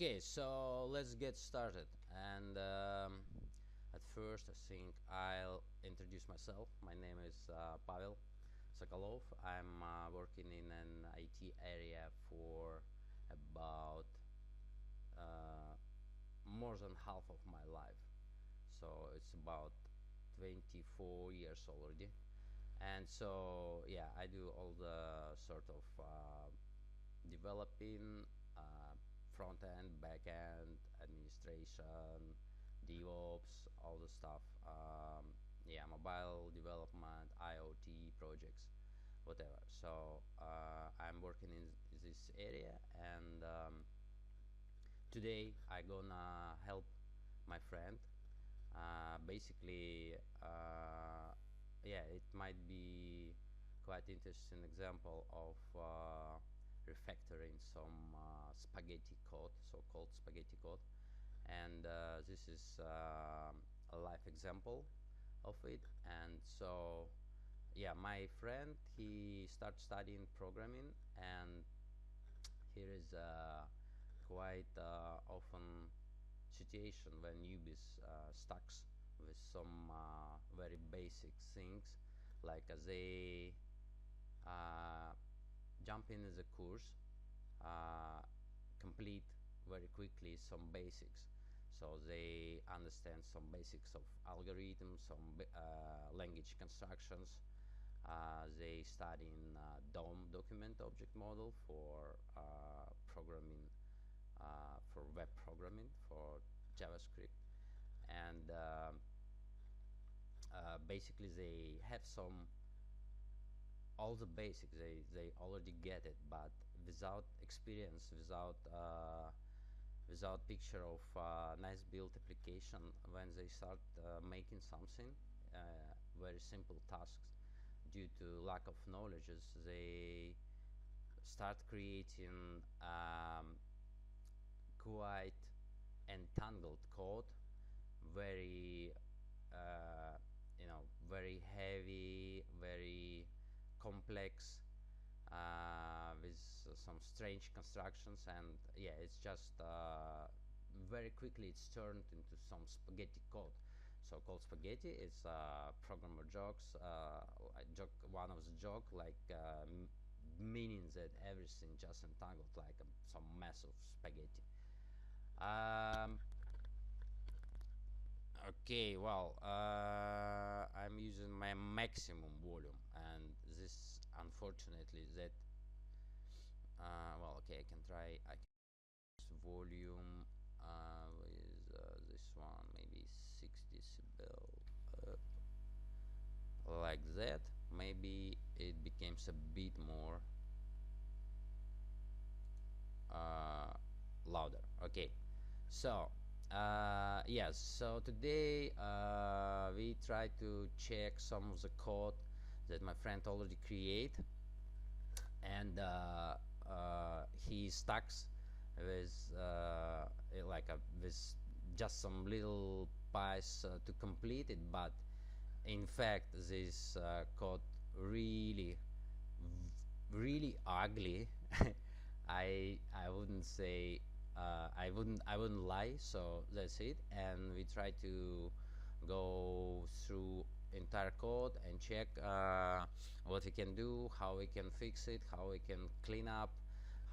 Okay, so let's get started. And at first, I think I'll introduce myself. My name is Pavel Sokolov. I'm working in an IT area for about more than half of my life. So it's about 24 years already. And so, yeah, I do all the sort of developing, front end, back end, administration, DevOps, all the stuff. Yeah, mobile development, IoT projects, whatever. So I'm working in this area, and today I gonna help my friend. Basically, yeah, it might be quite interesting example of refactoring some spaghetti code, so-called spaghetti code, and this is a live example of it. And so, yeah, my friend, he started studying programming, and here is quite often situation when newbies stuck with some very basic things, like they uh, jump in the course, uh, complete very quickly some basics. So they understand some basics of algorithms, some language constructions. They study in DOM, document object model, for programming, for web programming, for JavaScript. And basically they have some all the basics, they already get it, but without experience, without picture of nice built application. When they start making something, very simple tasks, due to lack of knowledges, they start creating quite entangled code, very very heavy, very complex, with some strange constructions. And yeah, it's just very quickly it's turned into some spaghetti code. So called spaghetti, it's programmer jokes, joke, one of the joke, like meaning that everything just entangled like some mess of spaghetti. Okay, well, I'm using my maximum volume, and this, unfortunately, that well, okay, I can try. I can use volume with this one, maybe 6 decibel, like that. Maybe it becomes a bit more louder. Okay, so yes, so today we try to check some of the code that my friend already create, and he stacks with with just some little pies to complete it. But in fact, this code really really ugly. I wouldn't say, I wouldn't lie. So that's it. And we try to go through entire code and check what we can do, how we can fix it, how we can clean up,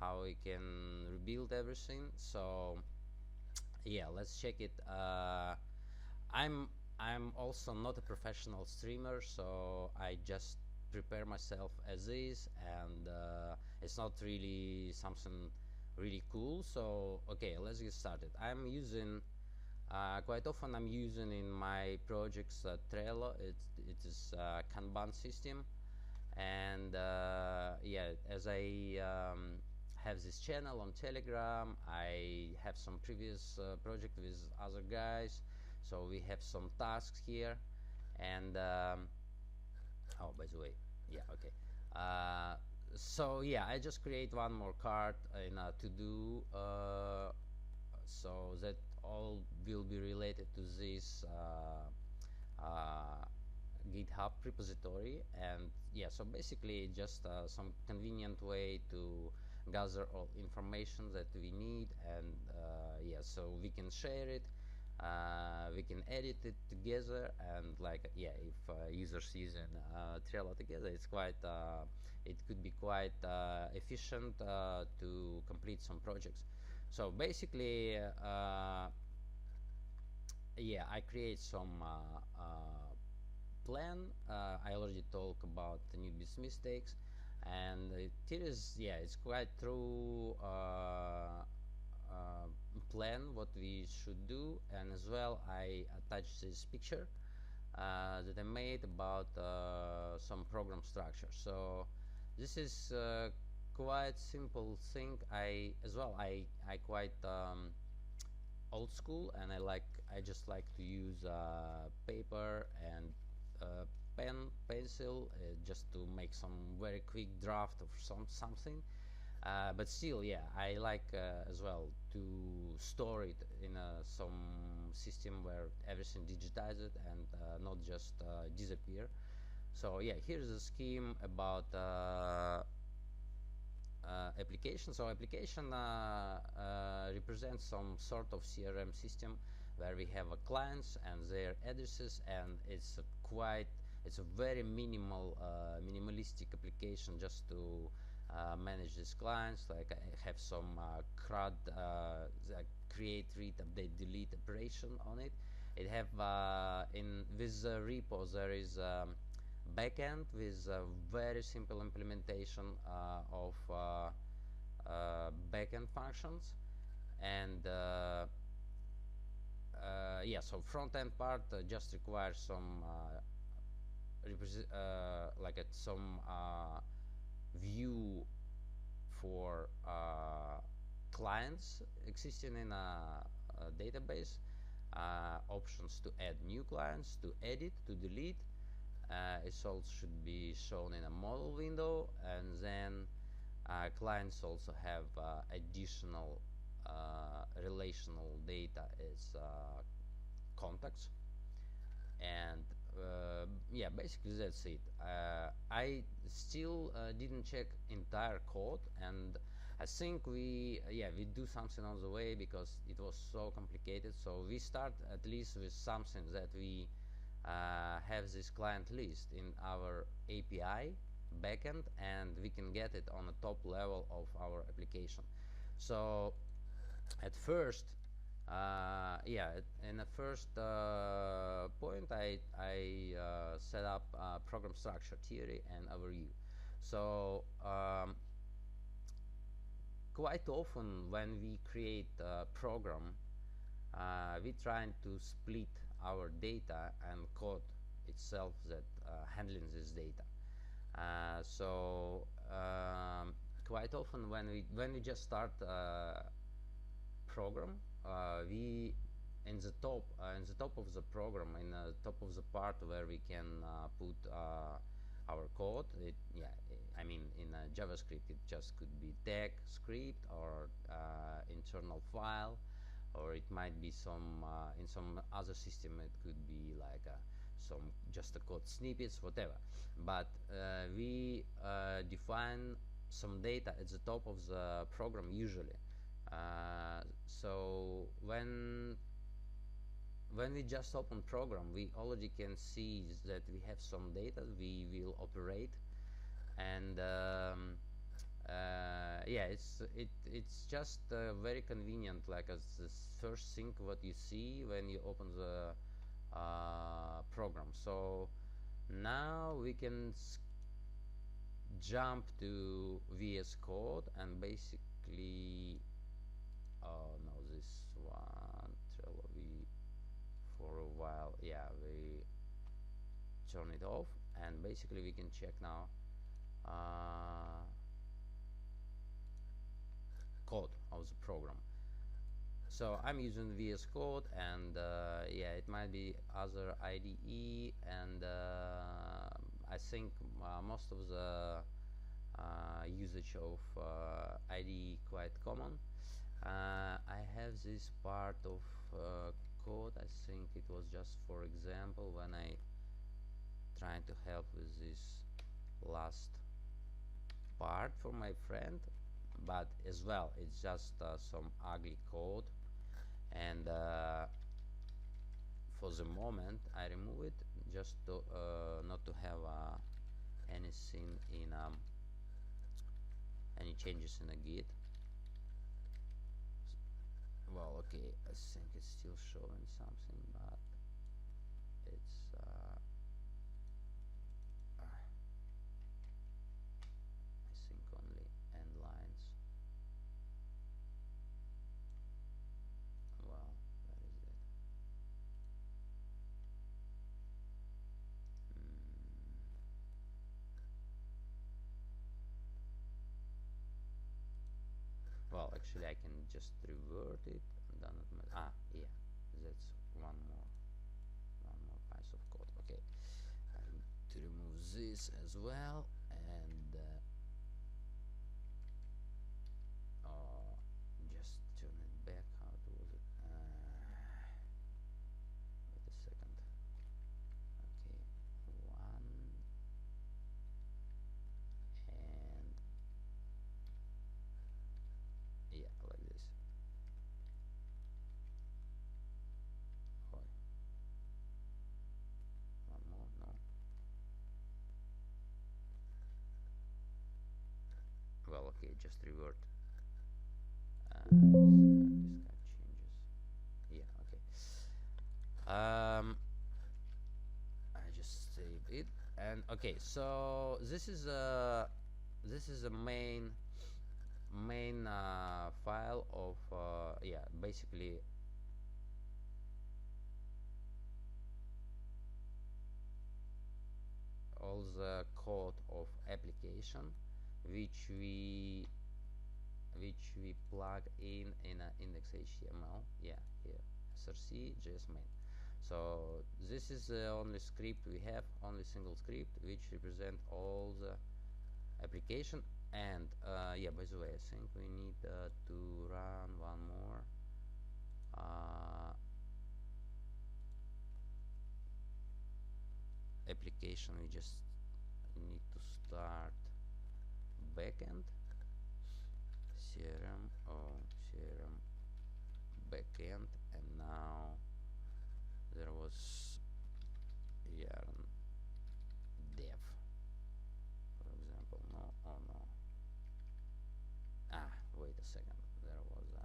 how we can rebuild everything. So yeah, let's check it. I'm also not a professional streamer, so I just prepare myself as is, and it's not really something really cool. So okay, let's get started. I'm using quite often I'm using in my projects Trello. It is Kanban system. And yeah, as I have this channel on Telegram, I have some previous project with other guys, so we have some tasks here. And oh, by the way, yeah, okay. So yeah, I just create one more card in a to-do, so that all will be related to this GitHub repository. And yeah, so basically just some convenient way to gather all information that we need, and yeah, so we can share it, we can edit it together, and like yeah, if users using Trello together, it's quite it could be quite efficient to complete some projects. So basically yeah, I create some plan. I already talked about the newbies mistakes, and it is, yeah, it's quite true plan what we should do. And as well, I attach this picture that I made about some program structure. So this is quite simple thing. I quite old school, and I just like to use paper and pencil, just to make some very quick draft of something. But still, yeah, I like as well to store it in some system where everything digitized and not just disappear. So yeah, here's a scheme about application. So application represents some sort of CRM system where we have clients and their addresses, and it's a very minimalistic application just to manage these clients. Like I have some CRUD, create, read, update, delete operation on it. It have in this repo there is backend with a very simple implementation of backend functions, and yeah, so front end part just requires some some view for clients existing in a database, options to add new clients, to edit, to delete. It also should be shown in a model window, and then clients also have additional relational data as contacts. And yeah, basically that's it. I still didn't check entire code, and I think we do something on the way because it was so complicated. So we start at least with something that we have this client list in our API backend, and we can get it on the top level of our application. So at first, in the first point, I set up program structure theory and overview. So quite often when we create a program, we trying to split our data and code itself that handling this data. So quite often when we just start program, we in the top of the program, in the top of the part where we can put our code. I mean, in JavaScript, it just could be tag script or internal file, or it might be some in some other system it could be like some just a code snippets, whatever. But we define some data at the top of the program usually. So when we just open program, we already can see that we have some data we will operate, and yeah, it's just very convenient, like as the first thing what you see when you open the program. So now we can jump to VS Code, and basically no, this one Trello, we for a while, yeah, we turn it off, and basically we can check now code of the program. So I'm using VS Code, and yeah, it might be other IDE, and I think most of the usage of IDE quite common. I have this part of code. I think it was just for example when I trying to help with this last part for my friend, but as well it's just some ugly code, and for the moment I remove it just to not to have anything in any changes in a git. Well, okay, I think it's still showing something, but it's I think only end lines. Well, where is it? Well, actually I can just revert it and then yeah, that's one more piece of code. Okay, I need to remove this as well, and just turn it back. How was it? Wait a second. Okay, one, and yeah, like this. Oh, one more, no. Well, okay, just revert. This got changes. Yeah, okay. I just save it, and okay, so this is a main file of yeah, basically all the code of application which we plug in a index.html. Yeah, here src js main. So this is the only script we have, only single script which represent all the application. And yeah, by the way, I think we need to run one more application. We just need to start backend crm backend, and now there was yarn dev, for example. No, oh no, wait a second, there was a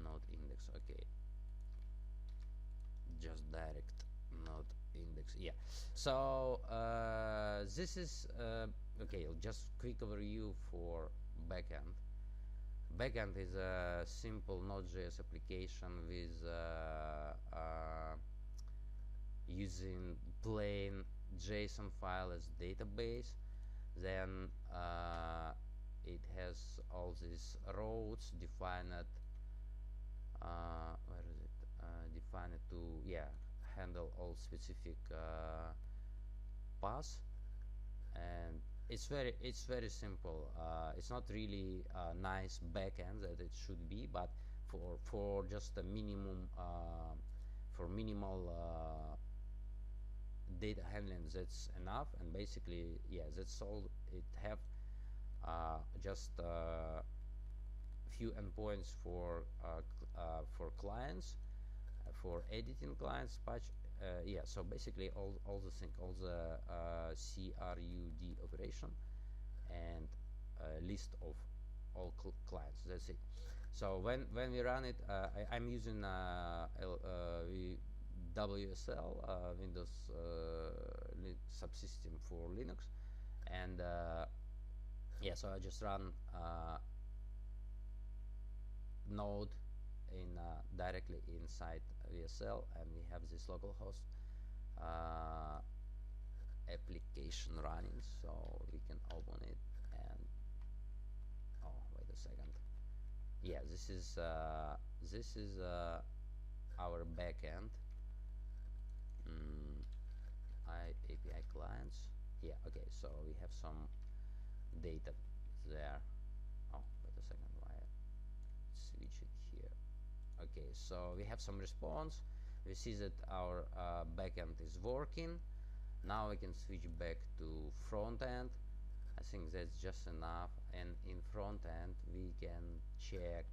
node index. Okay, just direct node index. Yeah, so this is okay, just quick overview for backend. Backend is a simple Node.js application with using plain JSON file as database. Then it has all these routes defined. Where is it? Defined to, yeah, handle all specific paths, and it's very simple. It's not really a nice backend that it should be, but for just a minimum for minimal data handling, that's enough. And basically, yeah, that's all it have. Just few endpoints for clients, for editing clients, patch. Yeah, so basically all the thing, all the CRUD operation, and list of all clients. That's it. So when we run it, I'm using WSL, Windows subsystem for Linux, and yeah, so I just run node in directly inside WSL, and we have this localhost application running, so we can open it. And oh, wait a second. Yeah, this is our backend. API clients. Yeah, okay, so we have some data there. Oh, wait a second, why I switch it here. Okay, so we have some response. We see that our backend is working. Now we can switch back to front end, I think that's just enough. And in front end we can check,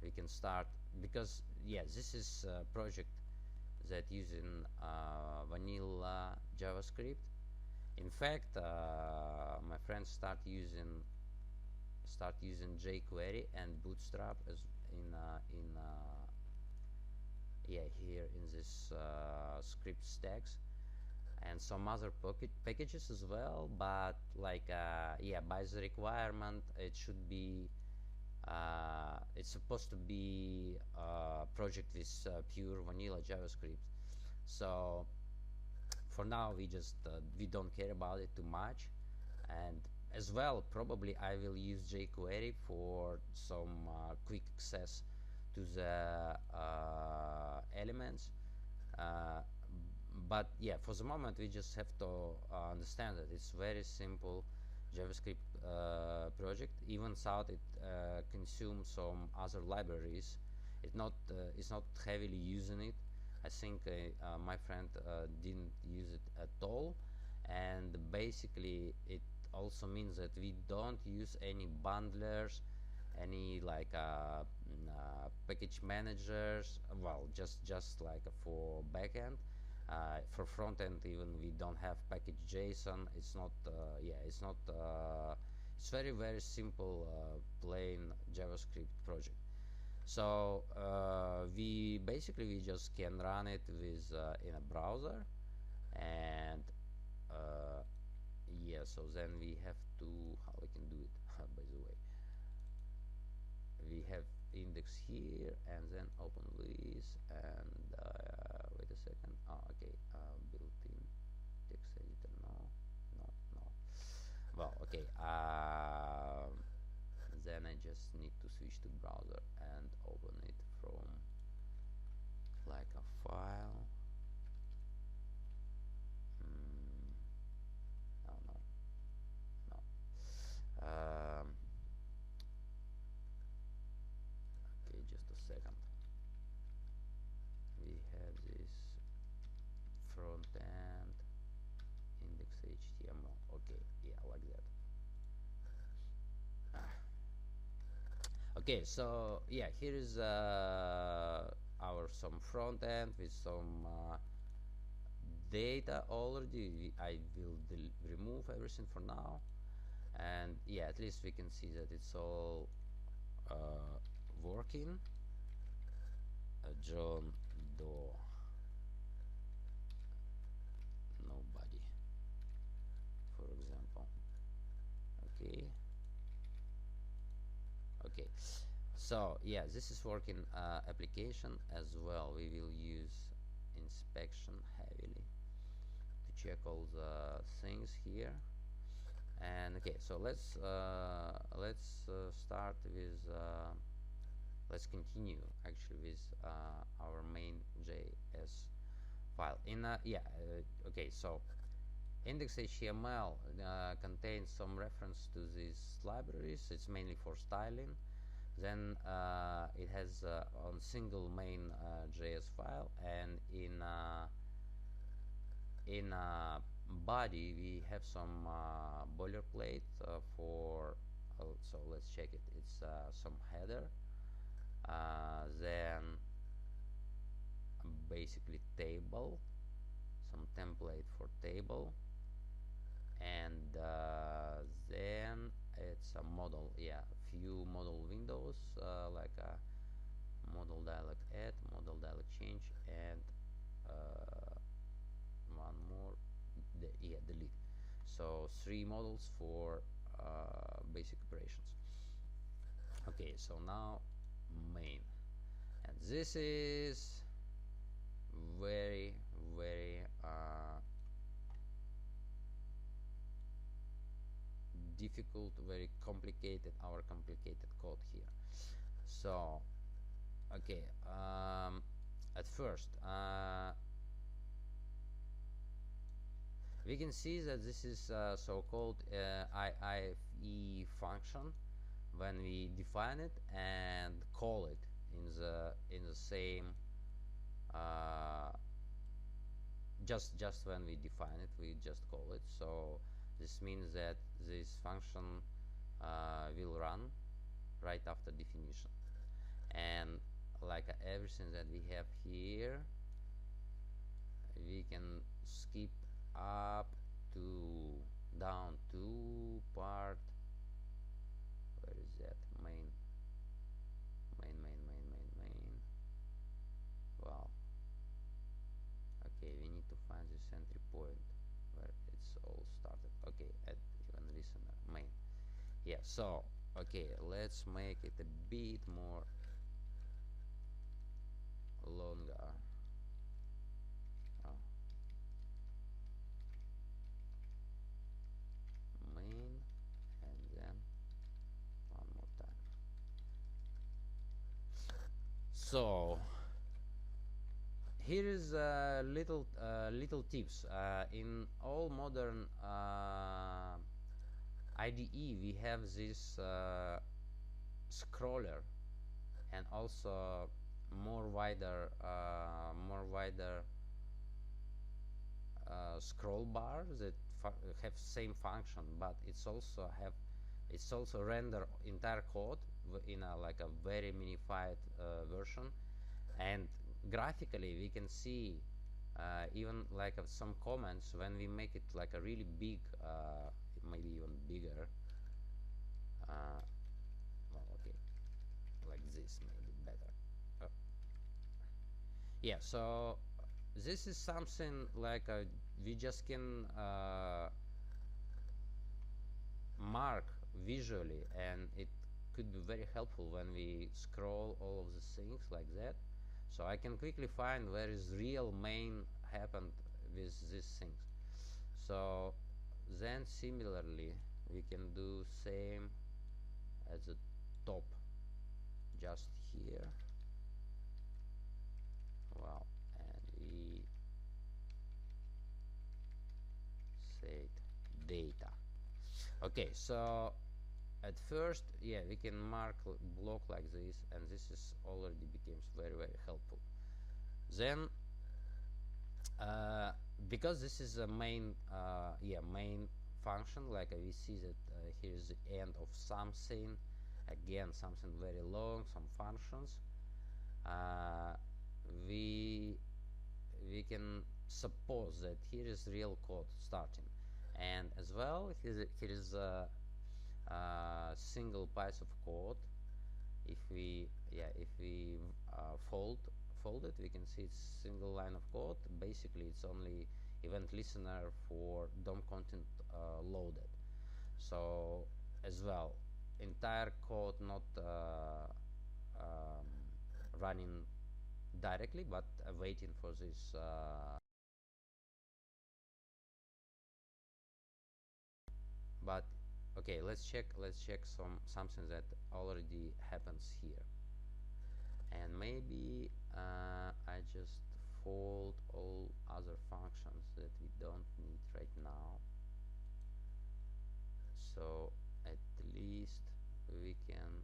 we can start, because yeah, this is a project that using vanilla JavaScript. In fact, my friends start using jQuery and Bootstrap as in yeah, here in this script stacks, and some other packages as well. But like yeah, by the requirement, it should be it's supposed to be a project with pure vanilla JavaScript. So for now we just we don't care about it too much. And as well, probably I will use jQuery for some quick access to the elements. uh, but yeah, for the moment we just have to understand that it's very simple JavaScript project. Even though it consumes some other libraries, it's not heavily using it. I think my friend didn't use it at all. And basically it also means that we don't use any bundlers, any like package managers. Well, just like for backend. For front end, even we don't have package JSON. It's not yeah, it's not it's very simple plain JavaScript project. So we just can run it with in a browser. And yeah, so then we have to, how we can do it by the way, we have index here, and then open this, and wait a second. Okay, built-in text editor. No. Well, okay. Then I just need to switch to browser and open it from like a file. No. Okay, just a second. We have this front end index HTML. Okay, yeah, like that. Okay, so yeah, here is our some front end with some data already. I will remove everything for now. And yeah, at least we can see that it's all working. John Doe, nobody, for example. Okay, so yeah, this is working application as well. We will use inspection heavily to check all the things here. And okay, so let's start with let's continue actually with our main JS file. In okay, so index.html contains some reference to these libraries. It's mainly for styling. Then it has on single main JS file, and in body we have some boilerplate for so let's check it. It's some header, then basically table, some template for table, and then it's a model, yeah, few model windows, like a model dialog add, model dialog change, and one more, delete. So 3 models for basic operations. Okay, so now main, and this is very difficult, very complicated, our complicated code here. So okay, at first we can see that this is so-called IIFE function when we define it and call it in the same just when we define it, we just call it. So This means that this function will run right after definition, and like everything that we have here, we can skip up to down to part, where is that, main. Well, okay, we need to find this entry point where it's all started. Okay, at even listener main. Yeah, so okay, let's make it a bit more longer. Oh. Main, and then one more time. So here is little tips. In all modern IDE, we have this scroller, and also more wider scroll bar that have same function, but it's also render entire code in a like a very minified version, and graphically we can see even like some comments when we make it like a really big, maybe even bigger. Well, okay, like this maybe better. Yeah, so this is something like we just can mark visually, and it could be very helpful when we scroll all of the things like that. So I can quickly find where is real main happened with these things. So then similarly we can do same at the top, just here. Wow, and we say data. Okay, so at first, yeah, we can mark block like this, and this is already becomes very helpful. Then because this is a main main function, like we see that here is the end of something, again something very long, some functions. We can suppose that here is real code starting, and as well here is a single piece of code. If we fold it, we can see it's single line of code. Basically it's only event listener for DOM content loaded. So as well, entire code not running directly, but waiting for this but okay, let's check something that already happens here, and maybe I just fold all other functions that we don't need right now, so at least we can,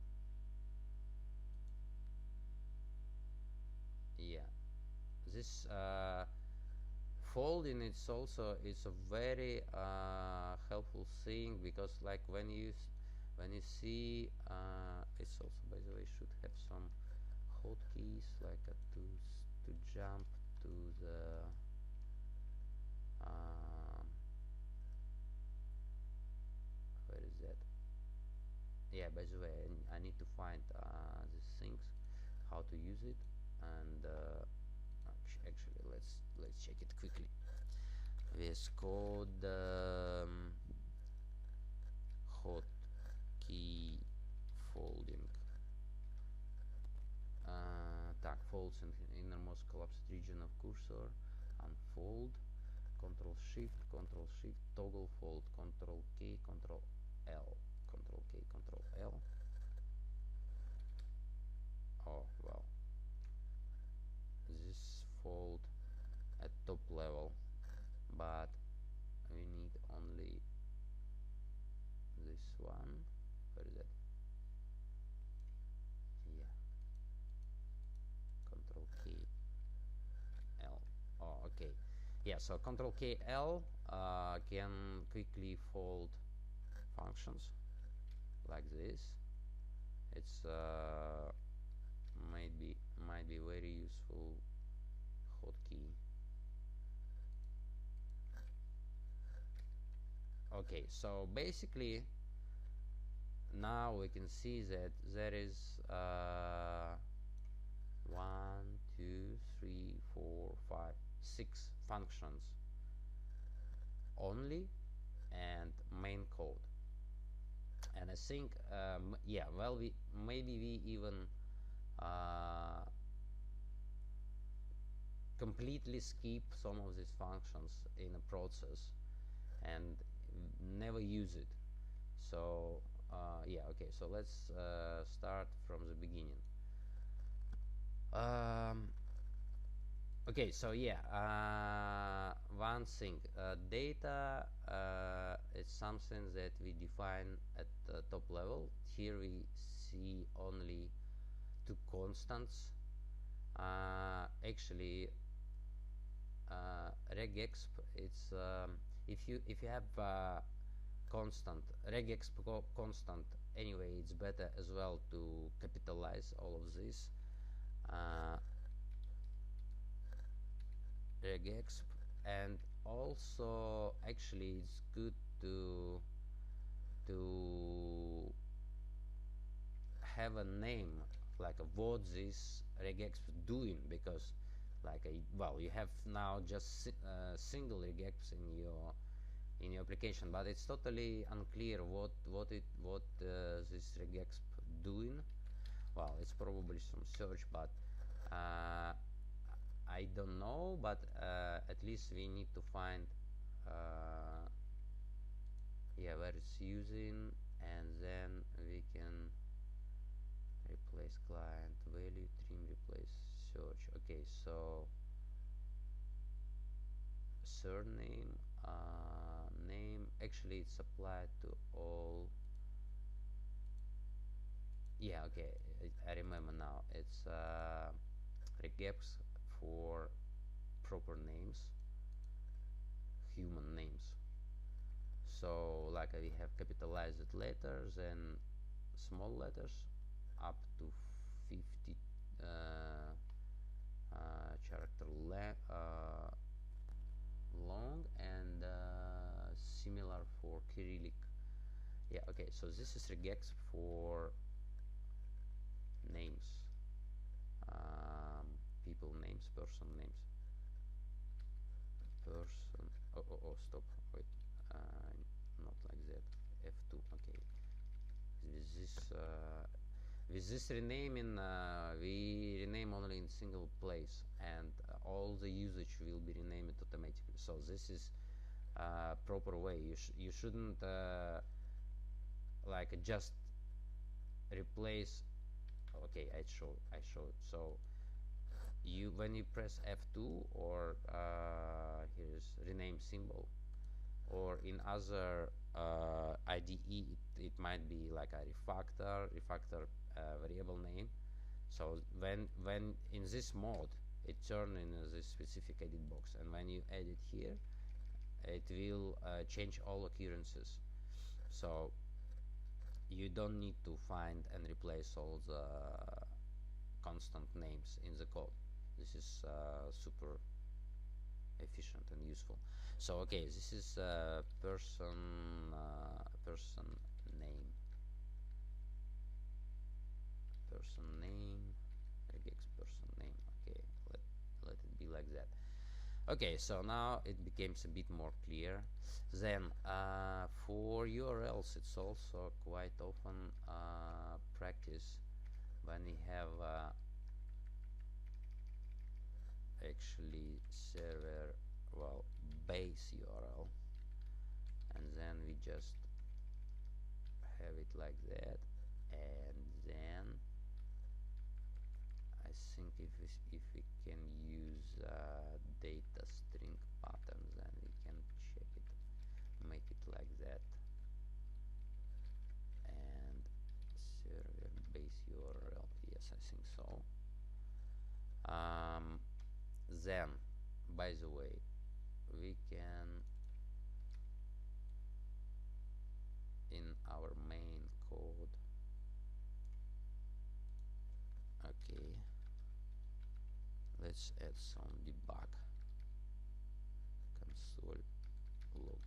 yeah, this folding, it's a very helpful thing, because like when you see it's also, by the way, should have some hotkeys like to jump to the where is that, yeah, by the way, I need to find these things, how to use it, and actually let's check it quickly. VS Code hotkey folding. Tag folds in innermost collapsed region of cursor. Unfold. Control Shift, toggle fold, Control K, Control L, Control K, Control L. Oh well, this fold at top level, but we need only this one. Where is it? Yeah, Control K L. Oh, okay. Yeah, so Control K L can quickly fold functions like this. It's might be very useful hotkey. Okay, so basically now we can see that there is 1, 2, 3, 4, 5, 6 functions only and main code. And I think yeah, well, we even completely skip some of these functions in a process and never use it. So yeah, okay, so let's start from the beginning. Okay, so yeah, one thing, data is something that we define at the top level. Here we see only two constants. Actually, regexp, it's if you have constant regexp constant, anyway, it's better as well to capitalize all of this. Regexp, and also actually it's good to have a name, like what this regexp doing, because like well, you have now just single regexp in your application, but it's totally unclear what this regexp doing. Well, it's probably some search, but I don't know, but at least we need to find yeah, where it's using, and then we can replace client value, trim, replace search. Okay, so surname, name, actually it's applied to all. Yeah, okay, I remember now. It's regexp for proper names, human names. So like we have capitalized letters and small letters up to 50 character long, and similar for Cyrillic. Yeah, okay, so this is regexp for names, people names, person names, person. Oh, stop, wait, not like that. F2. Okay, with this renaming, we rename only in single place, and all the usage will be renamed automatically. So this is proper way. You shouldn't like just replace. Okay, I showed. So you, when you press F2, or here's rename symbol, or in other IDE, it might be like a refactor variable name. So when in this mode, it turns in this specific edit box, and when you edit here, it will change all occurrences. So you don't need to find and replace all the constant names in the code. This is super efficient and useful. So okay, this is person name, regex person name. Okay, let it be like that. Okay, so now it becomes a bit more clear. Then for URLs, it's also quite often practice when we have actually server, well, base URL, and then we just have it like that, and then I think if we can use data string patterns, then we can check it, make it like that, and server base URL, yes, I think so. Then, by the way, we can let's add some debug console log.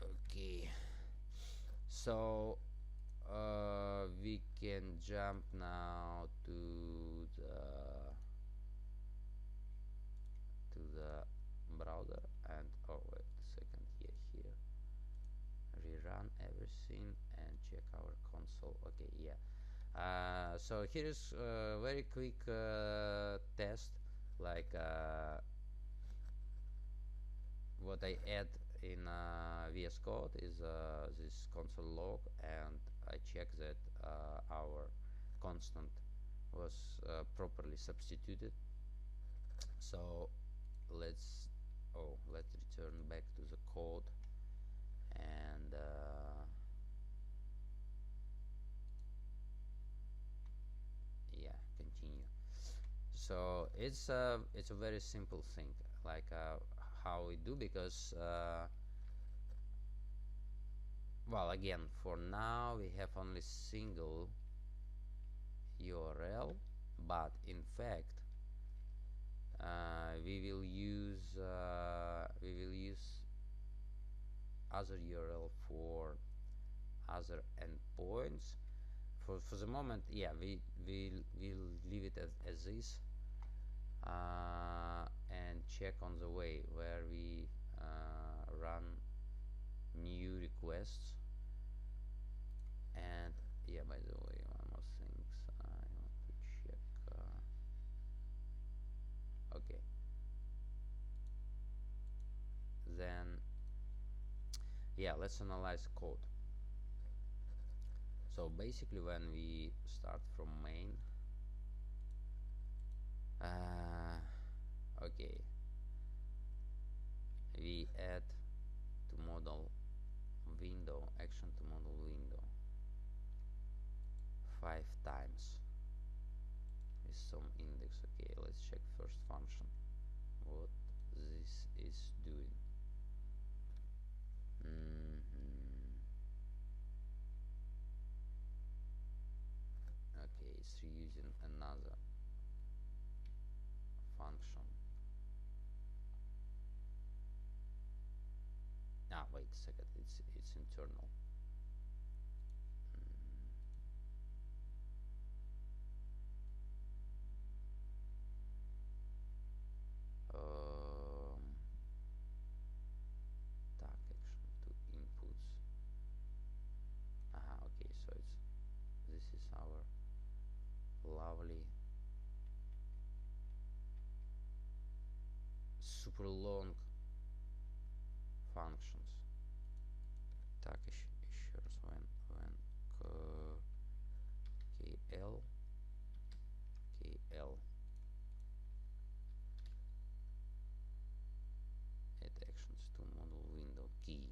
Okay, so we can jump now to the browser and oh wait a second, here rerun everything and check our console. Okay, yeah. So here is a very quick test, like what I add in VS Code is this console log, and I check that our constant was properly substituted. So let's return back to the code and yeah, continue. So it's a very simple thing, like how we do, because well, again, for now we have only single URL, but in fact we will use other URL for other endpoints. For the moment, yeah, we'll leave it as is, and check on the way where we run new requests. And yeah, by the way, one more thing I want to check. Okay, then yeah, let's analyze code. So basically, when we start from main, okay, we add to model window, action to model window 5 times with some index. Okay, let's check first function what this is doing. Okay, it's using another function. Wait a second, it's internal. Tag action to inputs. Okay, so this is our lovely super long functions. Tag issues when KL add actions to model window key.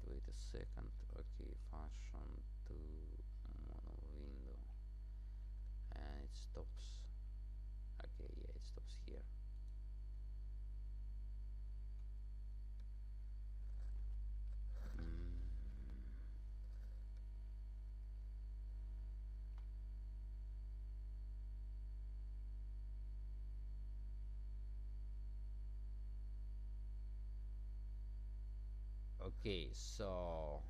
Wait a second. Okay, function to model window, and it stops. Okay, yeah, it stops here. Okay, so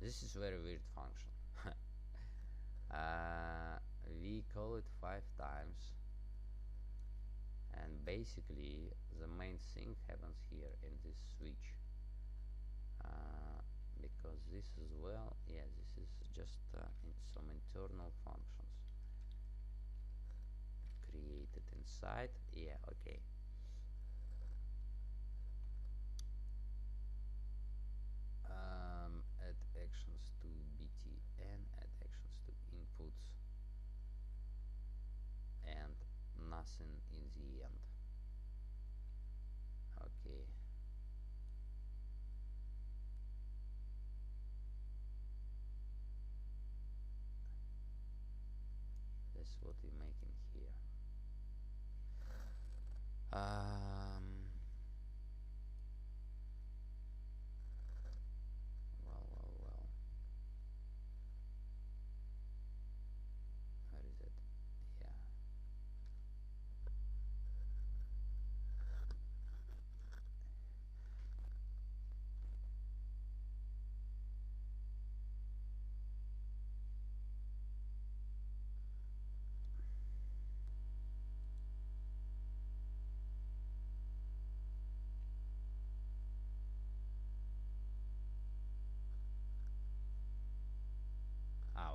this is very weird function. We call it 5 times, and basically the main thing happens here in this switch, because this as well, yeah, this is just in some internal functions created inside. Yeah, okay. Add actions to btn, add what we're making here. Well, where is it? Yeah.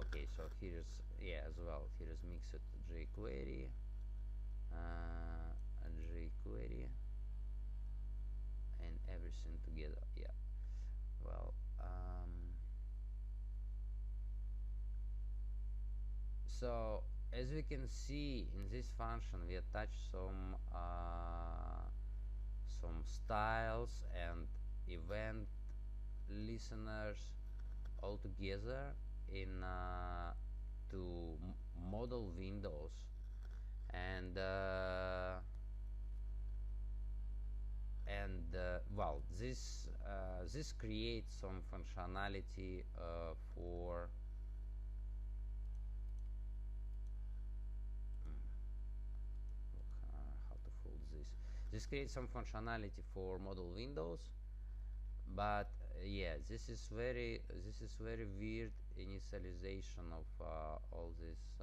Okay, so here's, yeah, as well, here's mixed jQuery, jQuery, and everything together. Yeah. Well, so as we can see in this function, we attach some styles and event listeners all together in to model windows, and well, this creates some functionality for how to fold this. This creates some functionality for model windows, but yeah, this is very weird initialization of all these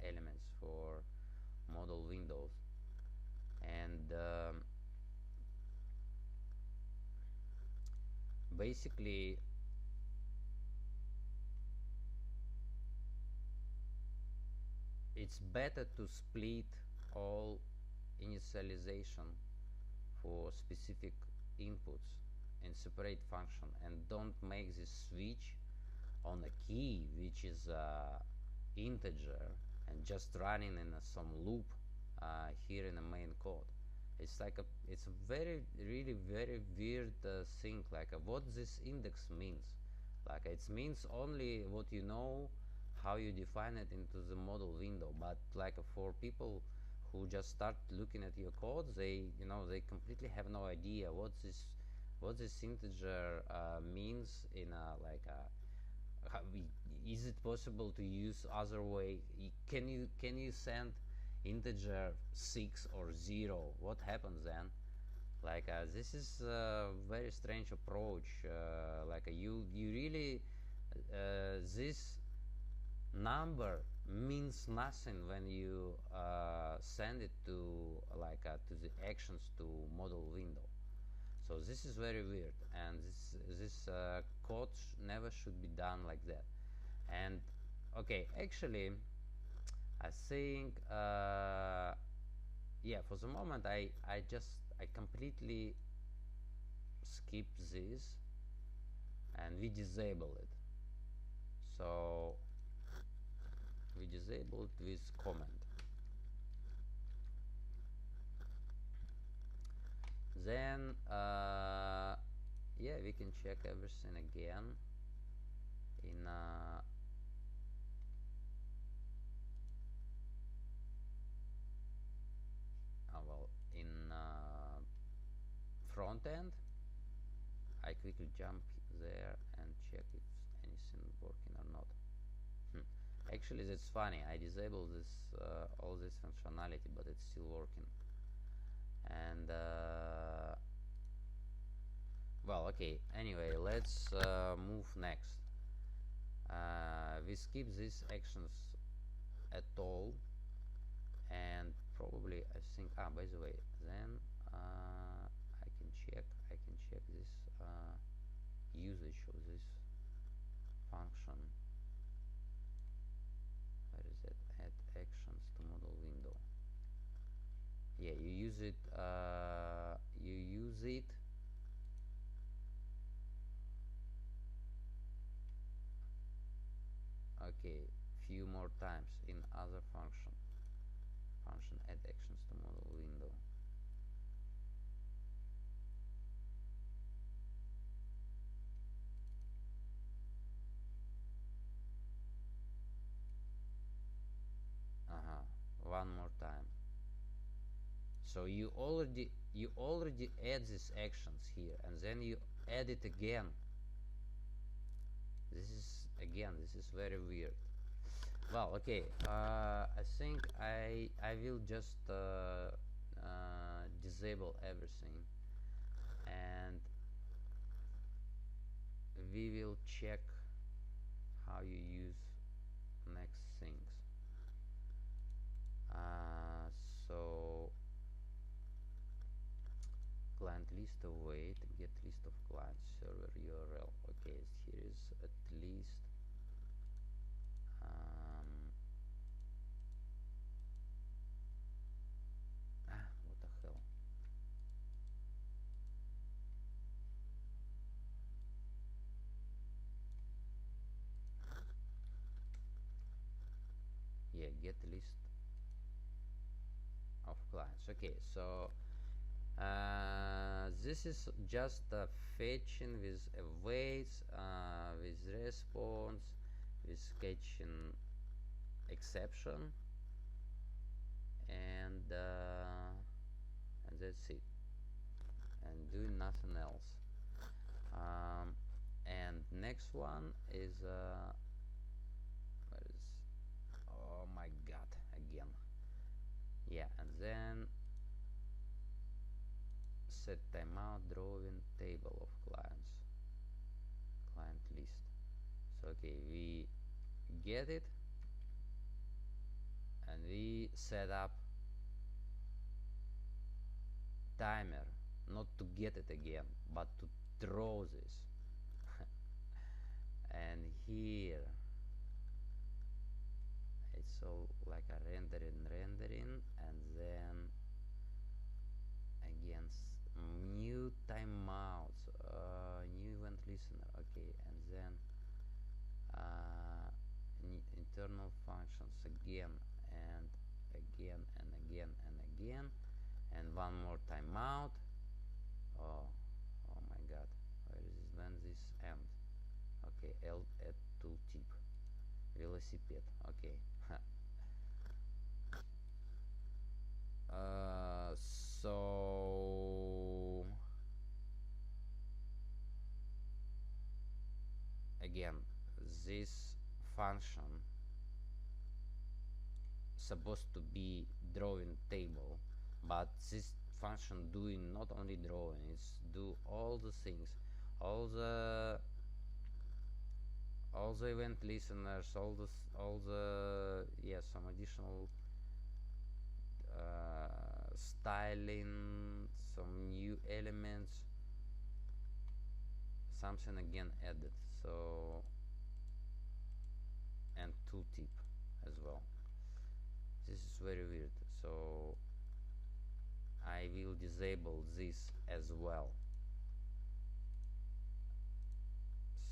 elements for model windows, and basically it's better to split all initialization for specific inputs in separate function, and don't make this switch on a key which is integer and just running in some loop here in the main code. It's like it's a really very weird thing, like what this index means. Like it means only what you know, how you define it into the model window, but like for people who just start looking at your code, they completely have no idea what this integer means in is it possible to use other way? Can you send integer 6 or 0? What happens then? Like this is a very strange approach. You really this number means nothing when you send it to to the actions to model window. So this is very weird, and this code never should be done like that. And okay, actually, I think yeah, for the moment I completely skip this, and we disable it. So we disable it with comment. Then yeah, we can check everything again in well, in front end. I quickly jump there and check if anything working or not. Actually, that's funny. I disabled this all this functionality, but it's still working. And well, okay. Anyway, let's move next. We skip these actions at all, and probably I think. By the way, then I can check this usage of this function. Where is it? Add actions to model window. Yeah, you use it. Okay, few more times in other function add actions to model window. So you already add these actions here, and then you add it again. This is very weird. Well, okay, I think I will just disable everything, and we will check how you use next things. So client list await, get list of client server URL. Okay, so here is at least what the hell. Yeah, get list of clients. Okay, so this is just fetching with awaits, with response, with catching exception, and that's it, and doing nothing else. And next one is where is, oh my god, again. Yeah, and then set timeout drawing table of clients, client list. So okay, we get it, and we set up timer, not to get it again, but to draw this. And here it's all like a rendering, and then again new timeouts, new event listener. Okay, and then internal functions again and again and again and again, and one more timeout. Oh my god, where is this, when this end? Okay, add tooltip, velocipede. Okay. So again, this function supposed to be drawing table, but this function doing not only drawing, it's do all the things, all the event listeners, all the yeah, some additional styling, some new elements, something again added. So, and tooltip as well. This is very weird, so I will disable this as well.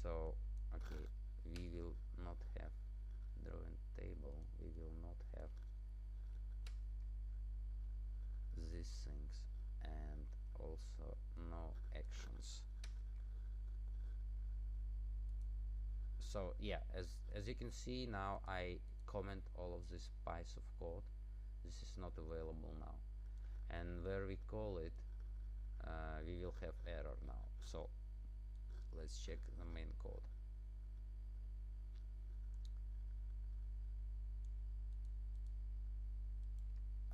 So okay, we will not have drawing table, we will not have these things, and also no actions. So yeah, as you can see now, I comment all of this piece of code. This is not available now, and where we call it, we will have error now. So let's check the main code.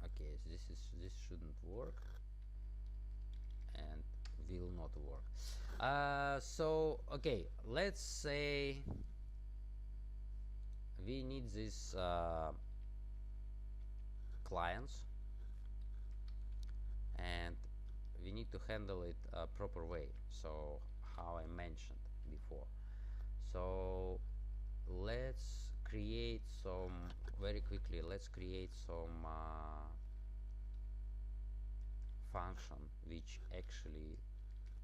Okay, so this shouldn't work and will not work. So okay, let's say we need these clients, and we need to handle it a proper way, so how I mentioned before. So let's create some, very quickly, let's create some function which actually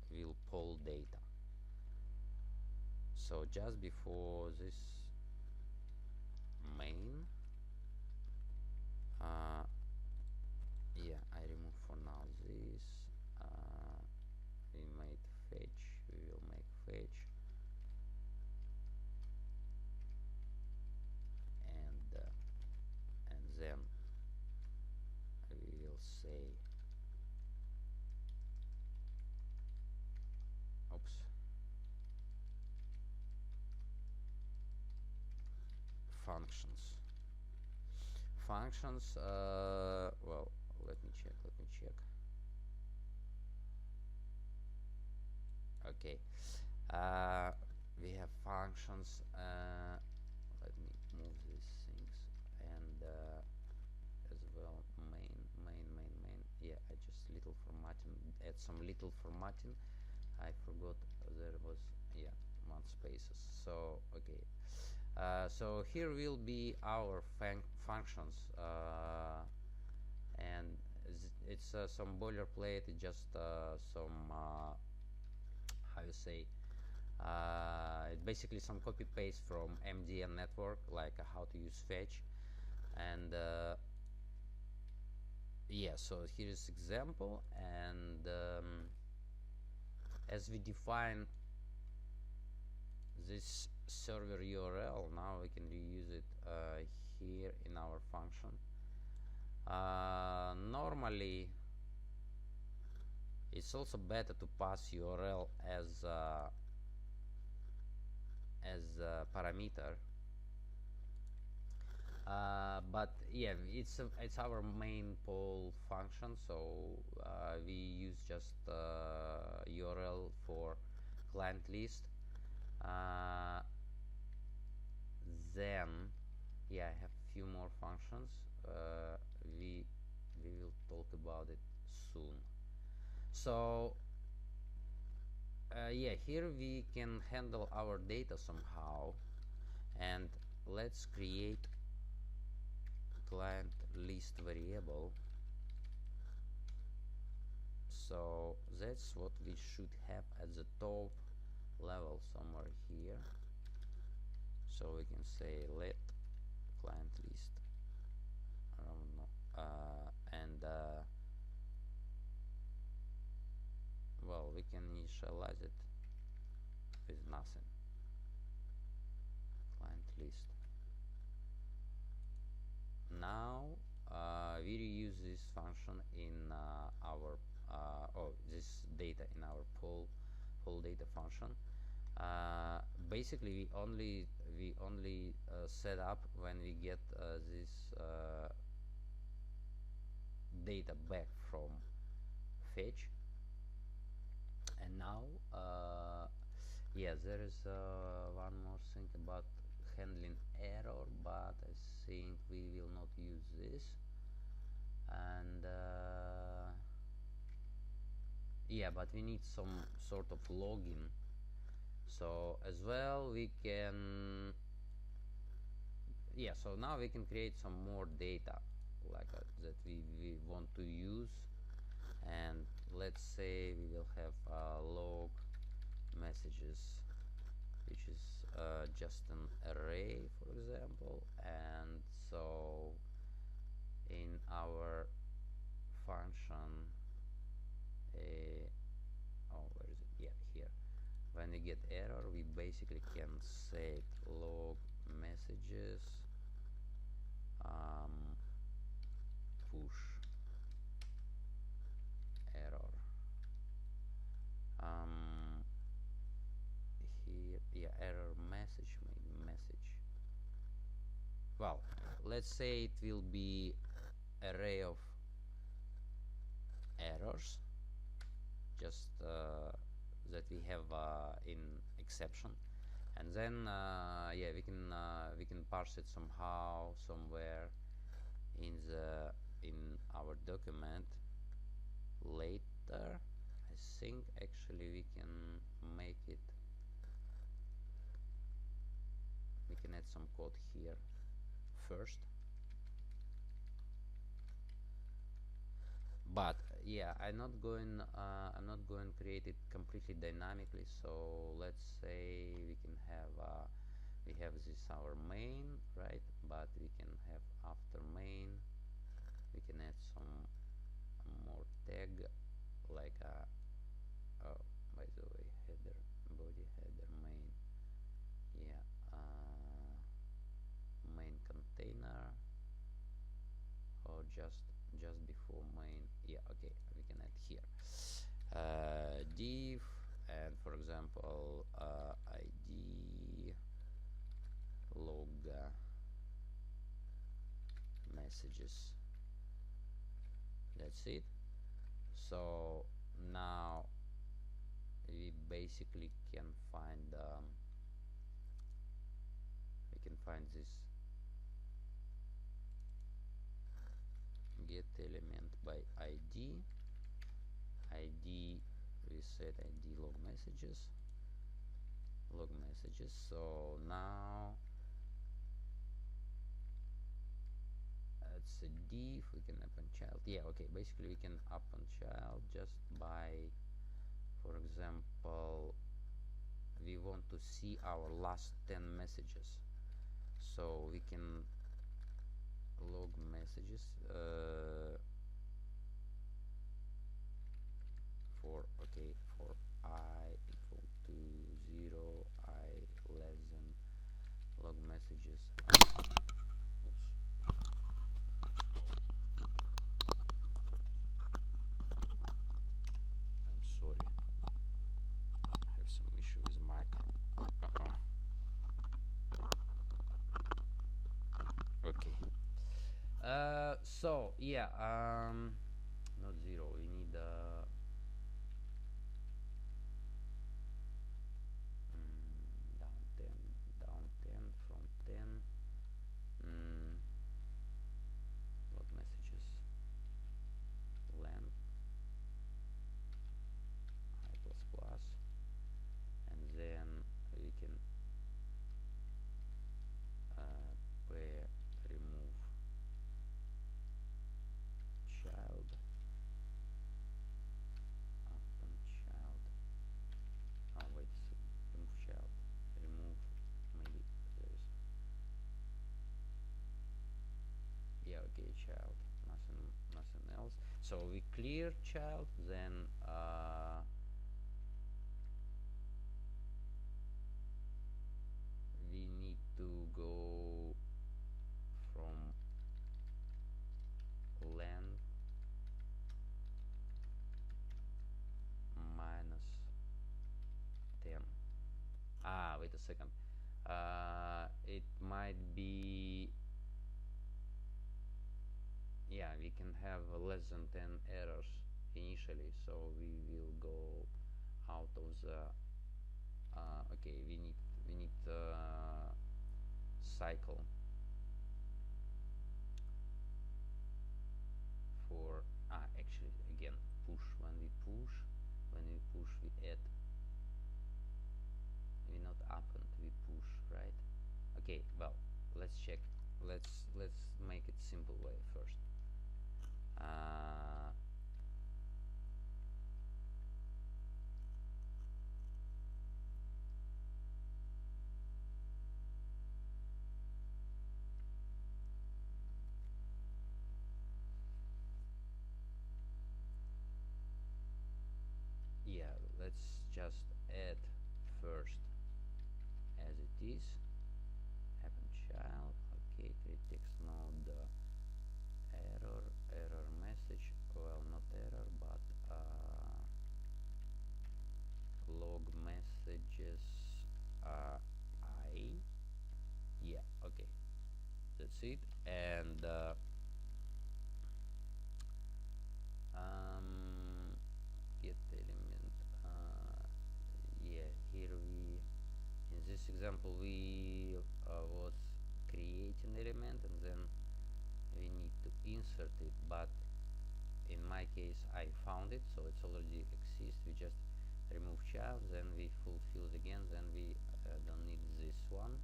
will pull data. So just before this main, yeah, I remove for now this. We made fetch, we will make fetch, and then we will say functions. Well, let me check. Okay, we have functions. Let me move these things, and as well main. Yeah, I just little formatting, add some little formatting. I forgot there was, yeah, one spaces. So okay, so here will be our functions, and it's some boilerplate. It's just some how you say, basically some copy paste from MDN network, like how to use fetch. And yeah, so here's example. And as we define this server URL, now we can reuse it here in our function. Normally it's also better to pass URL as parameter, but yeah, it's our main poll function, so we use just URL for client list. Then yeah, I have few more functions. We will talk about it soon. So yeah, here we can handle our data somehow, and let's create client list variable. So that's what we should have at the top level, somewhere here. So we can say let client list, I don't know, and well, we can initialize it with nothing. Client list. Now we reuse this function in our this data in our poll data function. Basically, we only set up when we get this data back from fetch. And now yeah, there is one more thing about handling error, but I think we will not use this. And yeah, but we need some sort of login. So as well we can, yeah, so now we can create some more data like that we want to use. And let's say we will have log messages, which is just an array, for example. And so in our function, oh, where is it? Yeah, here. When we get error, we basically can set log messages push error. Here, yeah, error message, maybe message. Well, let's say it will be array of errors, just that we have in exception. And then yeah, we can parse it somehow, somewhere in our document later. I think actually we can make it, we can add some code here first. But yeah, I'm not going to create it completely dynamically. So let's say we can have we have this our main, right? But we can have after main, we can add some more tag, like a, oh, by the way, header, body, header, main, yeah, main container, or just before main. Yeah, okay, we can add here div, and for example id log messages. That's it. So now we basically can find we can find this get element by ID. ID, we set ID log messages. So now it's a div. We can append child. Yeah, okay. Basically, we can append child just by, for example, we want to see our last 10 messages. So we can log messages for I equal to 0, I less than log messages. I'm sorry, I have some issue with mic. Okay. So yeah, not 0. We need down 10, from 10. Log messages length I plus plus, and then we can pair remove child, append child. Oh wait, remove child, remove, maybe there is, yeah, okay, child, nothing else. So we clear child, then we need to go from length minus 10. Wait a second. It might be, yeah, we can have less than 10 errors initially, so we will go out of the okay, we need cycle for actually again push. When we push we add, we not append, we push, right? Okay, well, let's check, let's make it simple way first. Yeah, let's just add first as it is, append child. Okay, create text node error message, well, not error but log messages I, yeah, okay, that's it. And get element, yeah, here we, in this example we was creating element and then we need to insert it, but in my case I found it, so it's already exists. We just remove child, then we fulfill it again, then we don't need this one.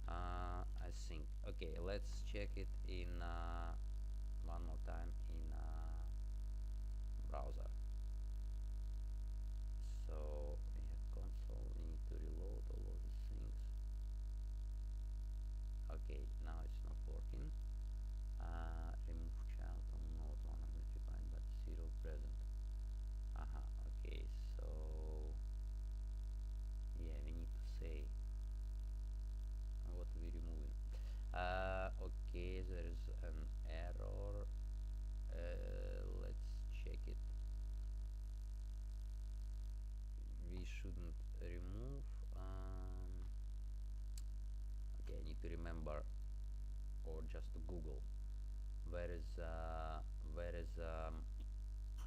I think, okay, let's check it in one more time in browser. So we have console, we need to reload all of these things. Okay, now it's not working. Remove child from node 1 identified but 0 present. Okay, so yeah, we need to say what we're removing. Okay, there is an error. Let's check it. We shouldn't remove. Okay, I need to remember or just Google where is where is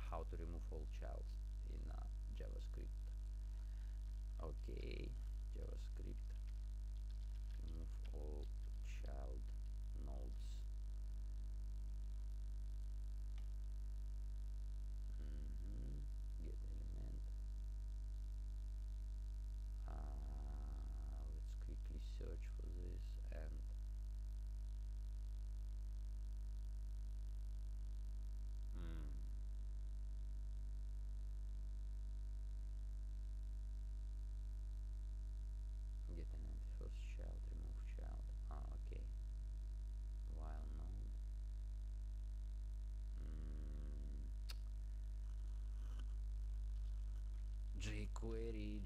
how to remove all child in JavaScript. Okay, JavaScript, remove all child nodes. Get element. Let's quickly search for this and get element first child, remove child. Okay. While node. jQuery.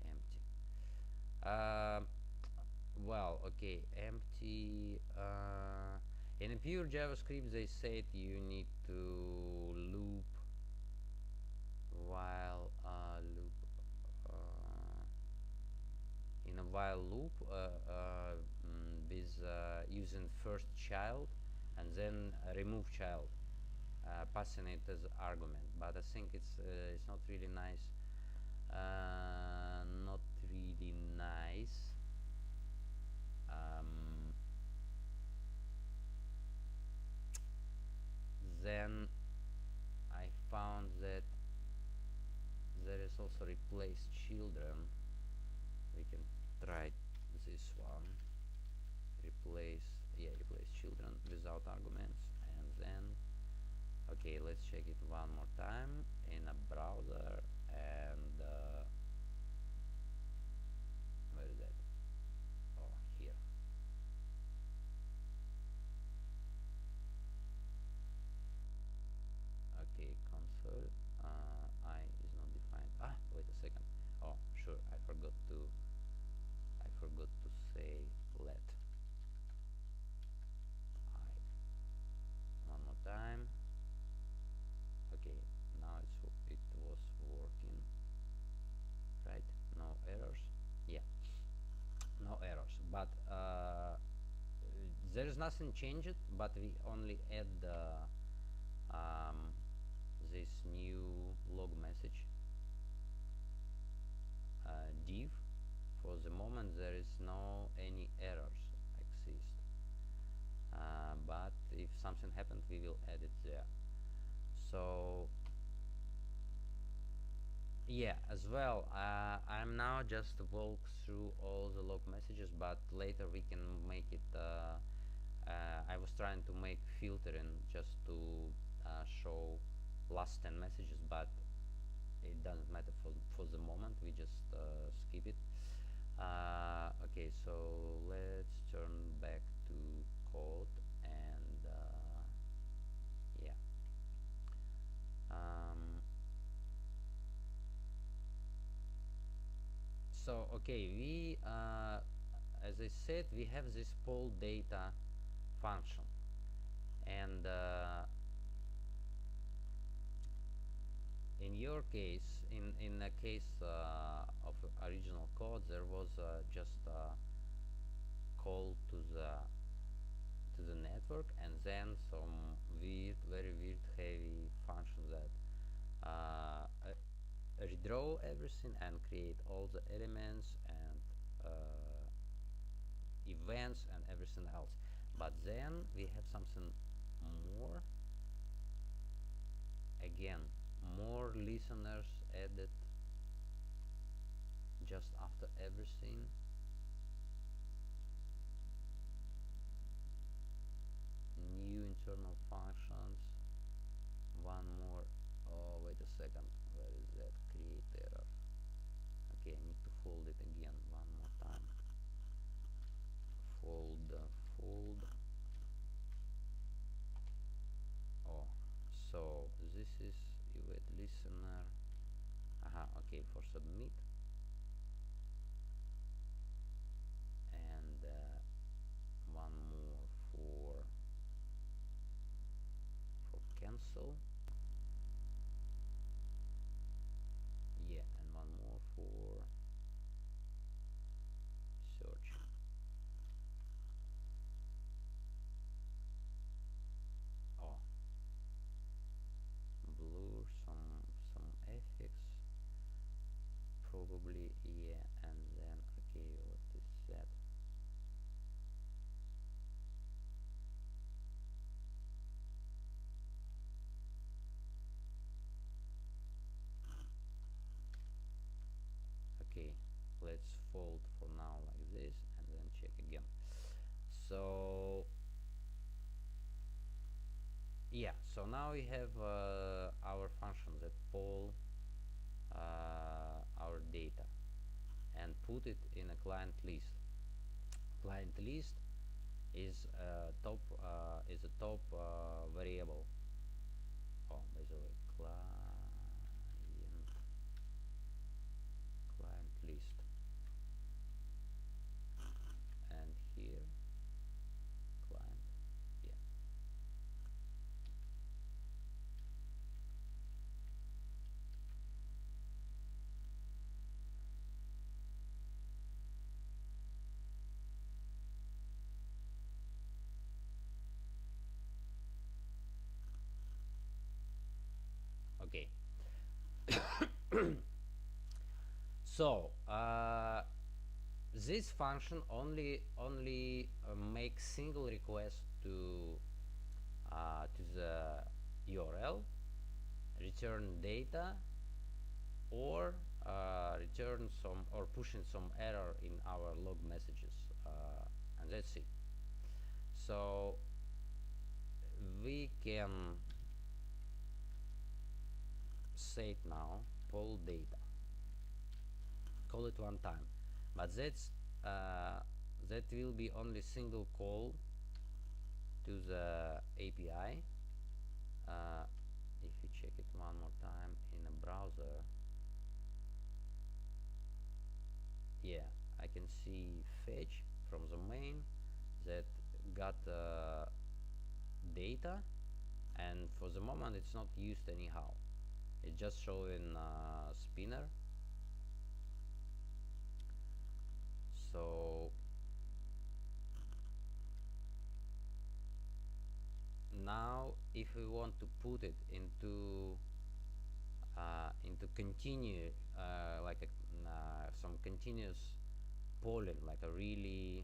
Empty. Well, okay, empty. In a pure JavaScript, they said you need to loop while loop in a while loop with using first child and then remove child, passing it as argument. But I think it's not really nice. Not really nice. Then I found that there is also replace children. We can try this one. Replace children without arguments, and then okay, let's check it one more time in a browser. And where is that? Oh, here. Okay, console. I is not defined. Wait a second. Oh, sure, I forgot to say let I. One more time. Okay, now it was working, right? No errors. Yeah, no errors. But there is nothing changed. But we only add this new log message div. For the moment, there is no any errors exist. But if something happened, we will add it there. So yeah, as well, I'm now just walk through all the log messages, but later we can make it. I was trying to make filtering just to show last 10 messages, but it doesn't matter for the moment. We just skip it. Okay, so let's turn back to code and yeah. So okay, we as I said, we have this poll data function, and in your case, in the case of original code, there was just a call to the network, and then some very weird heavy function that redraw everything and create all the elements and events and everything else. But then we have something more. Again, more listeners added just after everything. New internal functions. One more. Oh, wait a second. Where is that? Create error. Okay, I need to fold it again one more time. Fold. Oh, so this is event listener. Okay, for submit. And one more for cancel. Yeah, and one more for yeah, and then okay, what is that? Okay, let's fold for now like this and then check again. So yeah, so now we have our function that poll our data and put it in a client list. Client list is a top variable. Oh, by the way, client list, and here client, yeah. Okay. So this function only makes single request to the URL, return data, or return some or pushing some error in our log messages, and that's it. So we can say it now, poll data, call it one time, but that will be only single call to the API. If you check it one more time in a browser, yeah, I can see fetch from the main that got data, and for the moment it's not used anyhow. It's just showing spinner. So now if we want to put it into continue like some continuous polling, like a really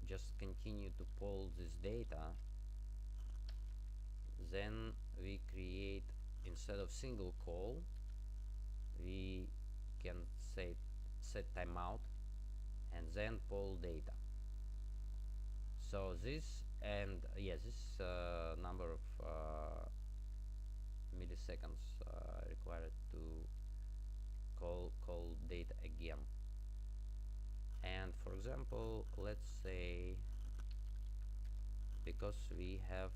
just continue to poll this data, then we create, instead of single call, we can set timeout and then poll data. So this, and yeah, this number of milliseconds required to call data again. And for example, let's say, because we have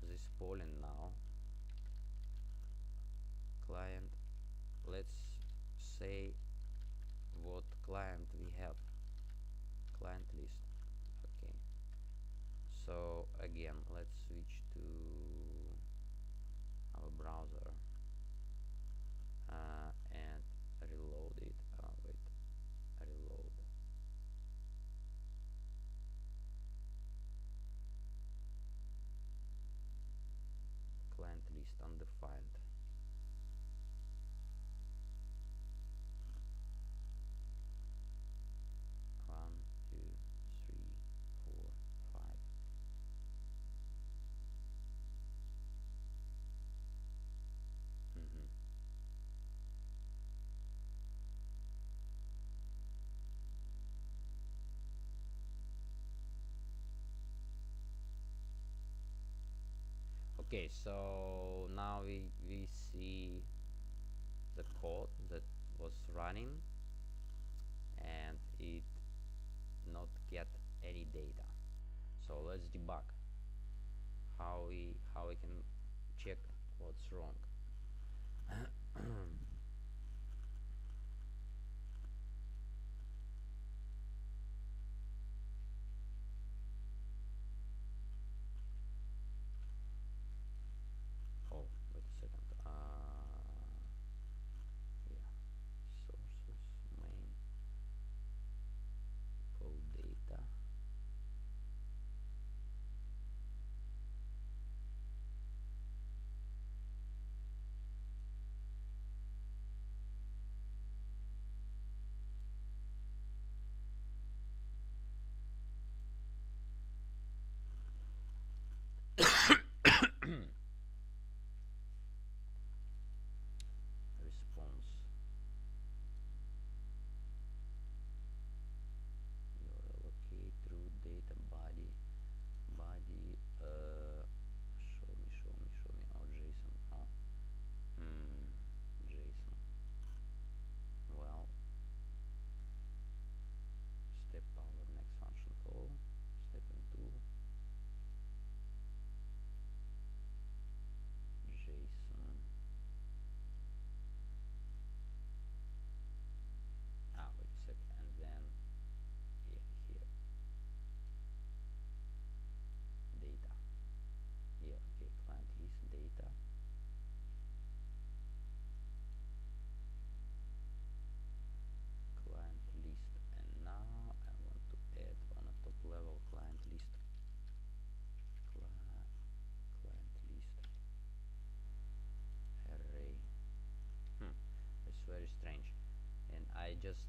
this polling now, client, let's say what client we have, client list. Okay, so again, let's switch to our browser and reload it. Wait, reload. Client list undefined. One, two, three, four, five. Mm-hmm. Okay, so now we see the code that was running, and it not get any data. So let's debug how we can check what's wrong. Oh, wait a second. Yeah, sources, main, pull data.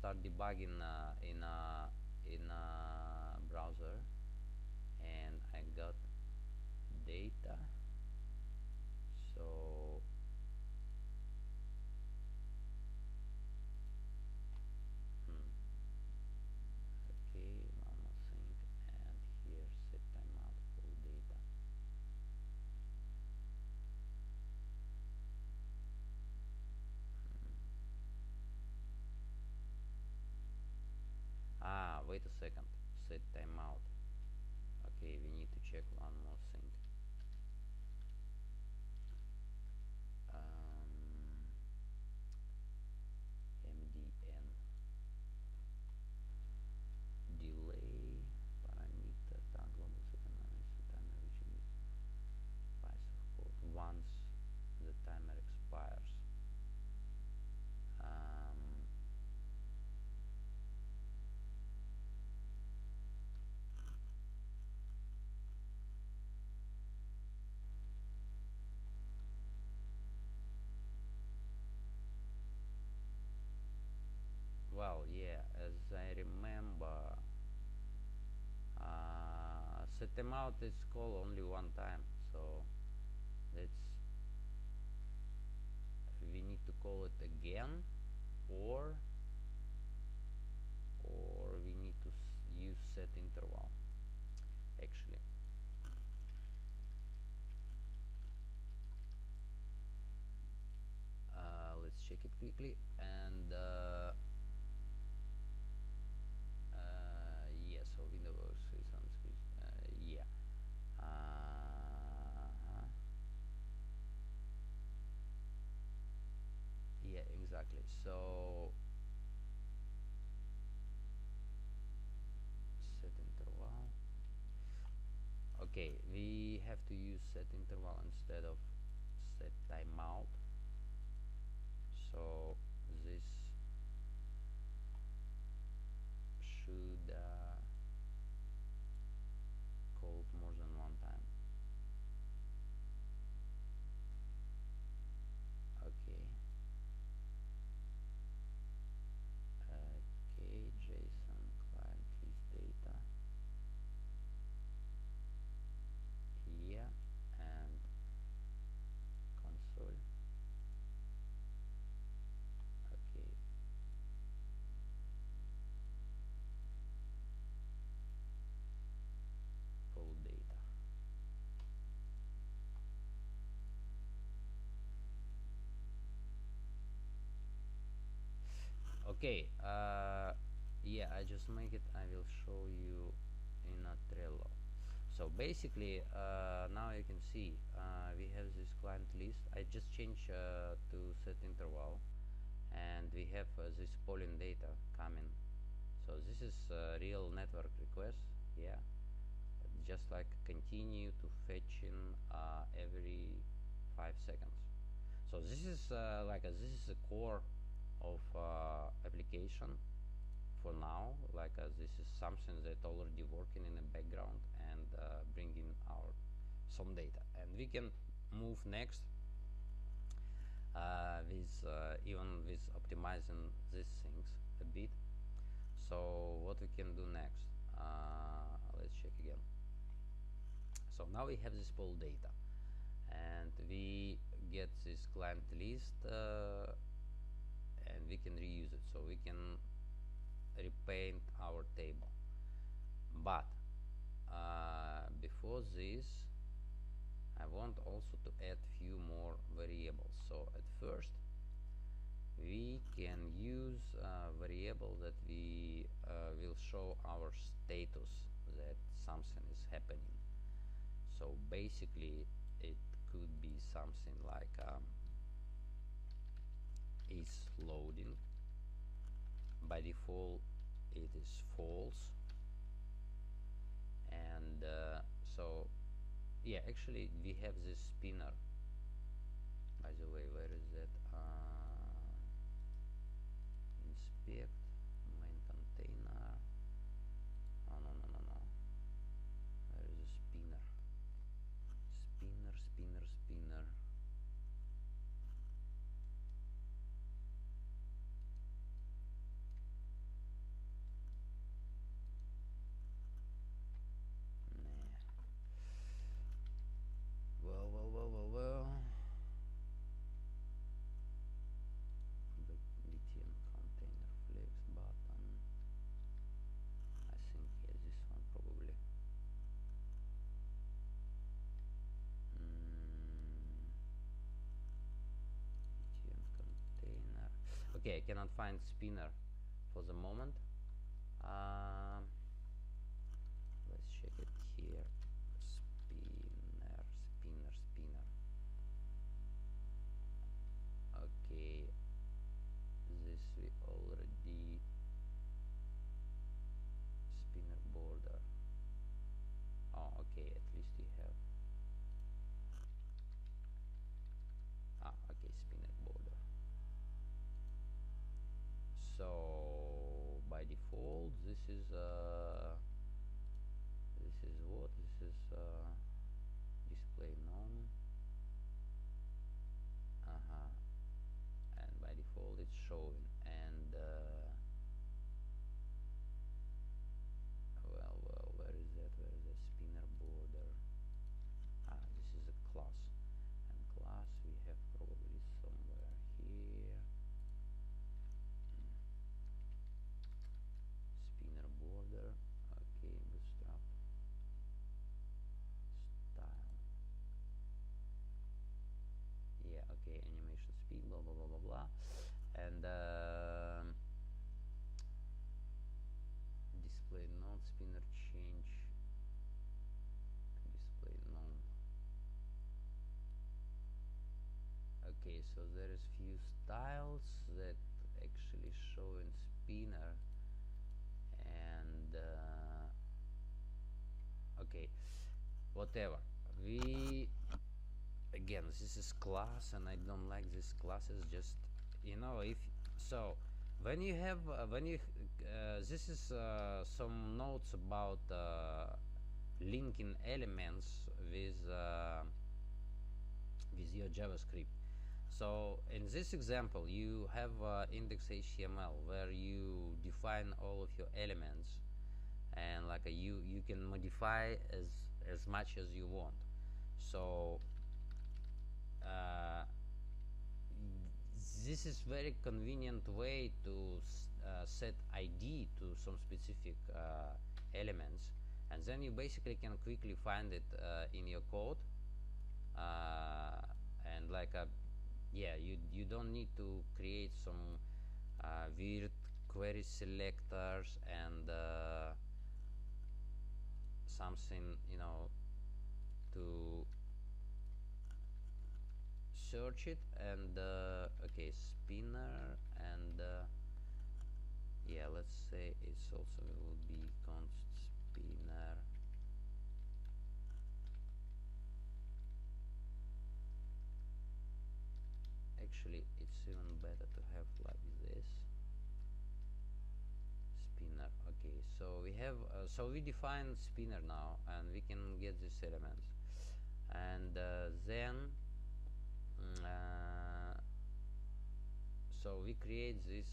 start debugging in a browser, and I got data. So okay, one more thing, and here set timeout full data. Wait a second, set timeout. Okay, we need to check one more thing. MDN delay parameter tag global synchronized timer which is piece of code once the timer expires. Well, yeah, as I remember, set them out is called only one time, so that's we need to call it again, or we need to use set interval actually. Let's check it quickly, and yeah, so Windows is on screen. Yeah. Yeah, exactly. So set interval. Okay, we have to use set interval instead of set timeout. So this should called more than one time. Okay. Okay, JSON client list data. Yeah, and console. Okay. Full data. Okay, yeah, I just make it. I will show you in a Trello. So basically, now you can see we have this client list. I just change to set interval, and we have this polling data coming. So this is real network request. Yeah, just like continue to fetching every 5 seconds. So this is this is the core of application for now. This is something that already working in the background and bringing out some data, and we can move next with even with optimizing these things a bit. So what we can do next, let's check again. So now we have this poll data, and we get this client list, and we can reuse it. So we can repaint our table, but before this I want also to add few more variables. So at first we can use a variable that we will show our status that something is happening. So basically it could be something like is loading. By default it is false, and so yeah, actually we have this spinner. By the way, where is that? Inspect main container. Oh, no. Where is the spinner? Spinner. okay, I cannot find spinner for the moment. Let's check it here. Spinner. Okay, this we already spinner border. Oh, okay, at least we have. Okay, spinner border. So by default, this is what? This is display none. And by default it's showing. And well, where is that? Where is the spinner border? This is a class, and class we have probably somewhere here. Spinner border. Okay, bootstrap style. Yeah, okay, animation speed, blah blah blah blah blah. And display node spinner change display node. Okay, so there is few styles that actually show in spinner. And okay, whatever. We again, this is class, and I don't like these classes. Just, you know, if so, when you have when you this is some notes about linking elements with your JavaScript. So in this example, you have index.html where you define all of your elements, and like you can modify as much as you want. So this is very convenient way to set ID to some specific elements, and then you basically can quickly find it in your code, and like yeah, you don't need to create some weird query selectors and something, you know, to search it. And okay, spinner, and yeah, let's say it's also will be const spinner. Actually, it's even better to have like this spinner. Okay, so we have so we define spinner now, and we can get these elements, and then so we create this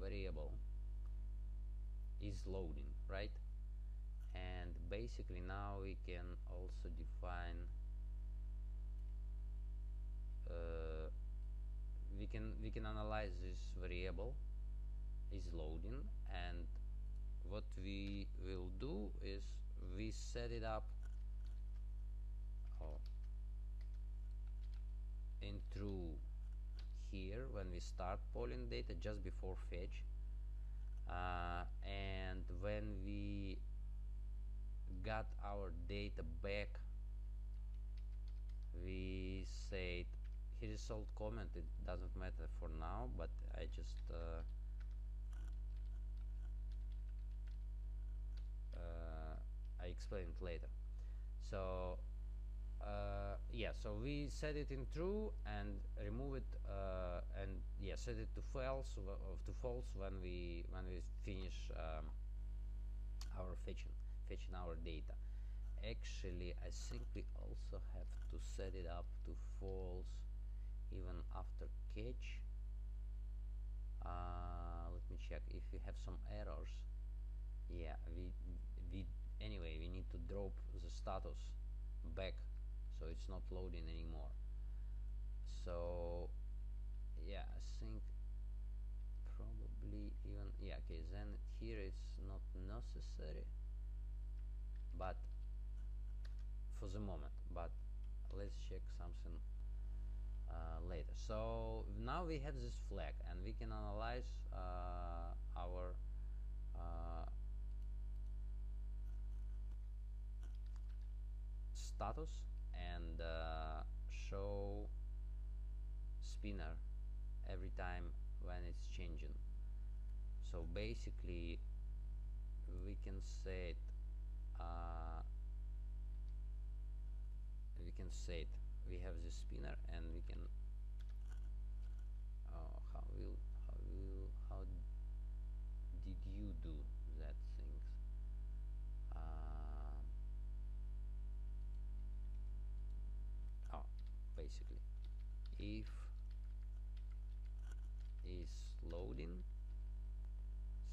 variable is loading, right? And basically now we can also define we can analyze this variable is loading, and what we will do is we set it up in true here when we start polling data, just before fetch, and when we got our data back, we said here is old comment. It doesn't matter for now, but I just I explain it later. So yeah, so we set it in true and remove it, and yeah, set it to false when we finish our fetching our data. Actually, I think we also have to set it up to false even after catch. Let me check if we have some errors. Yeah, we anyway, we need to drop the status back, so it's not loading anymore. So yeah, I think probably even, yeah, okay, then here it's not necessary, but for the moment. But let's check something later. So now we have this flag, and we can analyze our status and show spinner every time when it's changing. So basically we can set we have this spinner, and we can how did you do that things? Basically, if is loading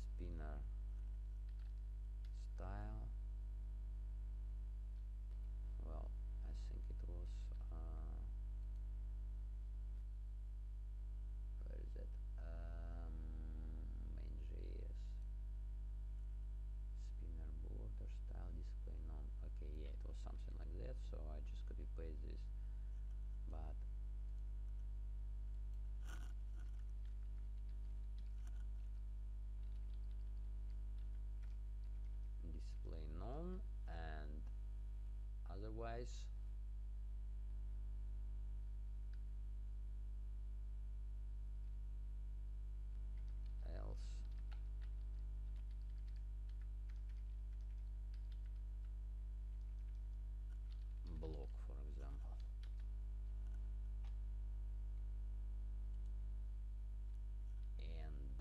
spinner style, well, I think it was where is it? Main.js spinner border style display none. Okay, yeah, it was something like that. So I just copy paste this, but display none, and otherwise else block, for example. And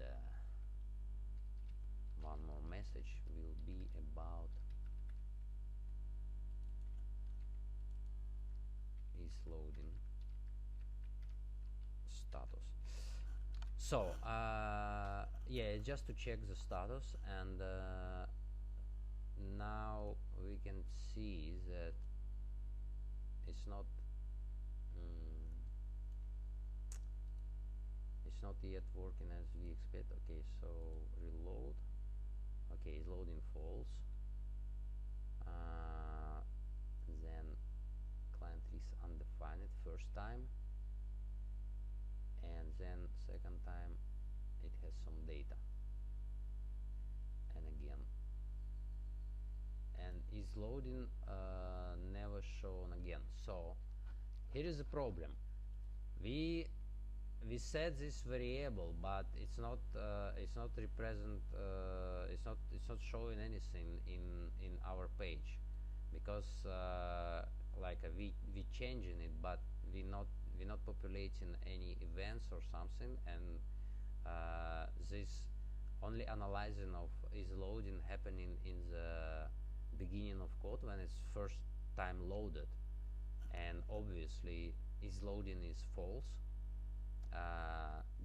one more message will be about is loading status. So yeah, just to check the status, and now we can see that it's not yet working as we expect. Okay, so reload. Okay, it's loading false. Then client is undefined first time, and then second time it has some data, and again, and is loading never shown again. So here is the problem. We set this variable, but it's not represent it's not showing anything in our page, because like we changing it, but we're not populating any events or something, and this only analyzing of is loading happening in the beginning of code when it's first time loaded, and obviously is loading is false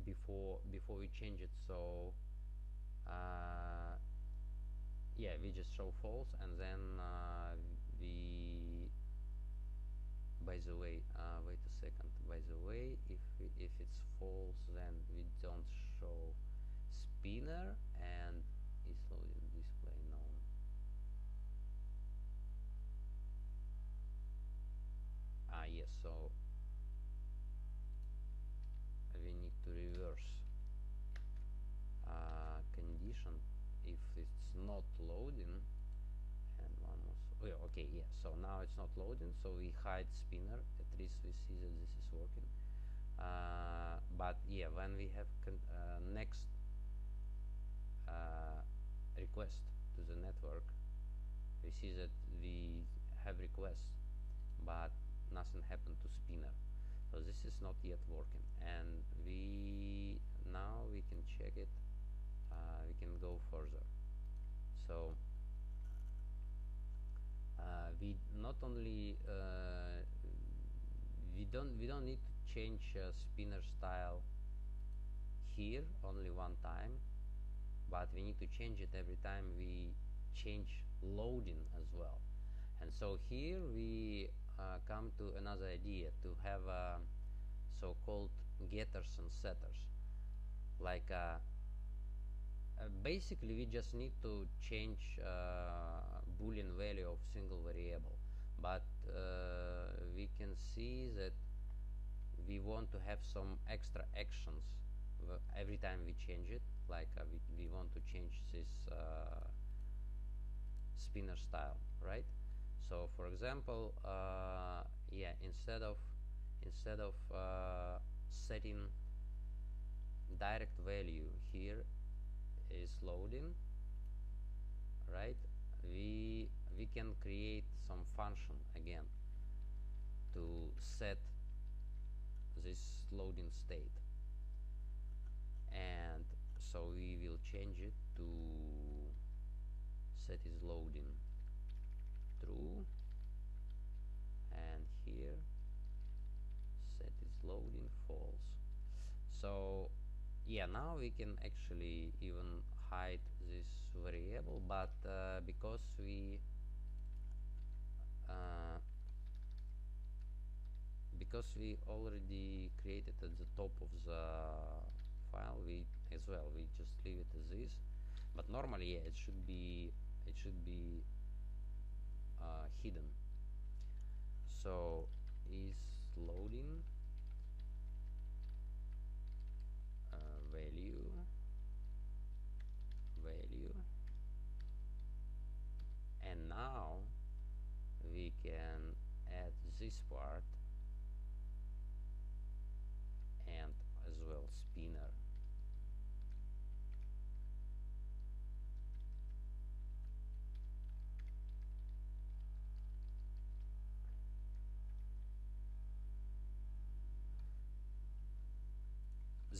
before we change it. So yeah, we just show false, and then we, by the way, wait a second, by the way, if it's false, then we don't show spinner, and is loading display known. Yes, so we need to reverse condition if it's not loading, and one more. Oh, yeah, okay, yeah, so now it's not loading, so we hide spinner. At least we see that this is working. But yeah, when we have next request to the network, we see that we have requests, but nothing happened to spinner. So this is not yet working, and now we can check it. We can go further. So we not only we don't need to change spinner style here only one time, but we need to change it every time we change loading as well. And so here we come to another idea, to have so-called getters and setters. Like basically we just need to change boolean value of single variable, but we can see that we want to have some extra actions every time we change it, like we want to change this spinner style, right? So for example, yeah, instead of setting direct value here is loading, right? We can create some function again to set this loading state, and so we will change it to set is loading true, and here set is loading false. So yeah, now we can actually even hide this variable, but because we already created at the top of the file, we just leave it as is. But normally, yeah, it should be hidden. So is loading value, and now we can add this part and as well spinner.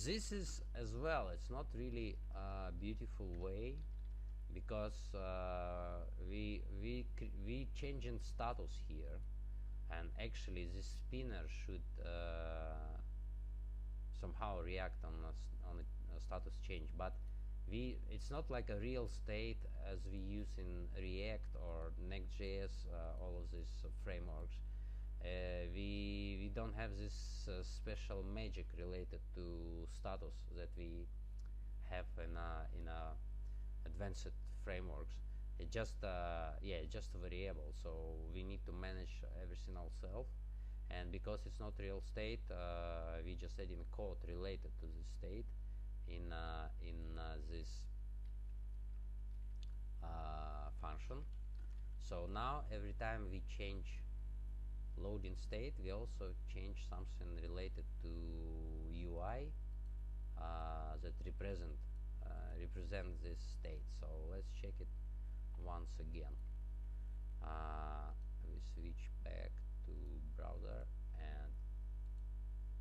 This is as well, it's not really a beautiful way, because we changing status here, and actually this spinner should somehow react on a status change, but it's not like a real state as we use in React or Next.js, all of these frameworks. We don't have this special magic related to status that we have in advanced frameworks. It's just just a variable, so we need to manage everything ourselves. And because it's not real state, we just add in code related to this state in this function. So now every time we change loading state, we also change something related to UI that represent this state. So let's check it once again. We switch back to browser and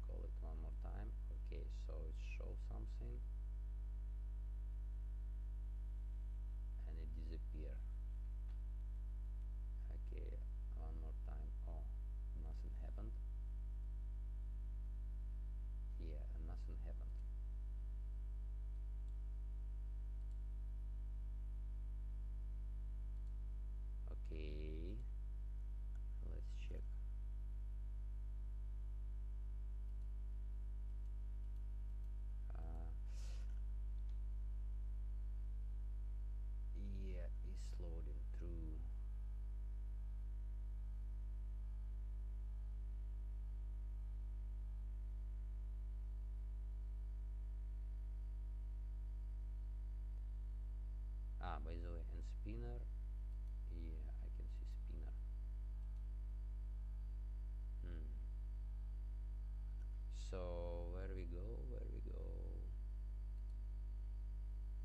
call it one more time. Okay, so it shows something and it disappear. Okay, one more time. Oh, nothing happened. Yeah, nothing happened. Okay, let's check. Yeah, it's loading through. By the way, and spinner, yeah, I can see spinner. So where we go?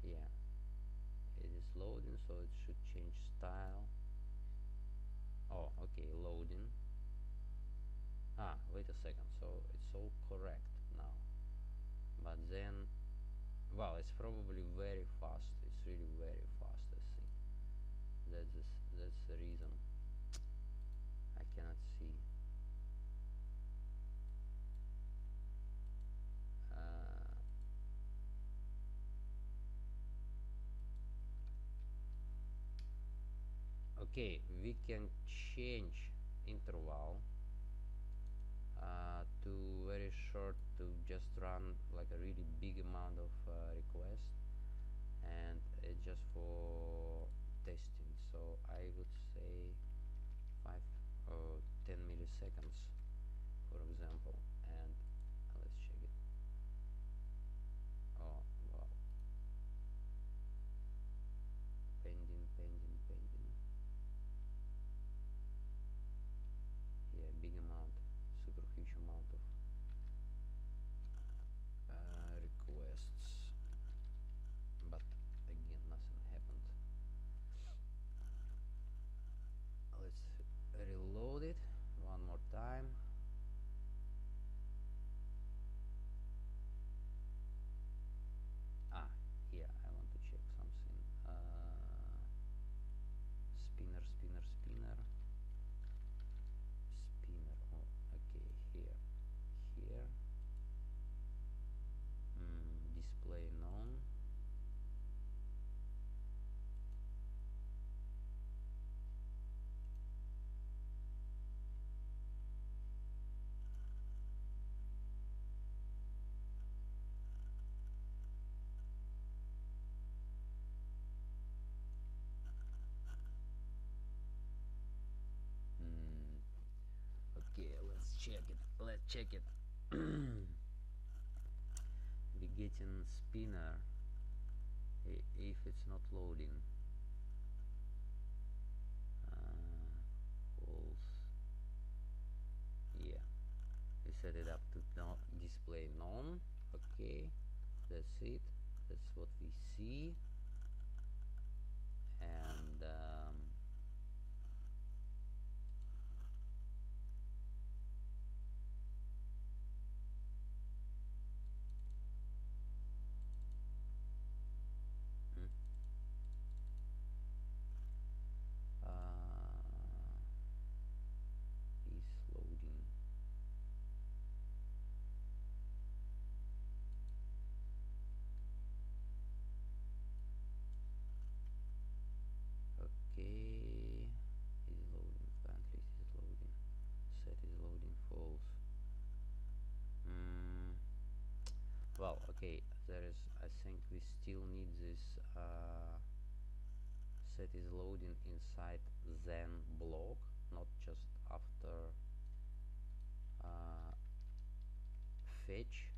Yeah, it is loading, so it should change style. Oh, okay, loading. Wait a second, so it's all correct now, but then, well, it's probably very fast. It's really very fast, I think. That's the reason I cannot see. Okay, we can change interval to very short, to just run like a really big amount of requests, and just for testing. So I would say 5 or 10 milliseconds, for example, and check it. We getting spinner if it's not loading. False. Yeah, we set it up to not display none. Okay, that's it. That's what we see. And hmm, is loading. Okay, is loading. Countries is loading. Set is loading. False. Well, okay. There is. I think we still need this. Set is loading inside then block, not just after fetch.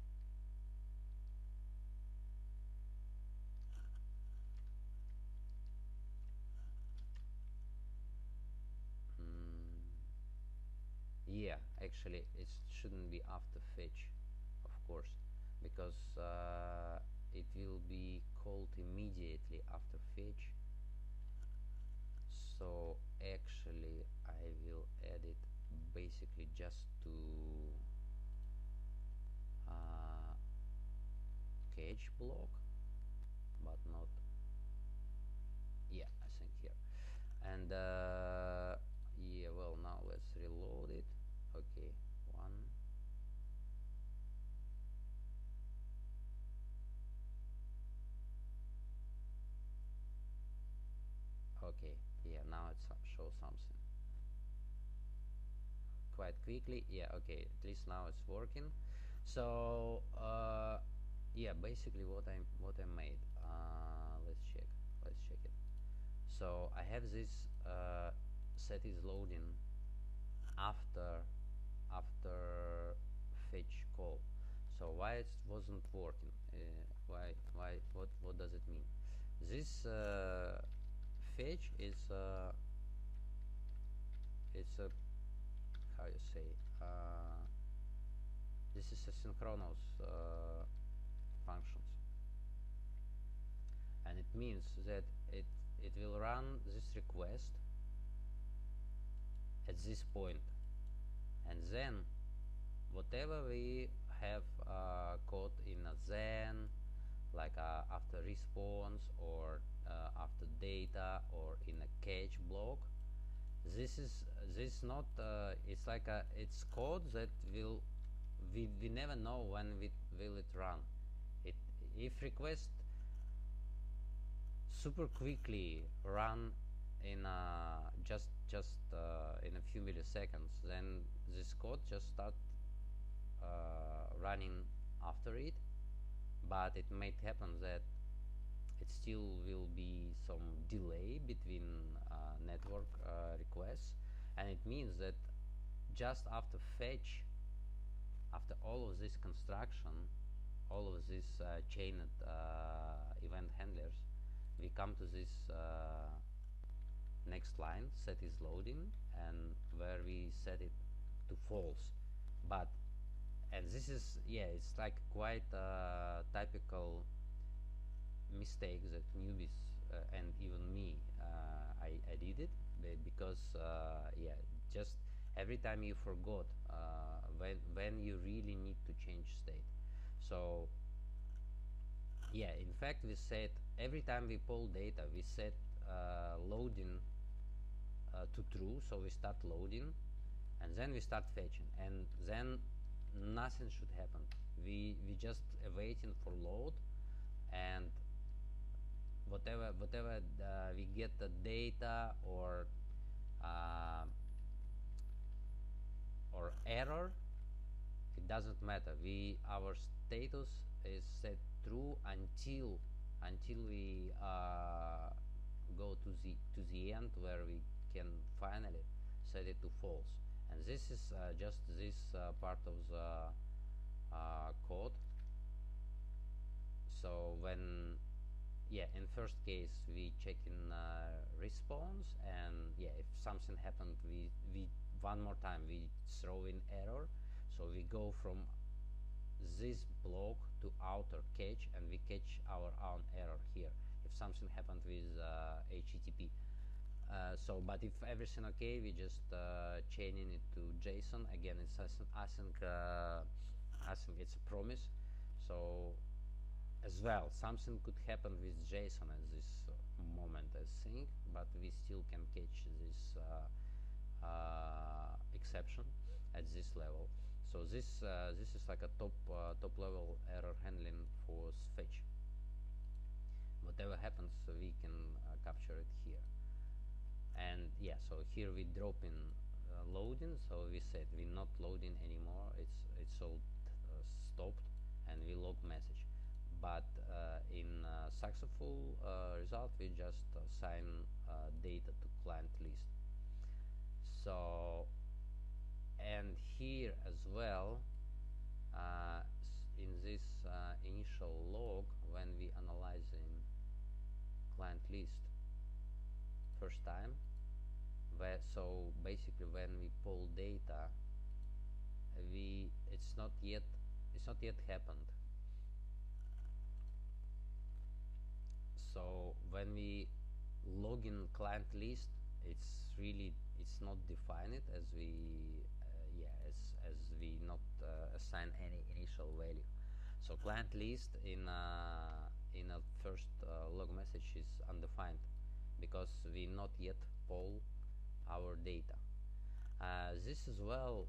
Yeah, actually it shouldn't be after fetch, of course, because it will be called immediately after fetch. So actually I will add it basically just to catch block, but not, yeah, I think here. And yeah, well, now let's reload it. Okay, one. Okay, yeah, now it shows something quite quickly. Yeah, okay, at least now it's working. So yeah, basically what I made. Let's check it. So I have this set is loading after fetch call. So why it wasn't working? Why what does it mean? This fetch is it's a, how you say, this is a synchronous functions, and it means that it will run this request at this point, and then whatever we have code in a then, like after response or after data or in a catch block, this not it's like it's code that we never know when will it run. It if request super quickly run in just in a few milliseconds, then this code just start running after it. But it might happen that it still will be some delay between network requests, and it means that just after fetch, after all of this construction, all of these chained event handlers, we come to this next line, set is loading, and where we set it to false. But and this is, yeah, it's like quite a typical mistake that newbies and even me I did it because yeah, just every time you forgot when you really need to change state. So yeah, in fact we set every time we pull data we set loading to true, so we start loading and then we start fetching, and then nothing should happen. We just waiting for load, and whatever we get the data uh, or error, it doesn't matter. We our status is set true until we go to the end where we can finally set it to false. and this is just this part of the code. So when, yeah, in first case we check in response, and yeah, if something happened, we one more time we throw in error. So we go from this block to outer catch, and we catch our own error here if something happened with HTTP. So, but if everything okay, we just chaining it to JSON. Again, it's async, it's a promise. So as well, something could happen with JSON at this moment, I think, but we still can catch this exception at this level. So this is like a top level error handling for fetch. Whatever happens, we can capture it here. And yeah, so here we drop in loading. So we said we're not loading anymore. It's all stopped, and we log message. But in successful result, we just assign data to client list. So, and here as well, in this initial log, when we analyzing client list first time, so basically when we pull data, it's not yet happened. So when we log in client list, it's not defined as we as we not assign any initial value. So client list in a first log message is undefined because we not yet poll our data. This as well,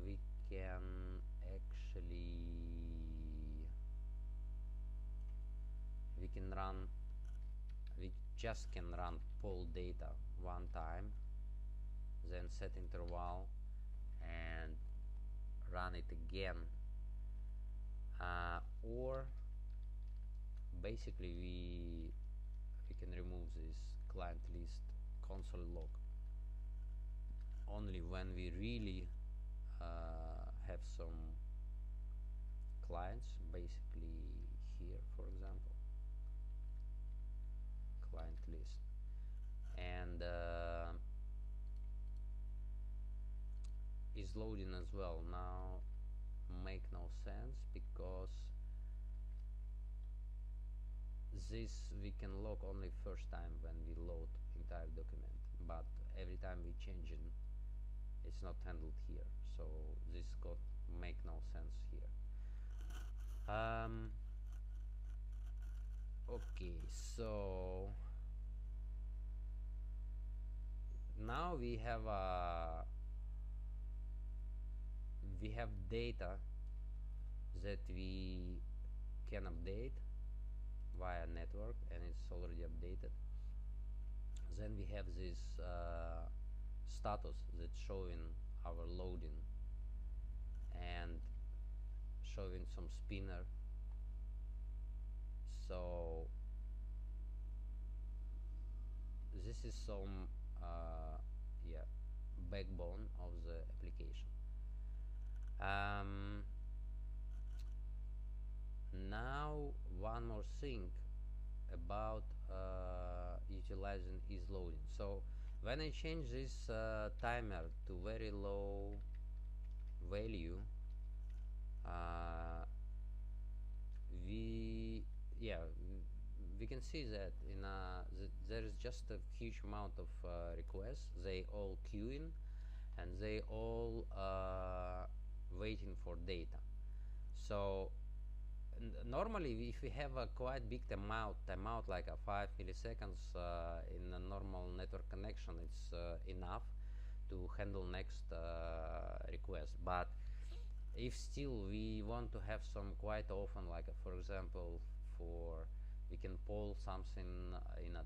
we can actually we just can run poll data one time, then set interval and run it again, or basically we can remove this client list console log only when we really have some clients, basically here for example, client list, and is loading as well. Now make no sense because this we can log only first time when we load entire document, but every time we change it, it's not handled here. So this code make no sense here. Okay, so now we have data that we can update via network, and it's already updated. Then we have this status that's showing our loading and showing some spinner. So this is some backbone of the application. Now one more thing about utilizing is loading. So when I change this timer to very low value, we can see that in there is just a huge amount of requests. They all queuing, and they all waiting for data. So normally, if we have a quite big timeout like a 5 milliseconds in a normal network connection, it's enough to handle next request. But if still we want to have some quite often, like for example, we can poll something in a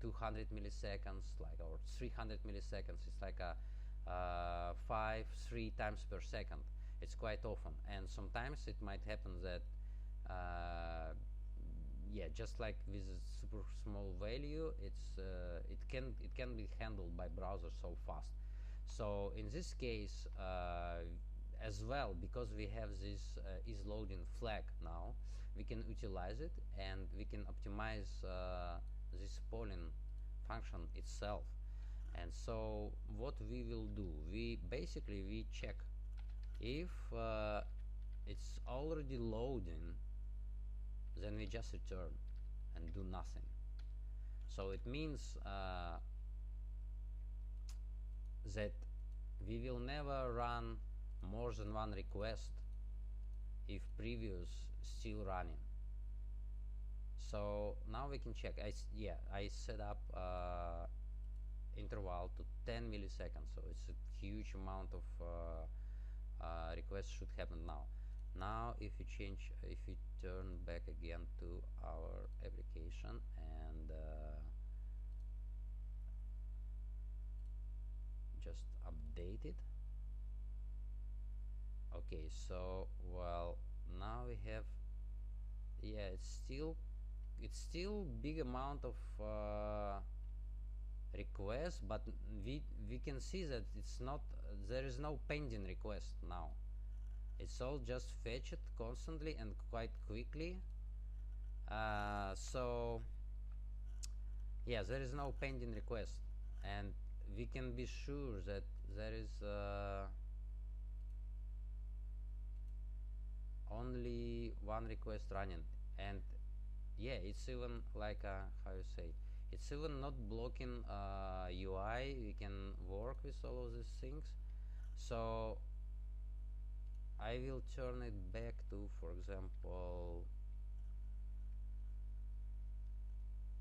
200 milliseconds, like, or 300 milliseconds. It's like a 3 times per second. It's quite often, and sometimes it might happen that just like with a super small value, it can be handled by browser so fast. So in this case, as well, because we have this is loading flag now, we can utilize it and we can optimize this polling function itself. And so what we will do, we check if it's already loading, then we just return and do nothing. So it means that we will never run more than one request if previous still running. So now we can check. I set up interval to 10 milliseconds, so it's a huge amount of requests should happen now. Now if we turn back again to our application and just update it. Okay, so well, now we have, yeah, it's still big amount of requests, but we can see that it's not, there is no pending request now. It's all just fetched constantly and quite quickly. So yeah, there is no pending request, and we can be sure that there is only one request running. And yeah, it's even like how you say, it's even not blocking UI. We can work with all of these things. So I will turn it back to, for example,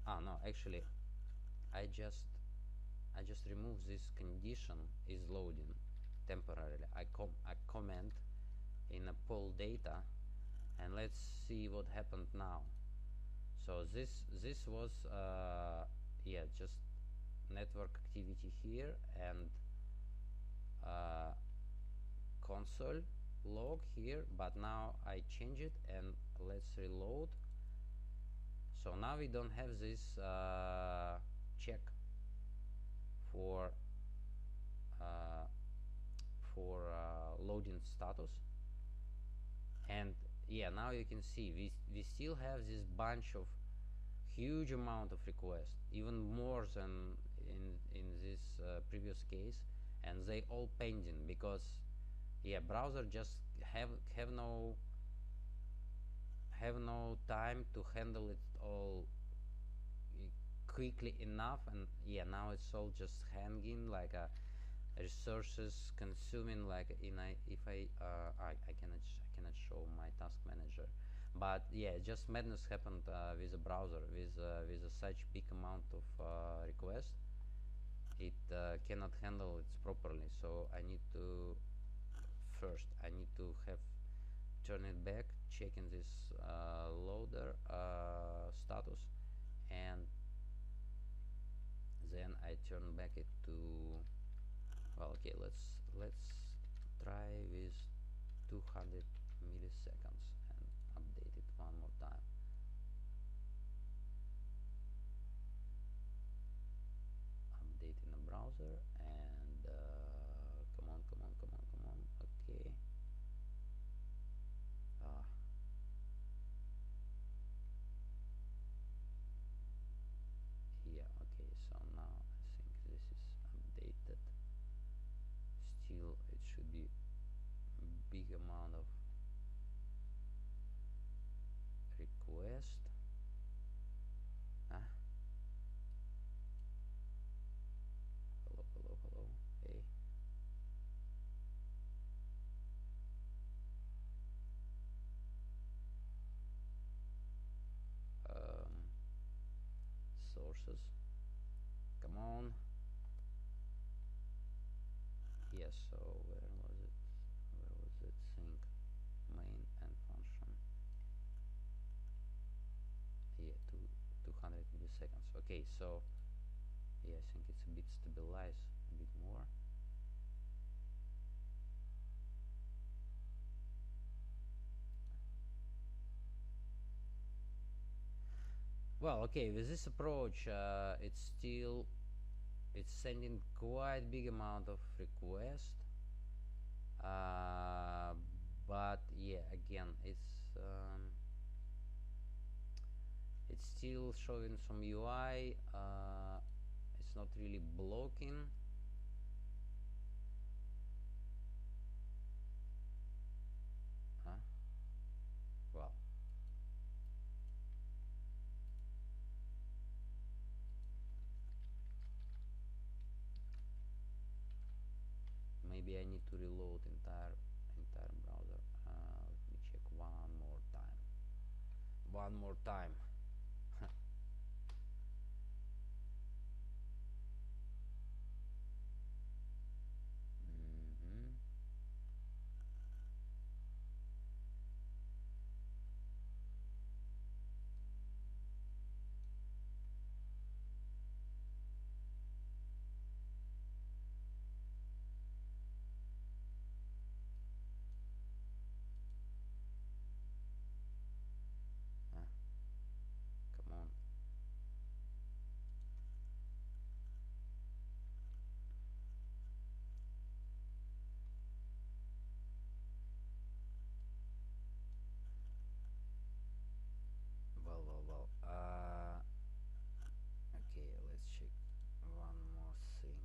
no, actually I just remove this condition is loading temporarily. I comment in a poll data, and let's see what happened now. So this was yeah, just network activity here and console log here, but now I change it and let's reload. So now we don't have this check for loading status. And yeah, now you can see we still have this bunch of huge amount of requests, even more than in this previous case, and they all pending because yeah, browser just have no time to handle it all quickly enough. And yeah, now it's all just hanging like a resources consuming, like if I cannot show my task manager, but yeah, just madness happened with the browser with such big amount of requests. It cannot handle it properly, so I need to have turn it back, checking this loader status, and then I turn back it to, well, okay, let's try with 200 milliseconds and update it one more time. Update in the browser, and come on, okay. Yeah, okay, so now I think this is updated. Still it should be big amount of request. Hello, hey. Sources, come on. Yes, so where was it sync main and function? Yeah, 200 milliseconds. Okay, so yeah, I think it's a bit stabilized a bit more. Well, okay, with this approach it's still it's sending quite big amount of requests, but yeah, again, it's still showing some UI. It's not really blocking. Huh? Well, maybe I need to reload entire browser. Let me check one more time. One more time. Mhm. Huh? Come on. Well. Okay, let's check one more thing.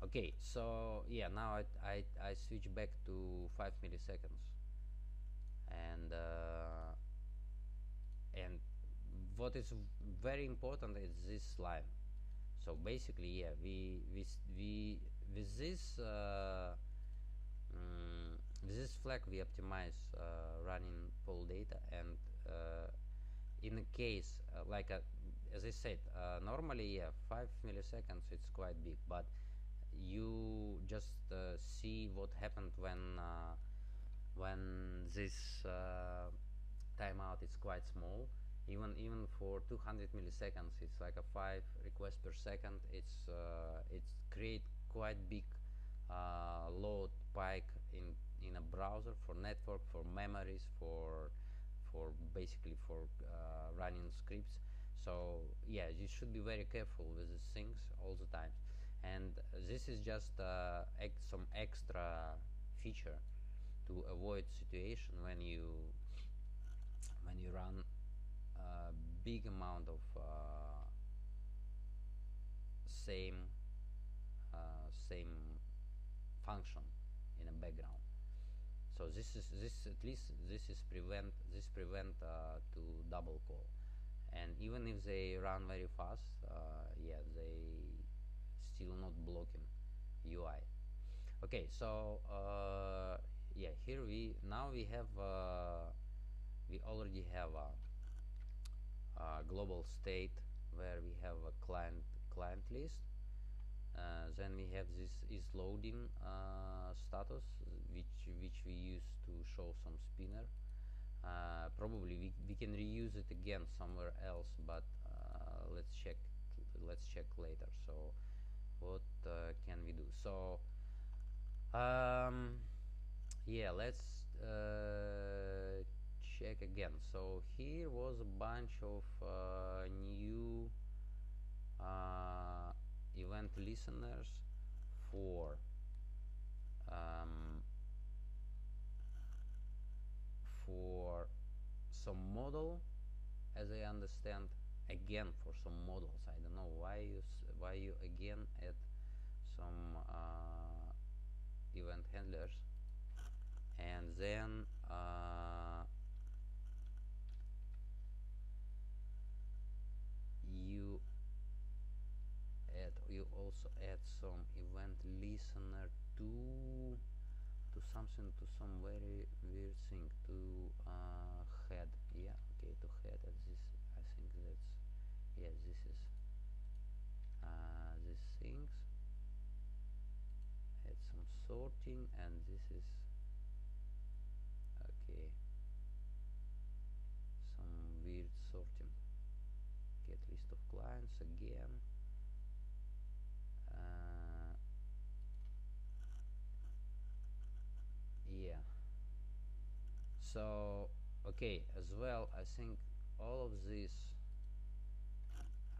Okay, so yeah, now I switch back to 5 milliseconds, and and what is very important is this line. So basically, yeah, we with this with this flag we optimize running poll data, and in a case as I said, normally, yeah, 5 milliseconds it's quite big, but you just see what happened when this timeout is quite small. Even for 200 milliseconds, it's like a 5 requests per second. It's create quite big load spike in a browser for network, for memories, for basically for running scripts. So yeah, you should be very careful with these things all the time. And this is just some extra feature to avoid situation when you run a big amount of same same function in a background. So this at least this prevent to double call. And even if they run very fast, yeah, they still not blocking UI. Okay, so yeah, here we already have a global state where we have a client list. Then we have this is loading status, which we use to show some spinner. Probably we can reuse it again somewhere else, but let's check later. So what can we do? So yeah, let's check again. So here was a bunch of new event listeners for um, for some model, as I understand. Again, for some models, I don't know why you again add some event handlers, and then you you also add some event listener to something, to some very weird thing, to head. Yeah, okay, to head. And this, I think that's, yeah, this is these things. Add some sorting, and this is okay, some weird sorting. Get list of clients again. Yeah. So okay, as well, I think all of this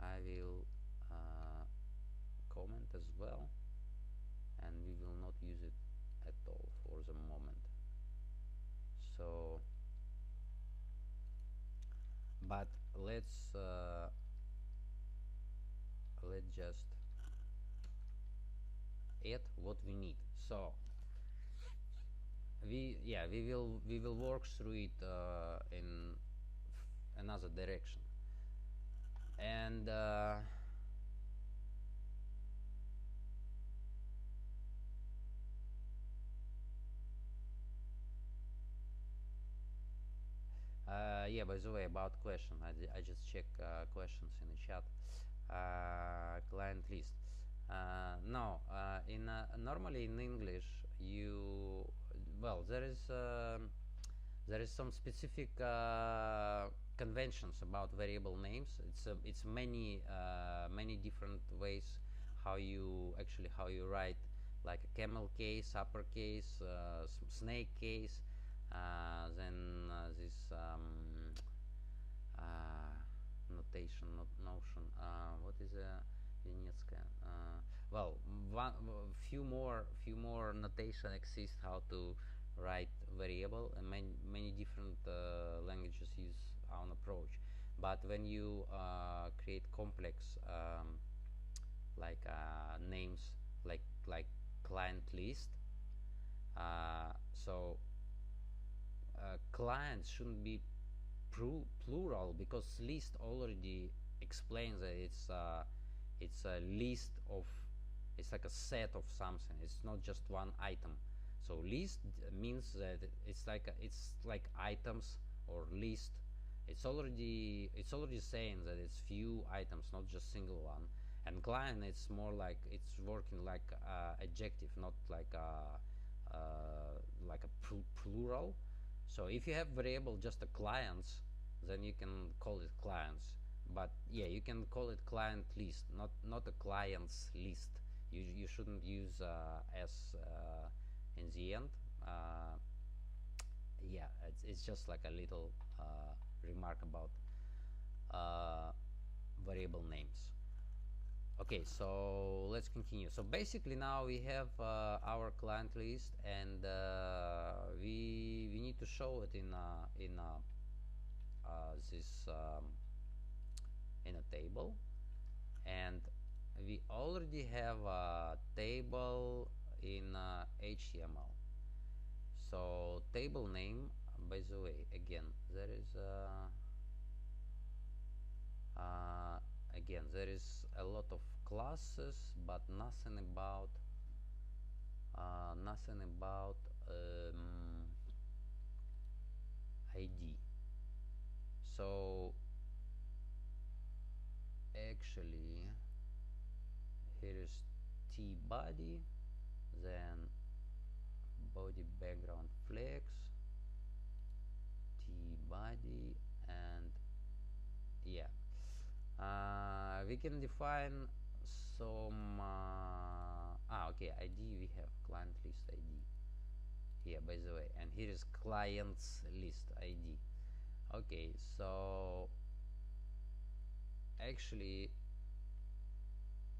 I will comment as well, and we will not use it at all for the moment. So but let's just add what we need. So we will work through it in another direction. And yeah, by the way, about question, I just check questions in the chat. Client list. No, in normally in English, there is some specific conventions about variable names. It's many different ways how you write, like a camel case, uppercase, snake case, then this notation, not notion. What is a Vinetska? Well, few more notation exist how to write variable, and many different languages use our approach. But when you create complex like names, like client list, so clients shouldn't be plural, because list already explains that it's a list of, it's like a set of something. It's not just one item. So list means that it's like items or list. It's already saying that it's few items, not just single one. And client, it's more like it's working like adjective, not like a plural. So if you have variable just a clients, then you can call it clients. But yeah, you can call it client list, not a clients list. You shouldn't use s in the end. Yeah, it's just like a little remark about variable names. Okay, so let's continue. So basically now we have our client list, and we need to show it in this in a table, and we already have a table in HTML. So table name, by the way, again there is a lot of classes, but nothing about ID. So actually here is T body, then body background flex, T body, and yeah, we can define some okay, ID. We have client list ID here, by the way, and here is clients list ID. Okay, so actually,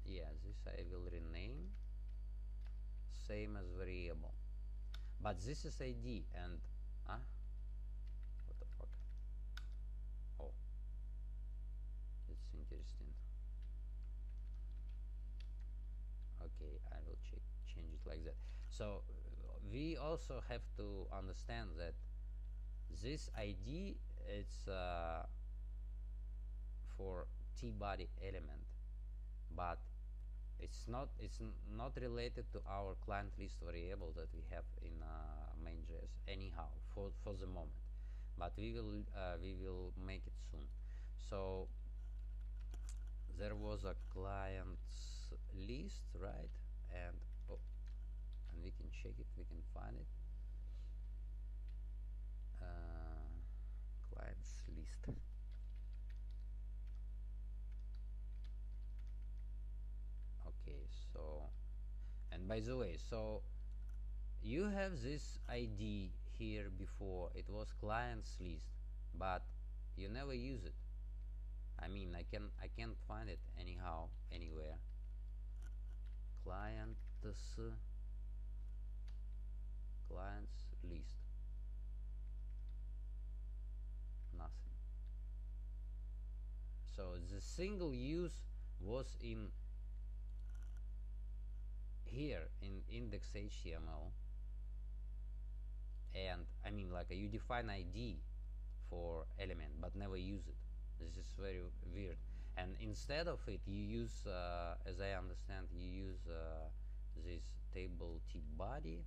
yeah, this I will rename same as variable, but this is ID, and what the fuck? Oh, it's interesting. Okay, I will change it like that. So we also have to understand that this ID, it's for T-body element, but it's not related to our client list variable that we have in main.js anyhow for the moment, but we will make it soon. So there was a clients list, right? And we can check it, we can find it. Clients list. Okay, so, and by the way, so you have this ID here before, it was clients list, but you never use it. I mean, I can't find it anyhow anywhere. Clients list, nothing. So the single use was in here in index.html, and I mean, like, you define ID for element but never use it. This is very weird. And instead of it, you use, as I understand, you use this table t body.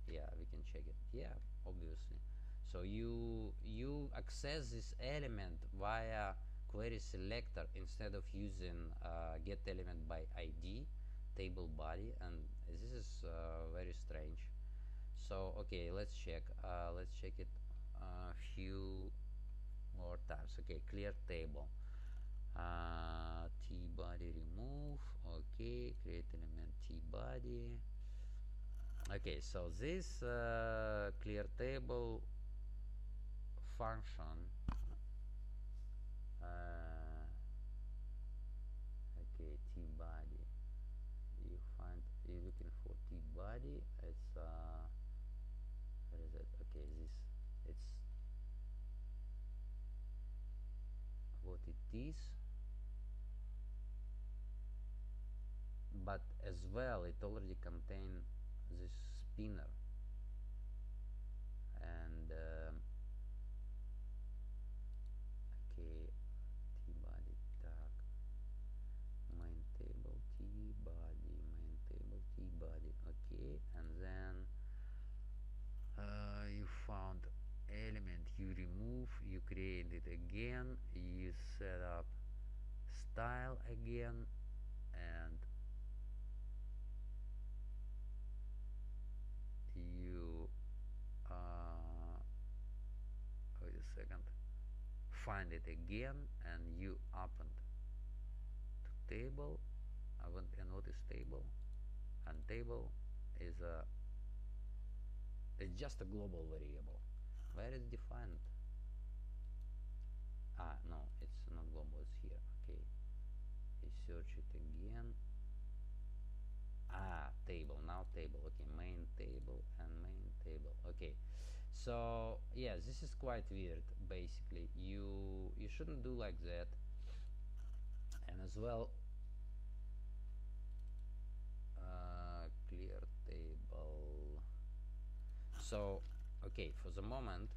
Yeah, we can check it. Yeah, obviously. So you access this element via query selector instead of using get element by ID table body, and this is very strange. So okay, let's check. Let's check it a few more times. Okay, clear table. T body remove. Okay, create element T body. Okay, so this clear table function. Okay, T body. You're looking for T body. It's what is it? Okay, it's what it is, but as well it already contains this spinner, and okay, T body tag main table T body main table T body. Okay, and then you found element, you remove, you create it again, you set up style again, and you wait a second, find it again, and you opened to table. I want to notice table, and table is a it's just a global variable. Where is defined? No, it's not global, it's here. Okay, you search it again. Table, now table. Okay, main table and main table. Okay, so yeah, this is quite weird. Basically, you shouldn't do like that. And as well, clear table. So okay, for the moment,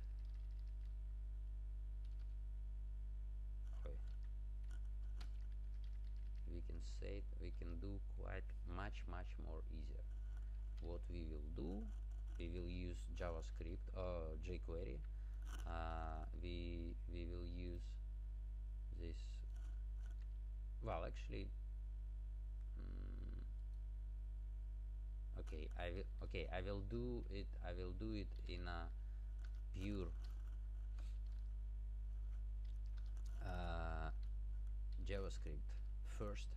we can say we can do quite much more easier. What we will do, we will use JavaScript or jQuery. We will use this. Well, actually, okay. I will do it. I will do it in a pure JavaScript first.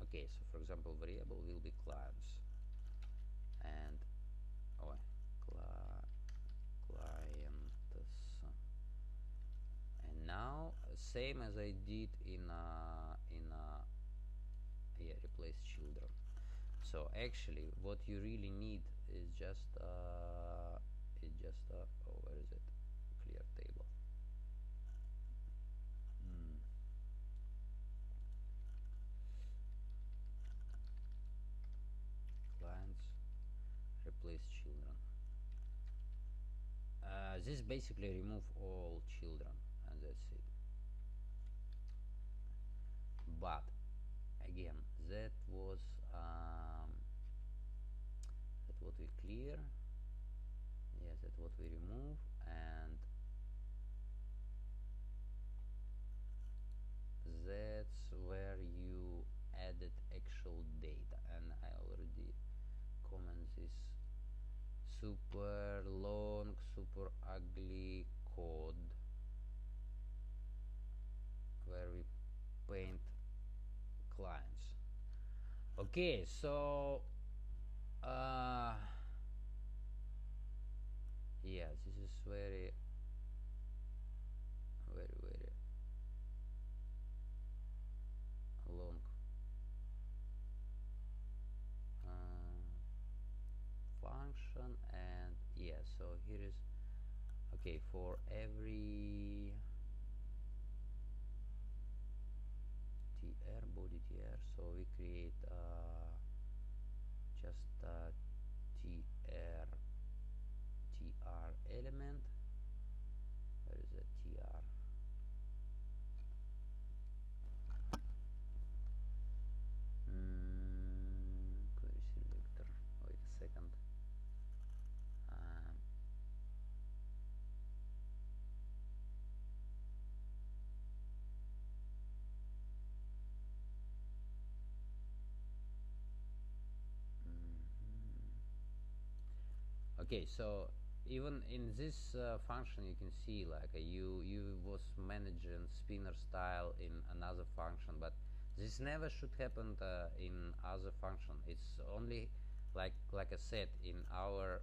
Okay, so for example, variable will be clients, and oh, clients, and now same as I did in yeah, replace children. So actually, what you really need is just oh, where is it? Clear table. Clients, replace children. This basically remove all children, and that's it. But again, that was that what we clear. Yes, that what we remove, and that's where you added actual data. And I already comment this super long, super ugly code where we paint clients. Okay, so okay, for every tr body tr, so we create just tr element. Where is the tr? Query selector. Wait a second. Okay, so even in this function you can see like you was managing spinner style in another function, but this never should happen in other function. It's only like I said in our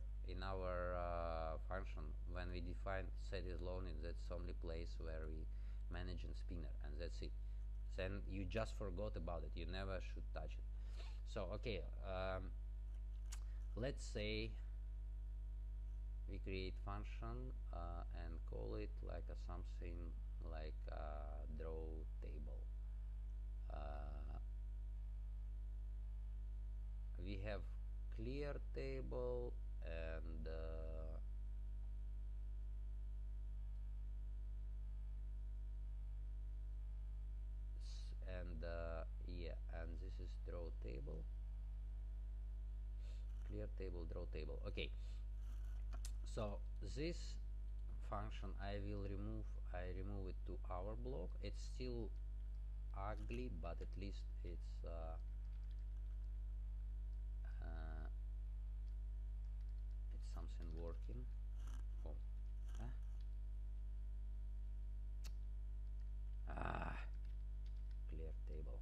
function when we define set is loading, that's only place where we managing spinner, and that's it. Then you just forgot about it. You never should touch it. So okay, let's say we create function and call it like something like draw table. We have clear table and yeah, and this is draw table, clear table, draw table. Okay, so this function I remove it to our block. It's still ugly, but at least it's something working. Oh, clear table.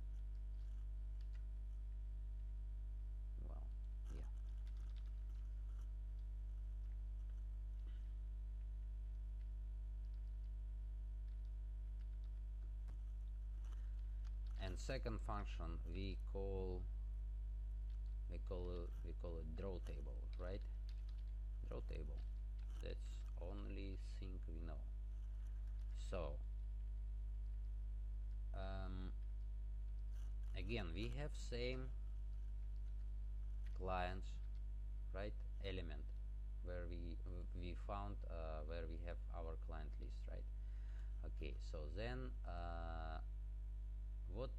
Well, yeah. And second function we call it draw table, right? Draw table. That's only thing we know. So again we have same clients, right? Element where we found where we have our client list, right? Okay, so then what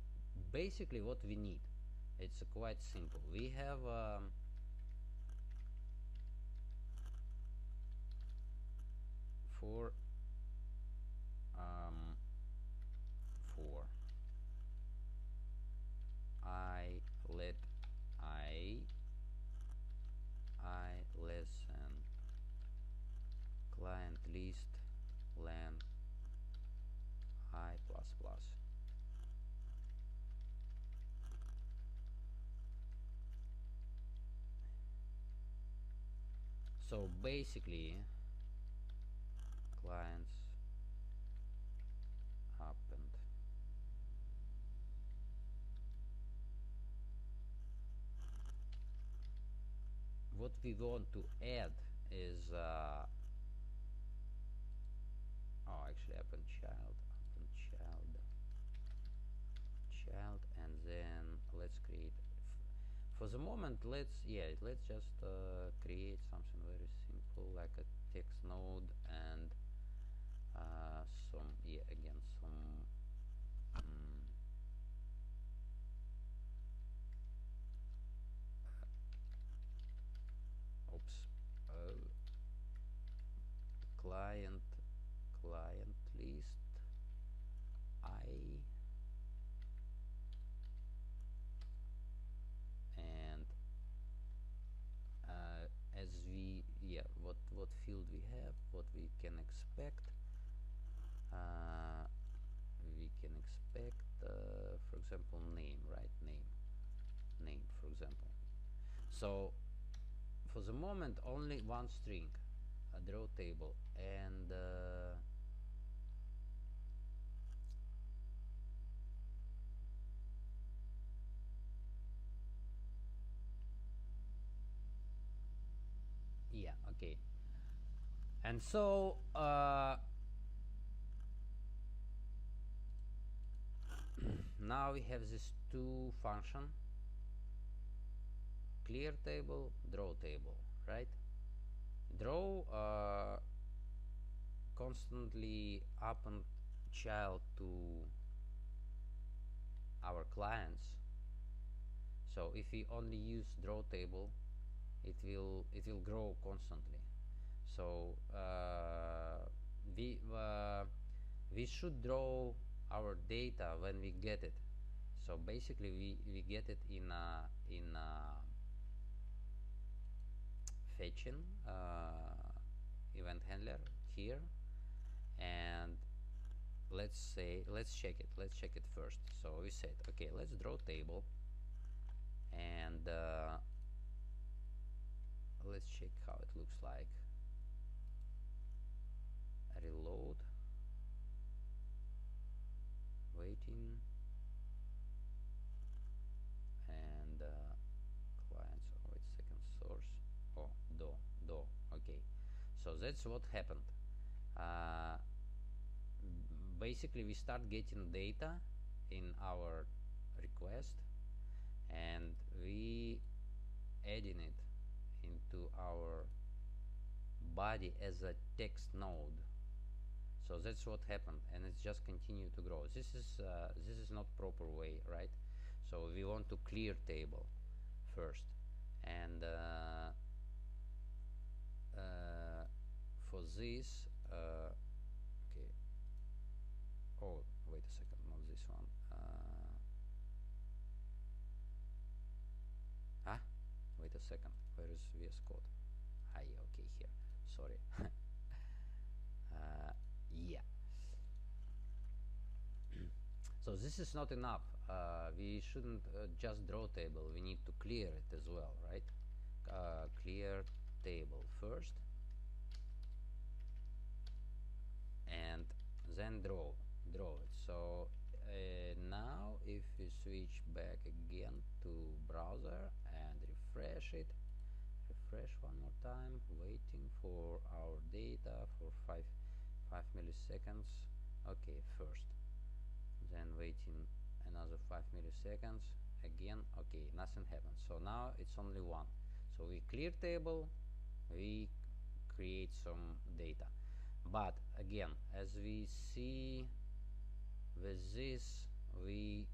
basically what we need, it's quite simple. We have for I let I less than client list len I plus plus. So basically clients append. What we want to add is actually append child, and then let's create for the moment, let's just create something very simple like a text node and some again some oops client list I, and as what field we have, what we can expect, for example name, right? Name for example. So for the moment only one string, a draw table, and yeah, okay, And so now we have these two function, clear table, draw table, right? Draw constantly append child to our clients. So if we only use draw table, it will grow constantly. So we should draw our data when we get it. So basically we get it in fetching event handler here, and let's check it first. So we said, okay, let's draw table, and let's check how it looks like. Reload, waiting, and clients. Oh, wait a second, source. Oh, do. Okay, so that's what happened. uh, Basically we start getting data in our request, and we adding it into our body as a text node. So that's what happened, and it's just continue to grow. This is not proper way, right? So we want to clear table first, and for this okay. Oh, wait a second, not this one. Ah, wait a second. Where is VS Code? Ah, yeah, okay, here. Sorry. Yeah. So this is not enough. We shouldn't just draw table. We need to clear it as well, right? Clear table first, and then draw it. So now if we switch back again to browser and refresh one more time, waiting for our data for 5 milliseconds. Okay, first, then waiting another 5 milliseconds again. Okay, nothing happens. So now it's only one. So we clear table, we create some data, but again, as we see with this, we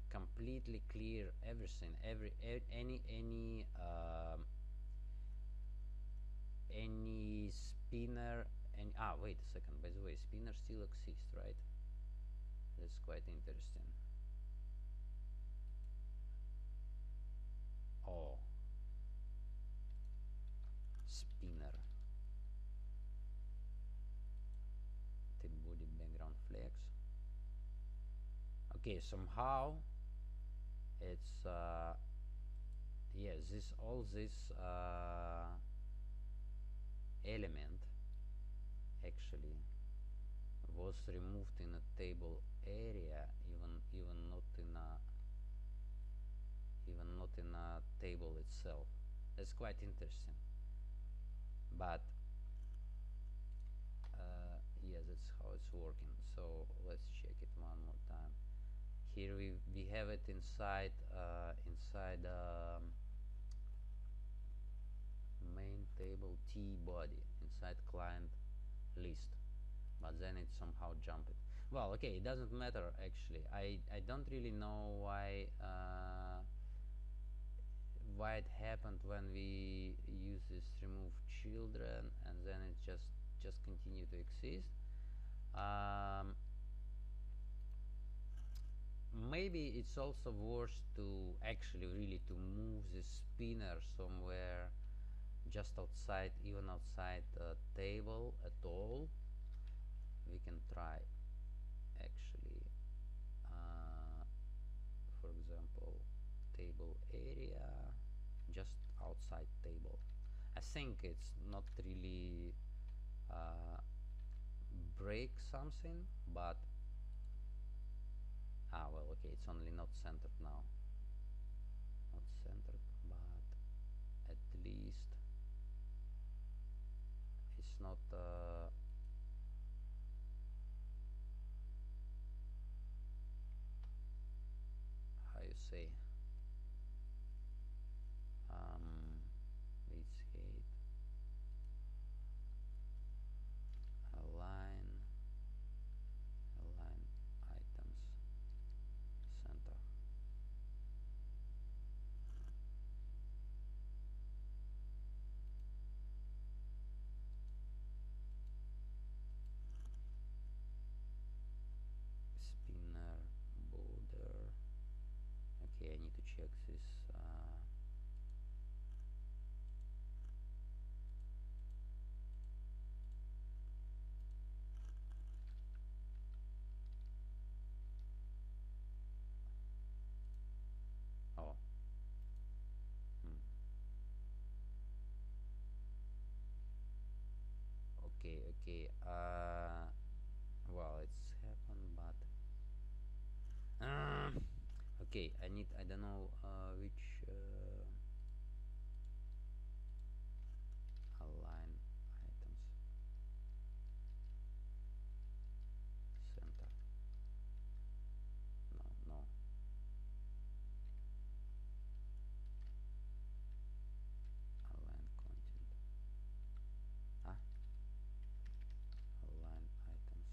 completely clear everything, any spinner. And wait a second, by the way, spinner still exists, right? That's quite interesting. Oh, spinner, the body background flex. Okay, somehow it's yes, all this element actually was removed in a table area, even not in a table itself. That's quite interesting. But yeah, that's how it's working. So let's check it one more time. Here we have it inside main table T body, inside client list, but then it somehow jumped it. Well, okay, it doesn't matter actually. I don't really know why it happened when we use this remove children, and then it just continue to exist. Maybe it's also worth to actually really to move the spinner somewhere just outside, even outside the table at all. We can try actually, for example, table area, just outside table. I think it's not really break something, but well, okay, it's only not centered now, not centered, but at least it's not how you say, let's hit align items center. Spinner border. Okay, I need to check this. Oh. Okay, okay. Well, it's happened, but okay. I don't know which align items center. No, no. Align content. Ah, align items.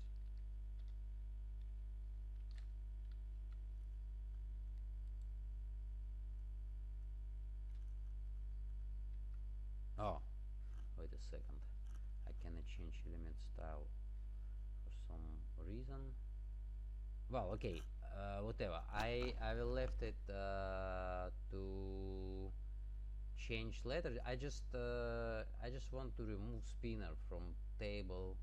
Oh, wait a second. I cannot change element style for some reason. Well, okay. Whatever. I will left it to change later. I just want to remove spinner from table,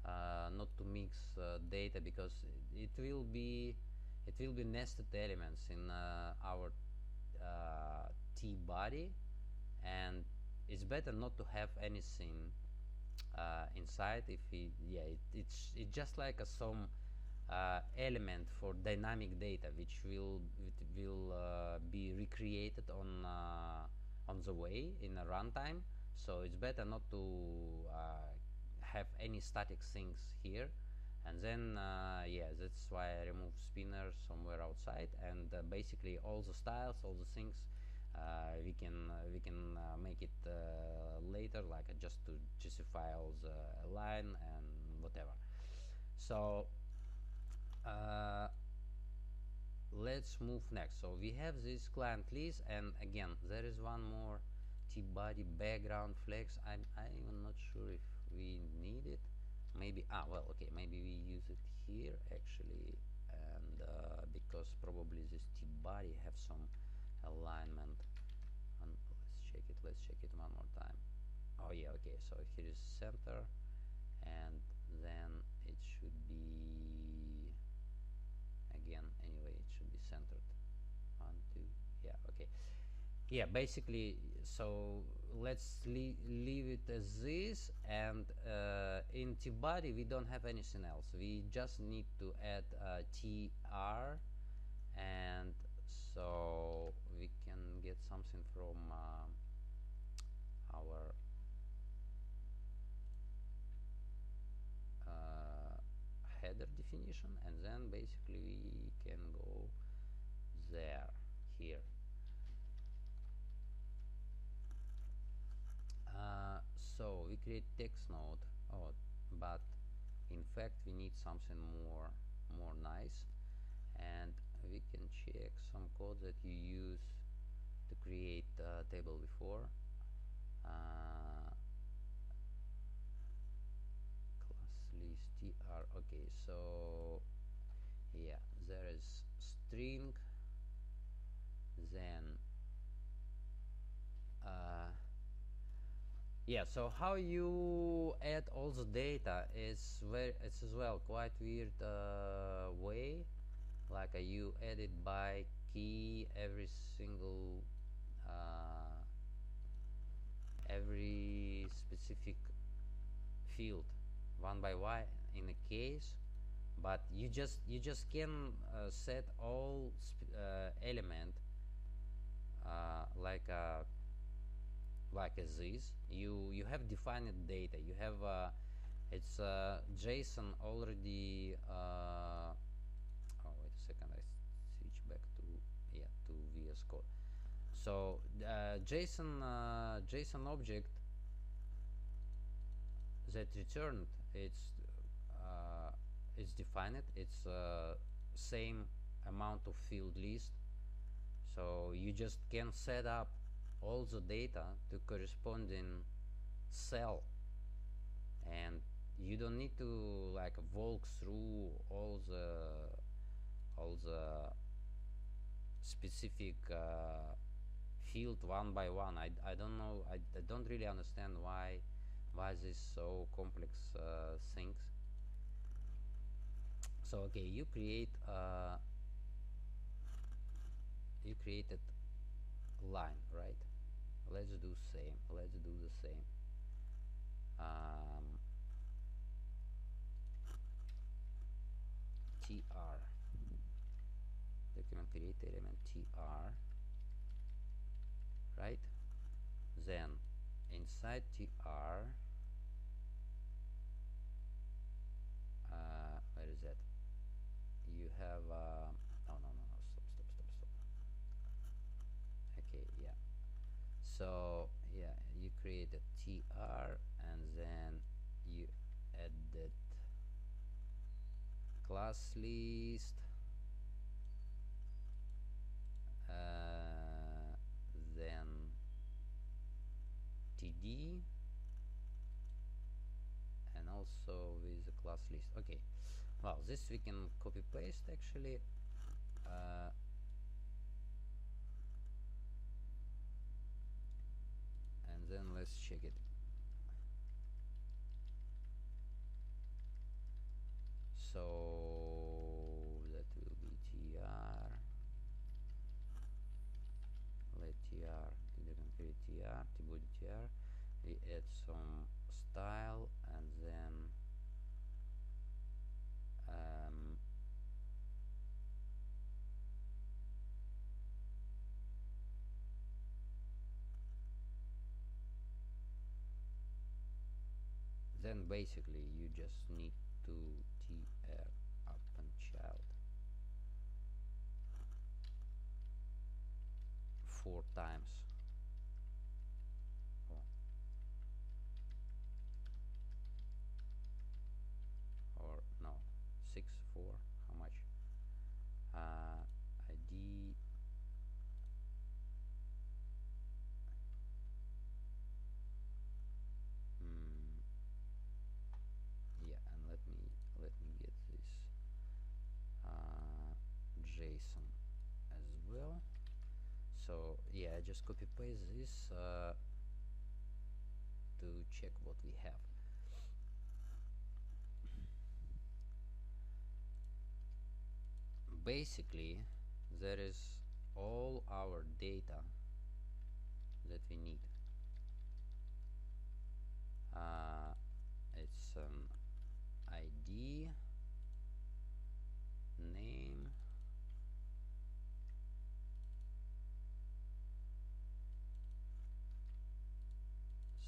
not to mix data, because it will be nested elements in our T body, and it's better not to have anything inside. If it's just like a some element for dynamic data, which will be recreated on the way in a runtime. So it's better not to have any static things here. And then yeah, that's why I remove spinner somewhere outside, and basically all the styles, all the things, we can make it later, like just to justify all the line and whatever. So let's move next. So we have this client list, and again there is one more T-body background flex. I'm even not sure if we need it. Maybe well, okay, maybe we use it here actually, and because probably this T-body have some alignment. And let's check it one more time. Oh yeah, okay, so here is center, and then it should be again, anyway, it should be centered. 1, 2, yeah, okay. Yeah, basically, so let's leave it as this, and in T-body we don't have anything else. We just need to add TR, and so we can get something from our header definition, and then basically we can go there, here. So we create text node. Oh, but in fact we need something more nice, and we can check some code that you use to create a table before. Class list tr. Okay, so yeah, there is string, then yeah, so how you add all the data is it's as well quite weird way. Like you add it by key, every single every specific field one by one in a case, but you just can set all element like like as is. You have defined data. You have it's JSON already. Oh, wait a second. I switch back to to VS Code. So JSON object that returned it's defined. It's same amount of field list. So you just can set up all the data to corresponding cell, and you don't need to like walk through all the specific field one by one. I don't know. I don't really understand why this so complex things. So okay, you created line, right? Let's do same. Let's do the same. tr document create element tr, right? Then inside tr, where is that? You have no, stop. Okay, yeah. So yeah, you create a tr, and then you added class list, then td, and also with the class list. Okay, well, this we can copy paste actually. And then let's check it. So that will be tr. Let tr, you can create tr, tbody tr. We add some style, and then basically you just need to tr up and child 4 times. Or no, 6 4, how much? id yeah, and let me get this JSON as well. So yeah, I just copy paste this to check what we have. Basically, there is all our data that we need. It's an ID, name,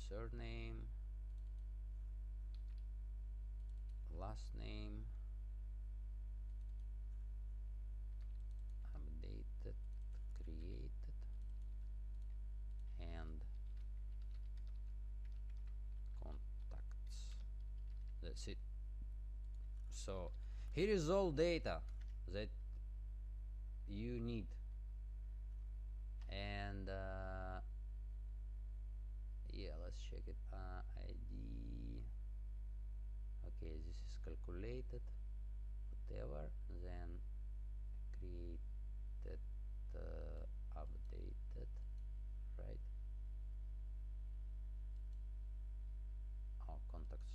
surname, last name, updated, created, and contacts. That's it. So here is all data that you need, and yeah, let's check it. ID. Okay, this is calculated, whatever. Then created, updated, right? Oh, contacts.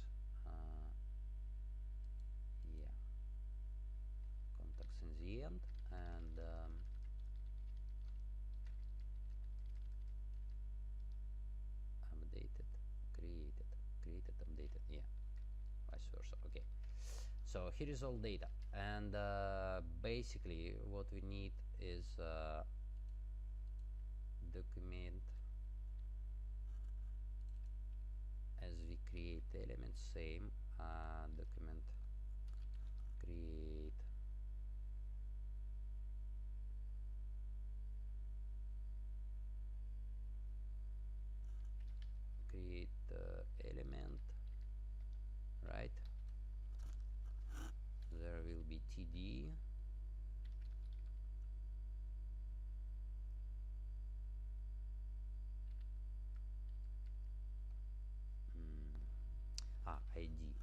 Yeah, contacts in the end, and updated, created, updated. Yeah, vice versa. Okay, so here is all data, and basically what we need is document as we create elements, same document create element, right? There will be td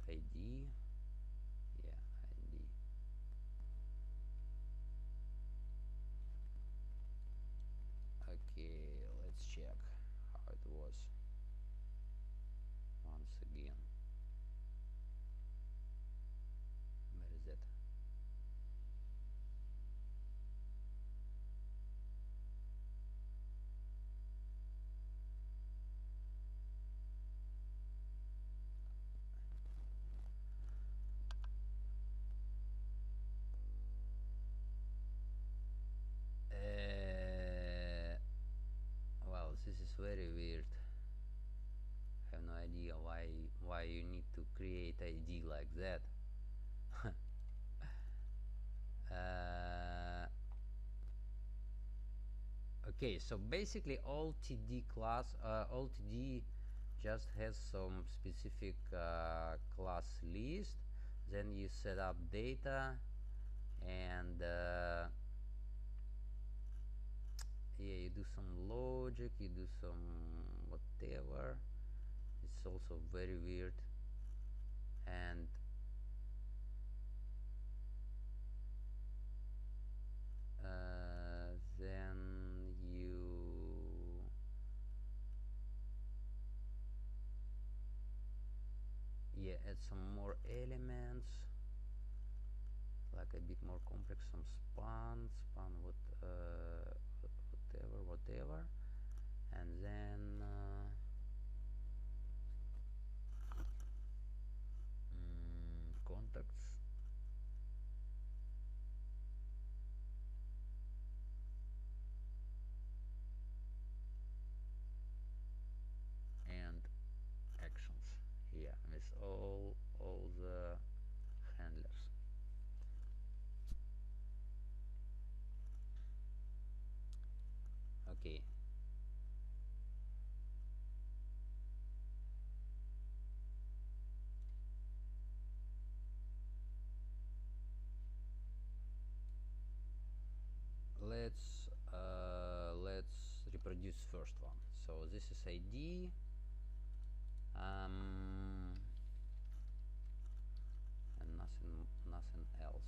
id, yeah, id. Okay, let's check how it was once again. Where is it? Well, this is very weird. I have no idea why you need to create ID like that. Okay, so basically all TD just has some specific class list. Then you set up data, and yeah, you do some logic, you do some whatever. It's also very weird. And then you add some more elements, like a bit more complex, some span whatever, and then contacts, and actions, yeah, with all the handlers. Okay, let's reproduce first one. So this is ID, and nothing else.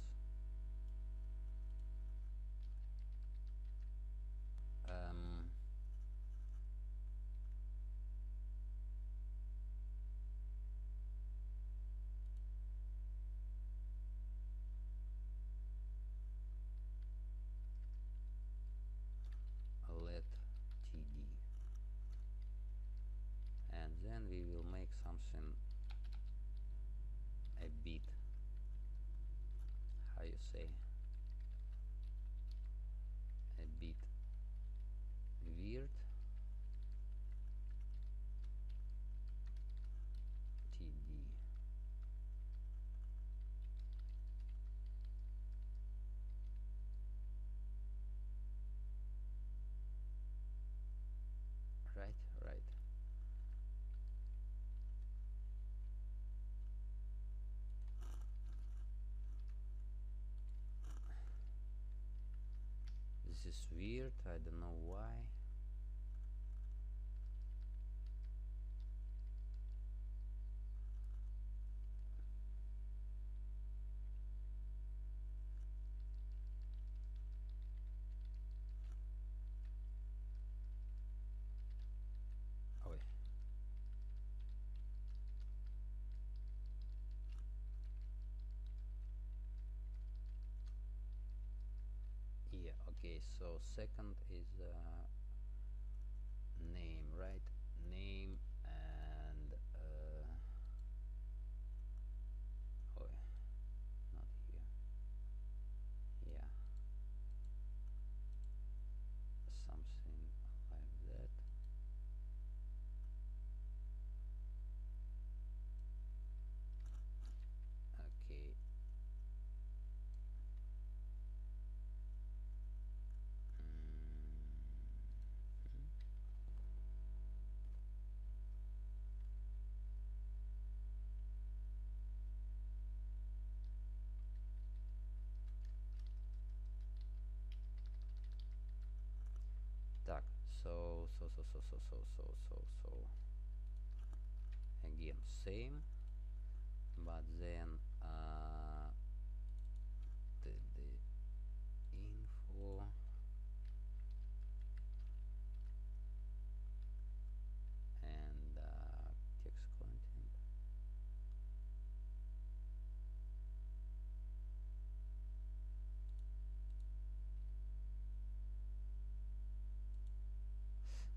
Let td, and then we will make something a bit, how you say, a bit weird. td, right. This is weird, I don't know why. Oh, yeah, okay, so second is name, right? Name, and oh, not here, yeah, something like that. so again same, but then the info and text content.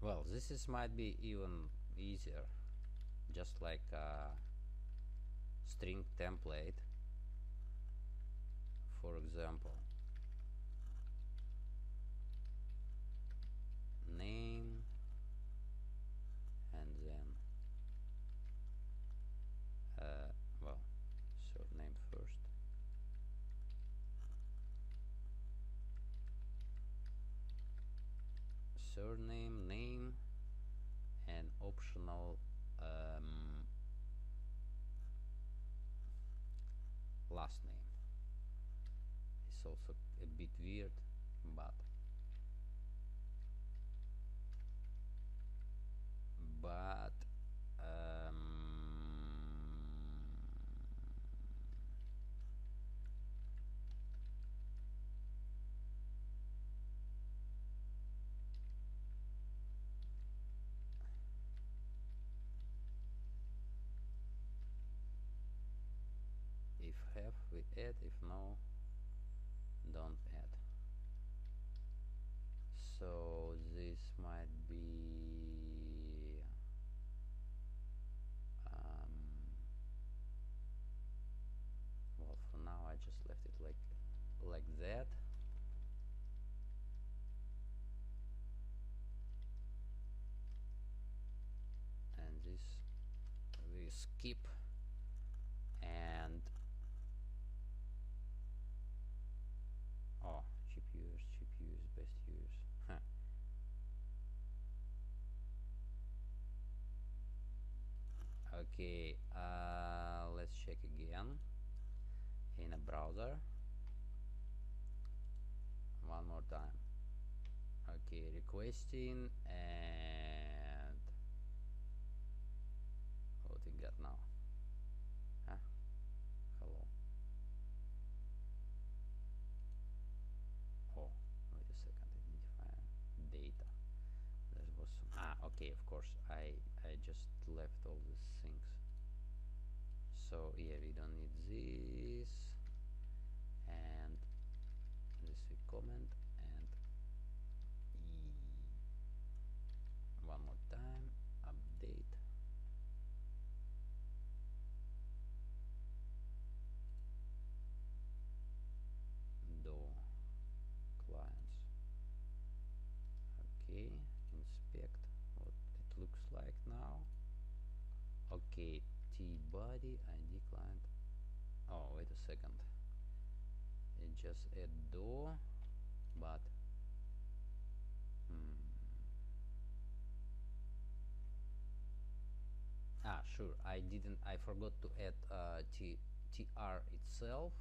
Well, this is might be even easier, just like string template, for example, name and then well, surname first, surname, name, and optional last name. It's also a bit weird, but um, if have we add, if no, don't add. So this might be well, for now I just left it like that. And this we skip, and oh, cheap use, best use. Huh. Okay, let's check again in a browser one more time. Okay, requesting, and what we got now? Huh? Hello. Oh, wait a second. Identifier data. There was some. Okay. Of course, I just left all these things. So yeah, we don't need this, and this we comment, and one more time, update. Do clients. Okay, inspect what it looks like now. Okay, T body ID client. Oh, wait a second. It just add do, but sure, I forgot to add tr itself.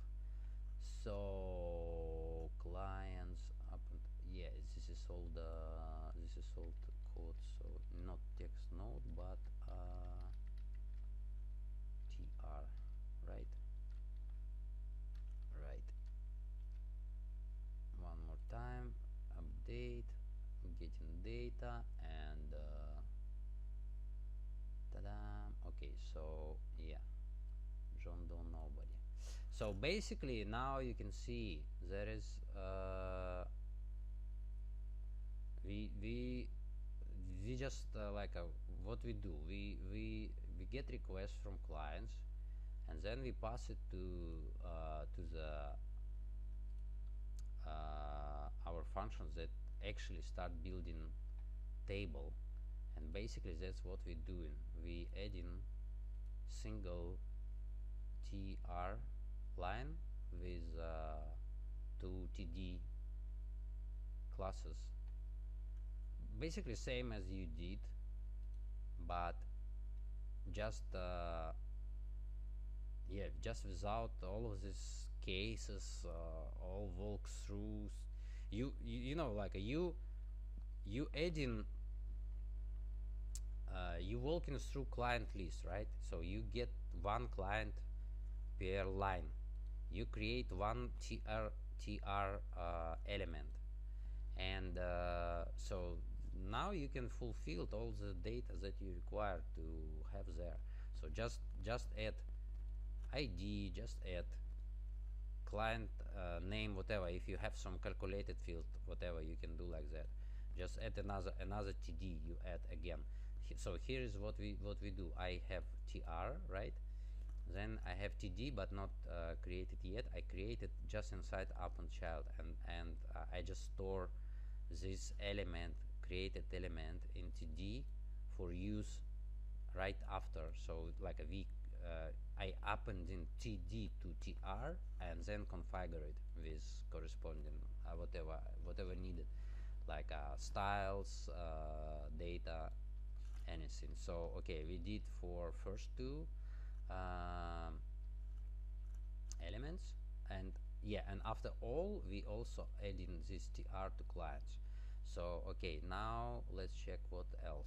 So clients up and yeah, this is all the code. So not text node, but tr, right? Right. One more time, update, getting data, and ta-da. Okay, so yeah, John Doe nobody. So basically now you can see there is we just like what we do, we get requests from clients, and then we pass it to the our functions that actually start building table. And basically that's what we're doing. We add in single tr line with two td classes, basically same as you did, but just yeah, just without all of these cases, all walkthroughs. You know, like you add in you walking through client list, right? So you get one client per line. You create one tr element, and so now you can fulfill all the data that you require to have there. So just add ID, just add client name, whatever. If you have some calculated field, whatever, you can do like that. Just add another td, you add again. So here is what we do. I have tr, right? Then I have td but not created yet. I created just inside open child, and I just store this element, created element, in td for use right after. So like a v I append in td to tr and then configure it with corresponding whatever needed, like styles, data, anything. So okay, we did for first two um, elements, and yeah, and after all we also add in this tr to clients. So okay, now let's check what else.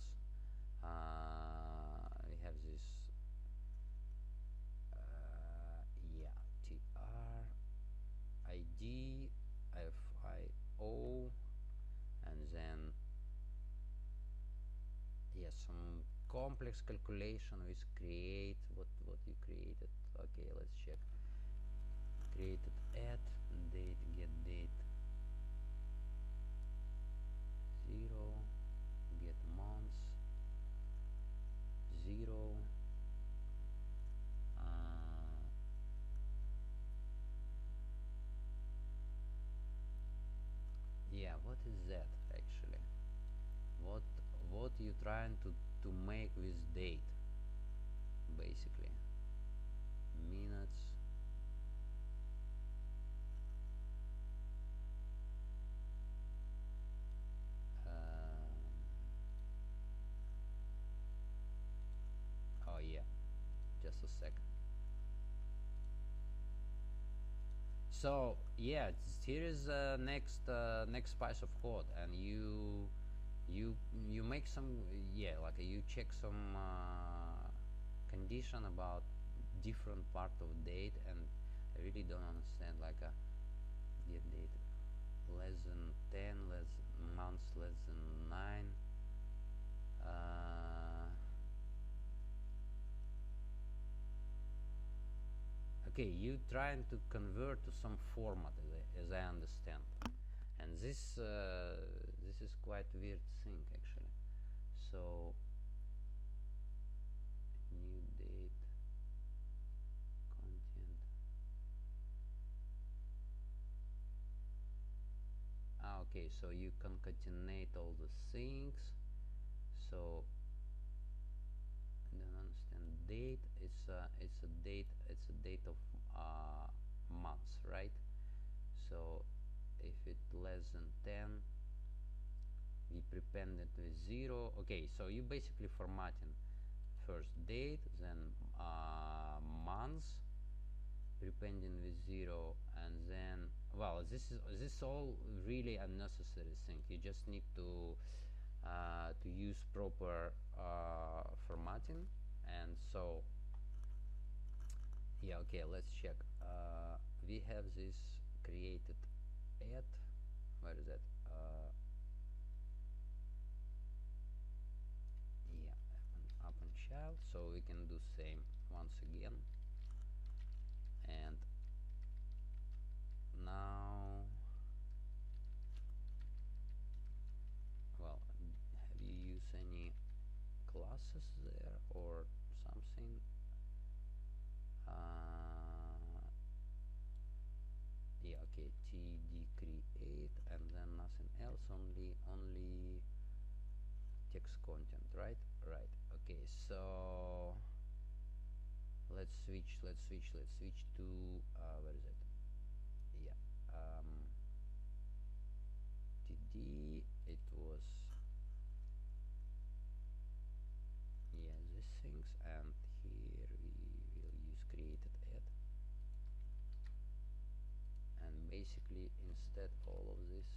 We have this yeah, tr id fio, and then yes, some complex calculation with create. What you created? Okay, let's check. Created add date, get date 0, get months 0, yeah, what is that actually? What you trying to make with date, basically? Minutes, oh yeah, just a sec. So yeah, here is next piece of code, and you make some, yeah, like you check some condition about different part of date, and I really don't understand, like a get date less than 10, less months less than 9. Okay, you trying to convert to some format, as I understand, and this is quite weird thing actually. So new date content. Okay, so you concatenate all the things. So I don't understand. Date, it's a date of months, right? So if it's less than 10, we prepend it with 0. Okay, so you basically formatting first date, then months, prepending with 0, and then, well, this all really unnecessary thing. You just need to use proper formatting. And so yeah, okay, let's check. We have this created add, where is that? Yeah, open child, so we can do same once again. And now, well, have you used any classes there or something? Yeah, okay, td create, and then nothing else, only text content, right? Right. Okay, so let's switch to where is it? Yeah, td, it was, yeah, these things, and here we will use created add, and basically instead all of this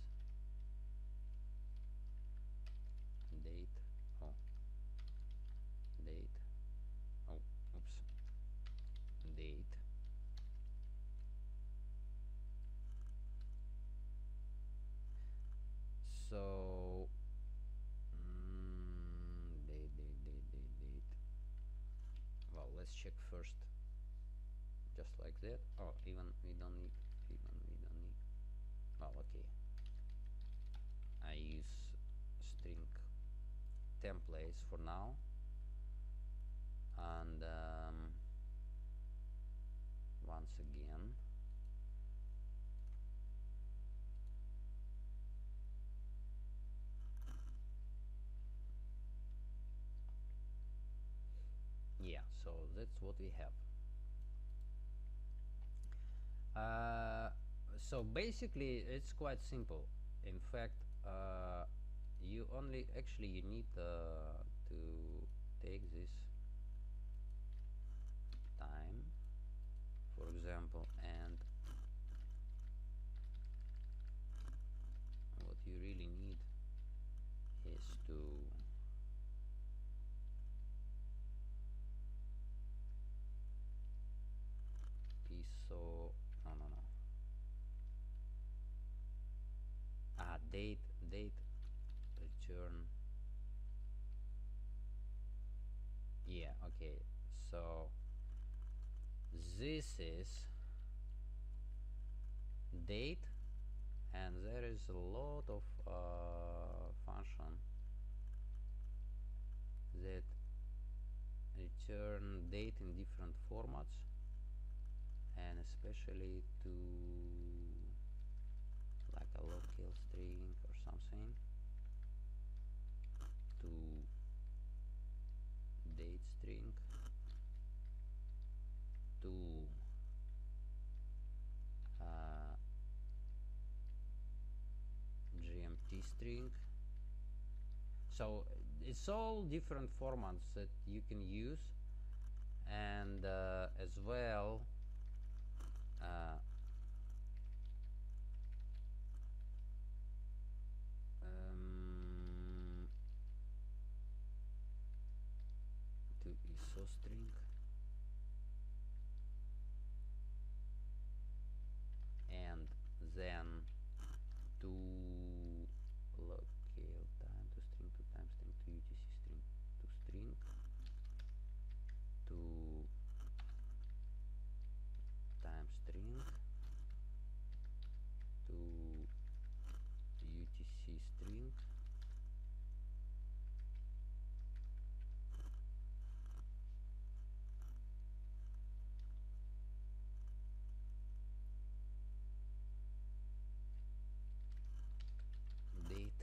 date, oh, check first, just like that. Oh, even we don't need, well, okay, I use string templates for now, and once again yeah, so that's what we have. So basically it's quite simple. In fact, you only actually you need to take this time, for example, and what you really need is to be so date return. Yeah, okay, so this is date, and there is a lot of function that return date in different formats, and especially to like a local string or something, to date string, to GMT string. So it's all different formats that you can use, and as well to ISO string, and then to local time to string to time string to UTC string to string to time string to UTC string date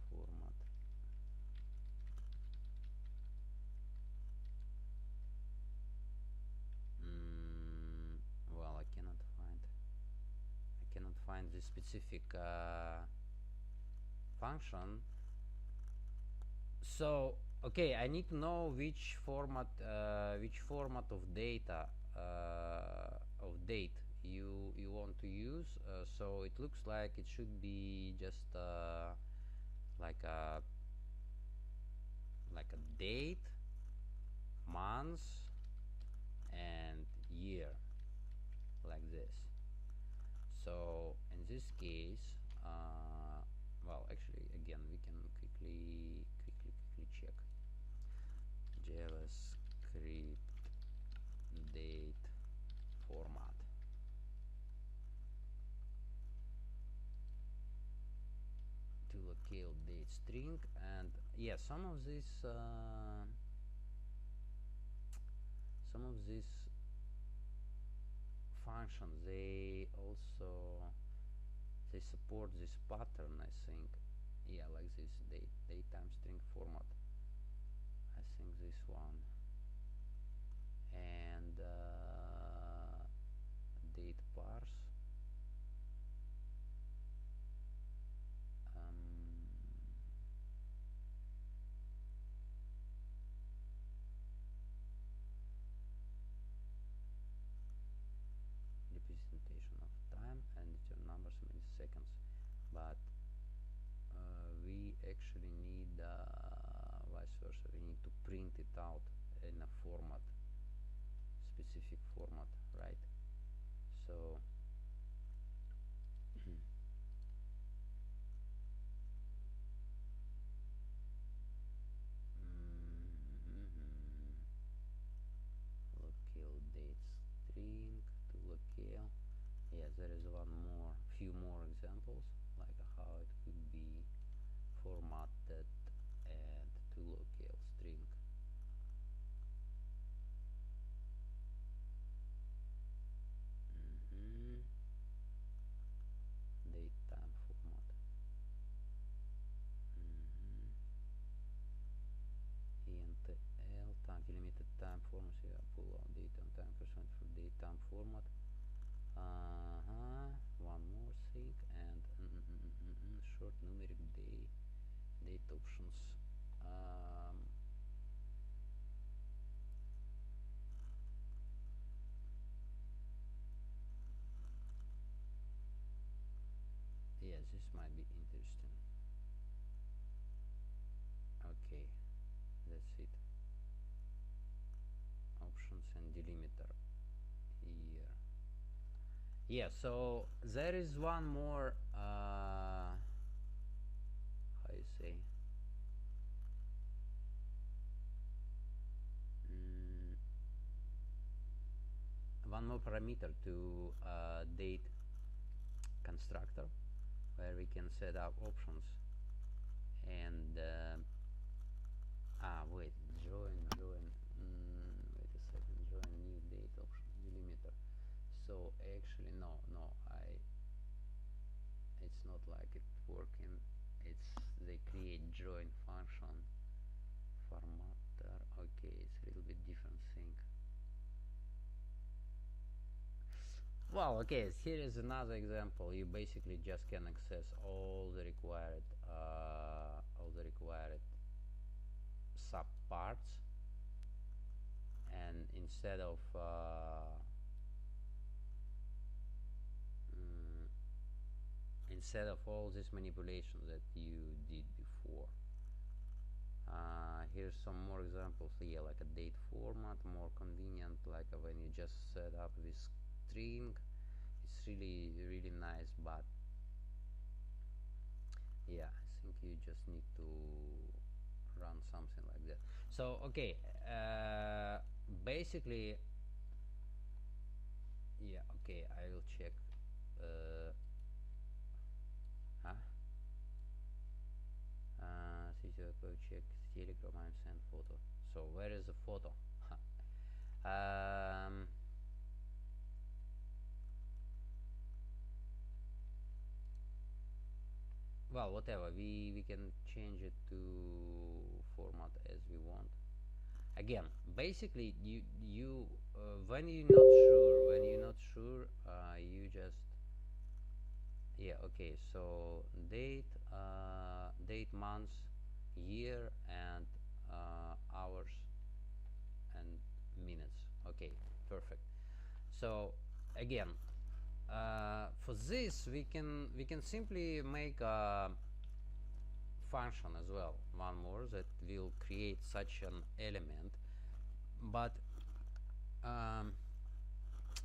format. Well, I cannot find the specific function. So okay, I need to know which format of data of date you want to use. So it looks like it should be just like a date, month, and year, like this. So in this case, well, actually, again, we can quickly check JavaScript date format. To local date string, and yeah, some of these functions, they support this pattern, I think. Yeah, like this date time string format, I think this one, and date parse, representation of time, and return numbers milliseconds. But we actually need vice versa. We need to print it out in a format, specific format, right? So might be interesting. Okay, that's it. Options and delimiter here. Yeah, so there is one more how you say, one more parameter to date constructor, where we can set up options and wait, join wait a second, join new date options delimiter. So actually no, it's not like it working. It's they create join function formatter. Okay, it's a little bit different thing. Well, okay, here is another example. You basically just can access all the required subparts, and instead of all these manipulations that you did before, here's some more examples here, like a date format, more convenient, like when you just set up this string. It's really nice, but yeah, I think you just need to run something like that. So okay, basically, yeah, okay, I will check. Check Telegram and send photo. So where is the photo? Well, whatever, we can change it to format as we want. Again, basically, you when you're not sure, you just, yeah, okay, so date, months, year, and hours and minutes. Okay, perfect. So again, for this we can simply make a function as well, one more, that will create such an element. But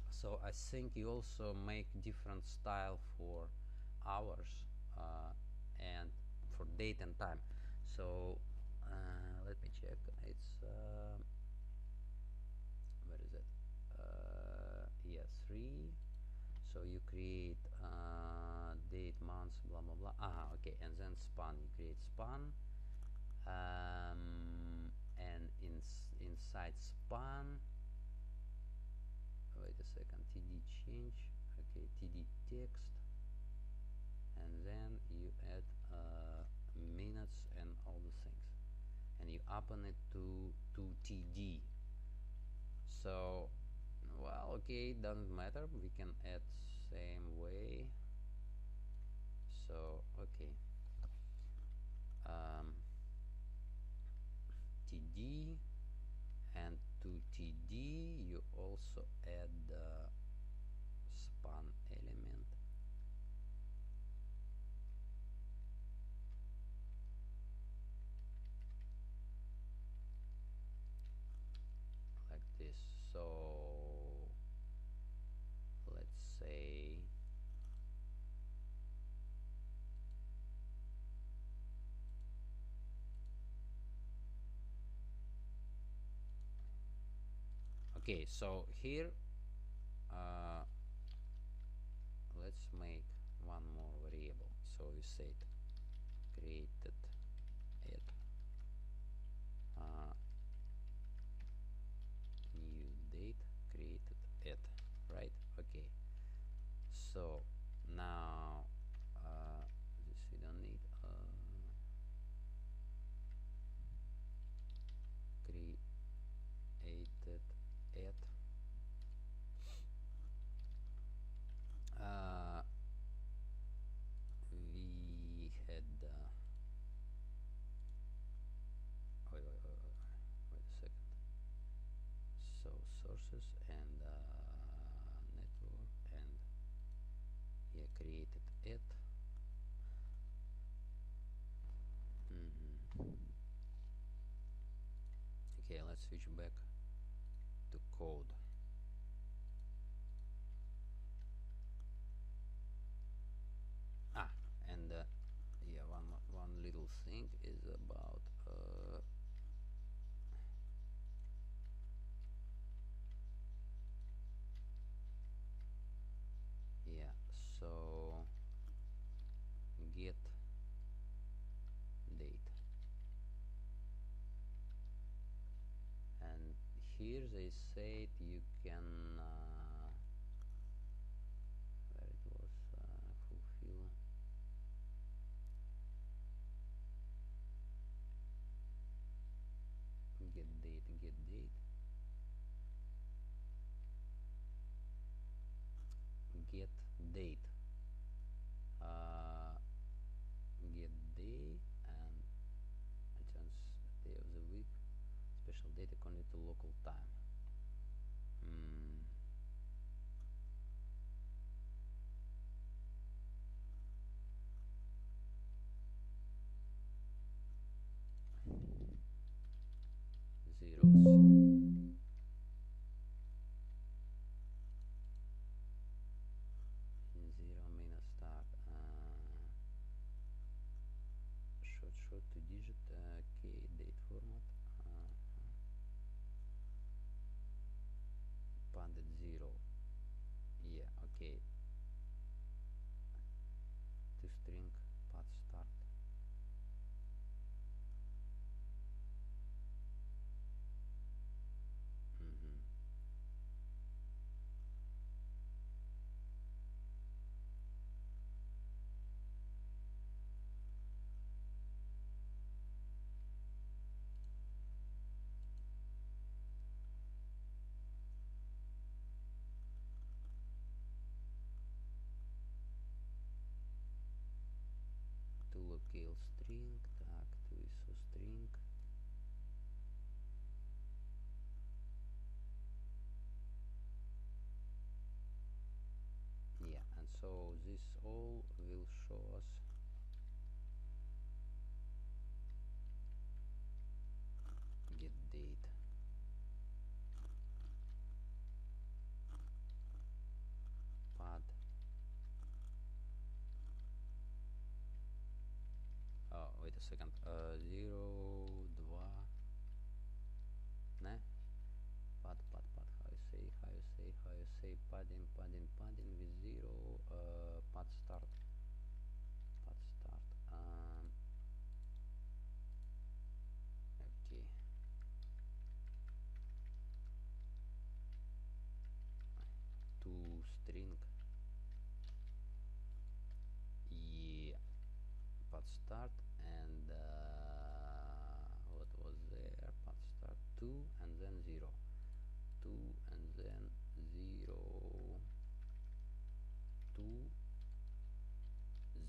so I think you also make different style for hours and for date and time. So let me check. It's where is it? Yeah, 3. So you create date, months, blah blah blah. Okay, and then span. You create span, and inside span, wait a second, td change. Okay, td text, and then you add minutes and all the things, and you open it to td. So, well, okay, doesn't matter, we can add same way. So okay, td, and to td you also add the span element, like this. So let's say okay, so here let's make one more variable. So we said created add new date, created add, right? Okay, so now this we don't need, created add we had switch back to code. And yeah, one little thing is about yeah, so get date, and here they said you can where it was fulfill get date get date get day and returns day of the week, special date according to local time. Zeros. Zero minus start. Short to digit k date format. Padded 0. Yeah, okay. To string path start. To locale string, так, to ISO string. Yeah, and so this all will show us get date, pad. Oh, wait a second. 0, 2, ne? Pad, how you say padding with 0, pad start. Okay. To string, yeah, pad start, and what was there? Pad start 2 and then 0, 2 and then 0, 2,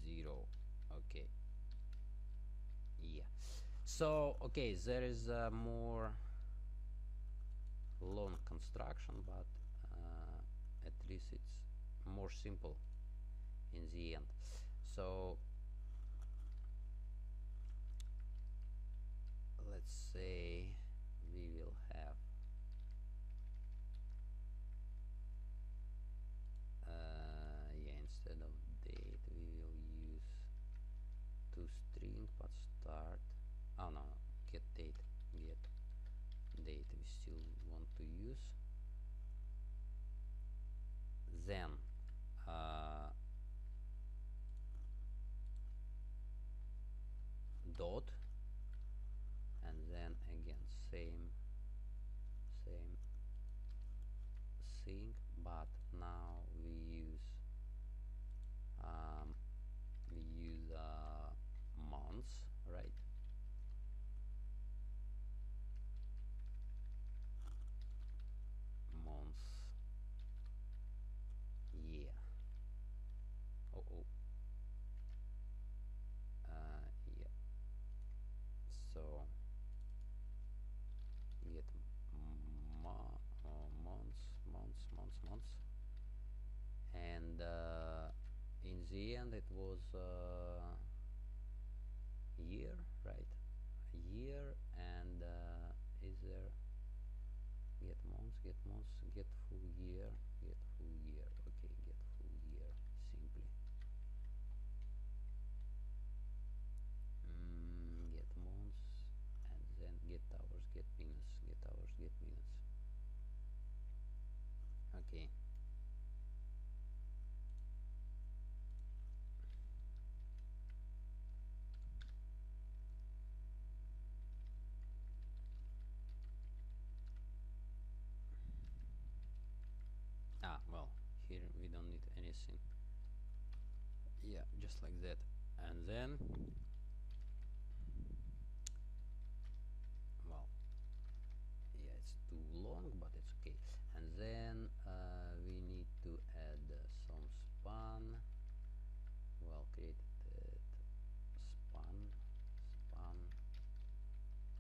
0. Okay. Yeah. So okay, there is a more long construction, but at least it's more simple in the end. So let's say we will have yeah, instead of date we will use to string but start. Oh no, get date we still want to use. Then dot, and then again same thing, but now we use months, right? Months. Yeah. Yeah. So get months, and in the end it was year, right? Year, and is there get months, get full year, get full year. Okay, get full year simply. Get months, and then get hours, get minutes, get hours, get minutes. Okay. Well, here we don't need anything. Yeah, just like that. And then, well, yeah, it's too long, but it's okay. And then we need to add some span. Well, create span,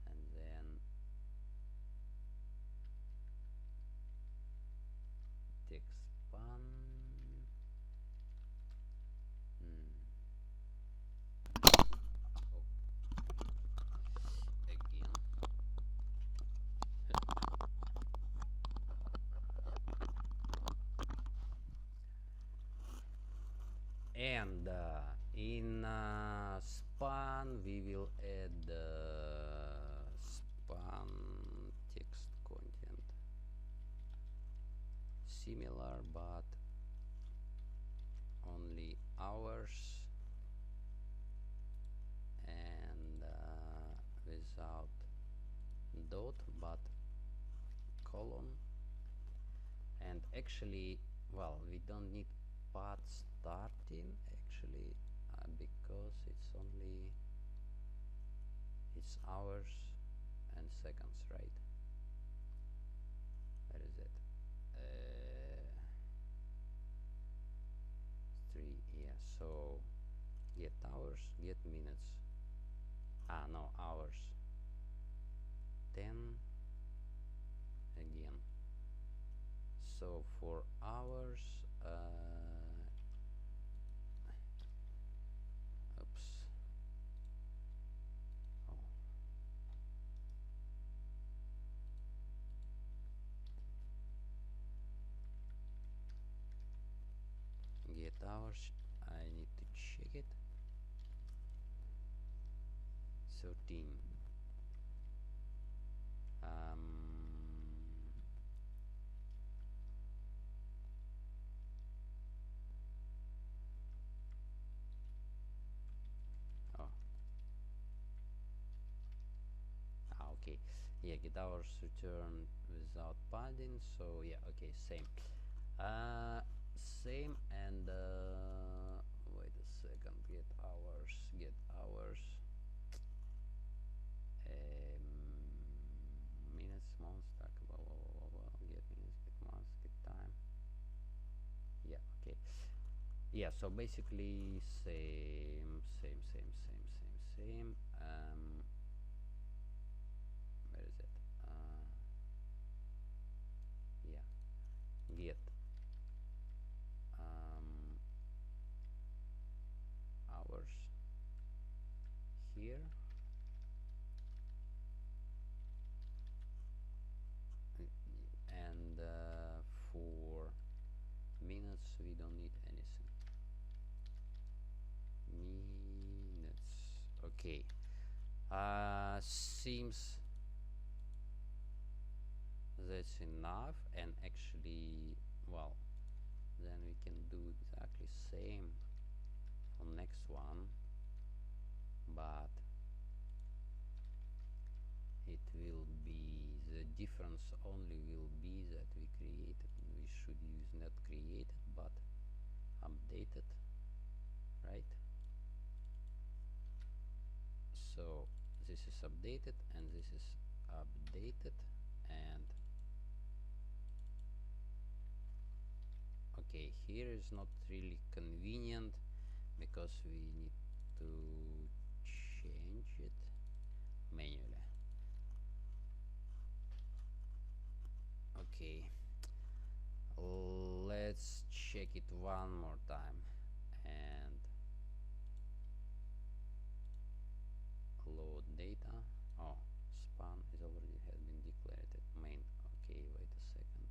and then text span. Again. And in span we will add span text content, similar but only hours, and without dot but colon. And actually, well, we don't need path starting actually, because it's hours and seconds, right? Where is it? 3. Yeah, so get hours, get minutes. No, hours. 10 again. So for hours, oops. Oh. Get hours, I need to check it. 13. Oh. Okay. Yeah, get hours return without padding. So yeah, okay, same. Same, and wait a second. Get hours. Minutes, months, stack, blah, blah, blah, blah, blah. Get minutes, get months, get time. Yeah, okay. Yeah, so basically same. Where is it? Yeah, get hours here, and for minutes we don't need anything. Minutes. Okay. Seems that's enough, and actually, well, then we can do exactly same for next one, but it will be, the difference only will be that we should use not created but updated, right? So this is updated and this is updated, and okay, here is not really convenient because we need to change it manually. Okay, let's check it one more time, and load data. Oh, span is already has been declared at main. Okay, wait a second.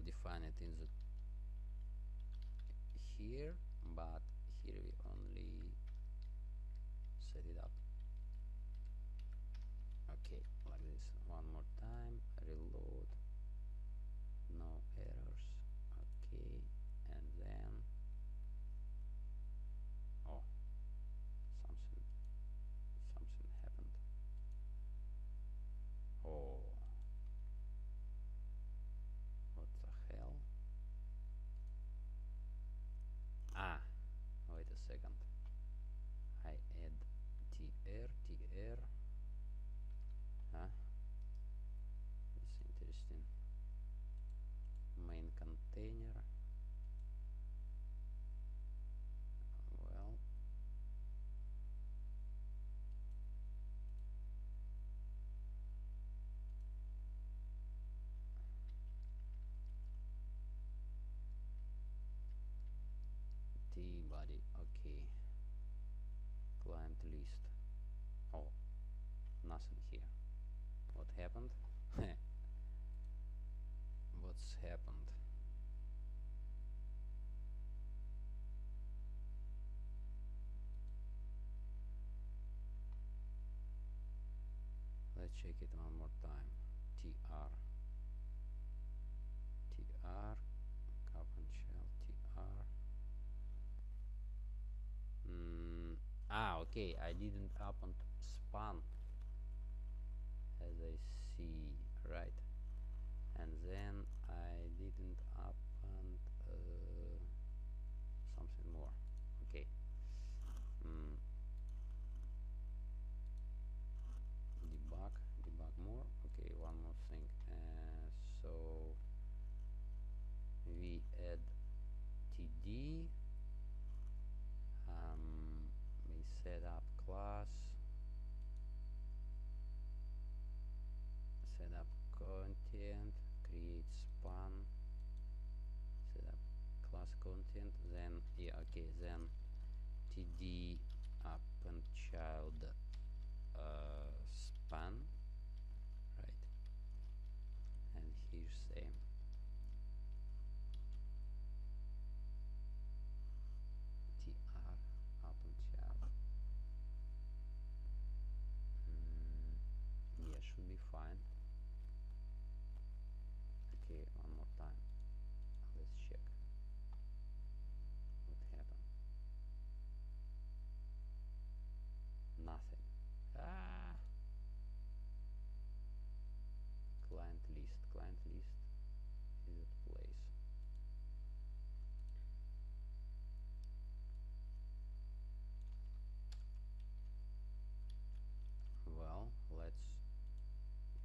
will define it in the here, but here we only set it up. Okay, like this. One more time, reload, no errors. Okay, and then oh, something happened. Oh, what the hell? Ah, wait a second. I add tr. Huh? That's interesting. Main container. Well, body. Okay. Client list. Oh, nothing here. What happened? What's happened? Let's check it one more time. tr cup and shell tr. Okay, I didn't open span as I see, right? And then I didn't open something more. Okay. Debug more. Okay, one more thing. So we add td. We set up class, set up content, create span, set up class content, then then td append child span, right? And here same. tr append child. Yeah, should be fine. Okay, one more time. Let's check what happened. Nothing. Client list is at place. Well, let's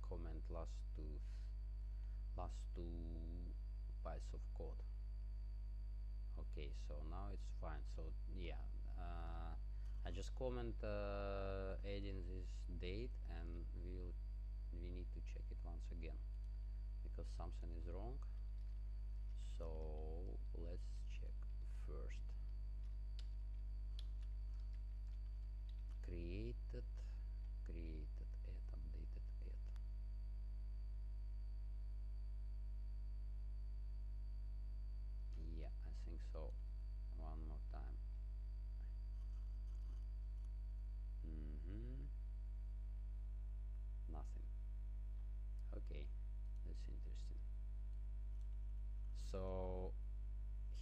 comment last two bytes of code. Okay, so now it's fine. So yeah, I just comment adding this date, and we need to check it once again because something is wrong. So let's check first. Created, updated, yeah, I think so. One more time. Nothing. Okay, that's interesting. So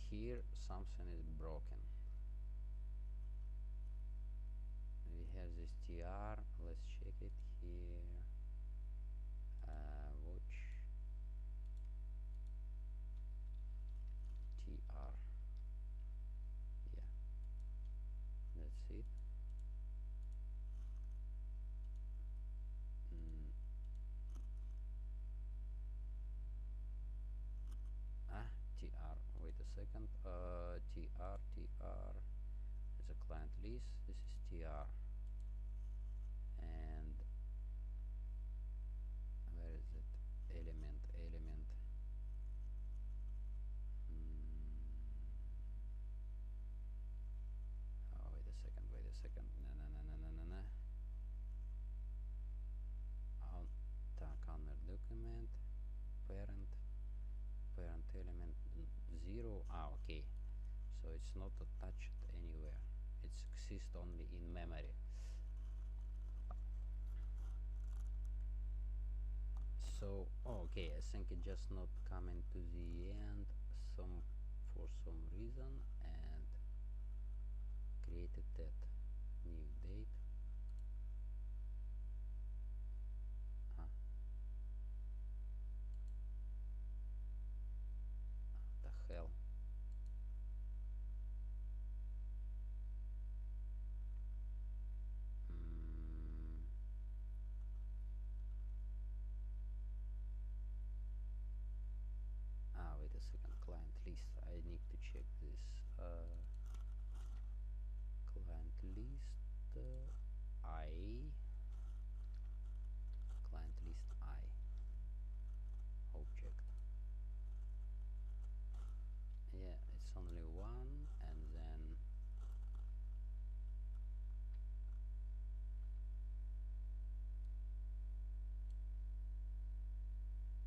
here something is broken. We have this tr. Let's check it here. Watch tr. Yeah, that's it. Tr. Wait a second. Tr. It's a client list. This is tr. And where is it? Element. Oh, wait a second. No. Owner document, parent it's not attached anywhere, it exists only in memory. So okay, I think it just not coming to the end for some reason, and created that new date. What the hell? Wait a second, client list. I need to check this. Client list I client list I object. Yeah, it's only one, and then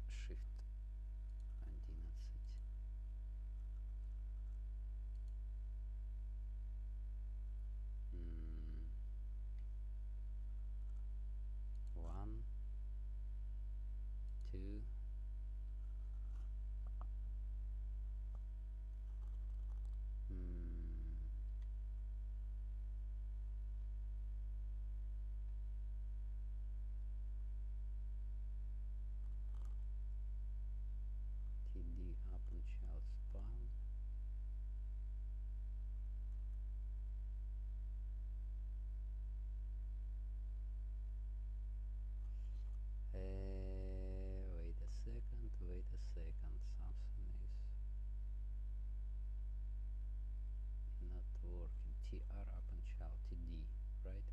shift 11. One, two, td open child span. Wait a second, something is not working. Tr open child td, right?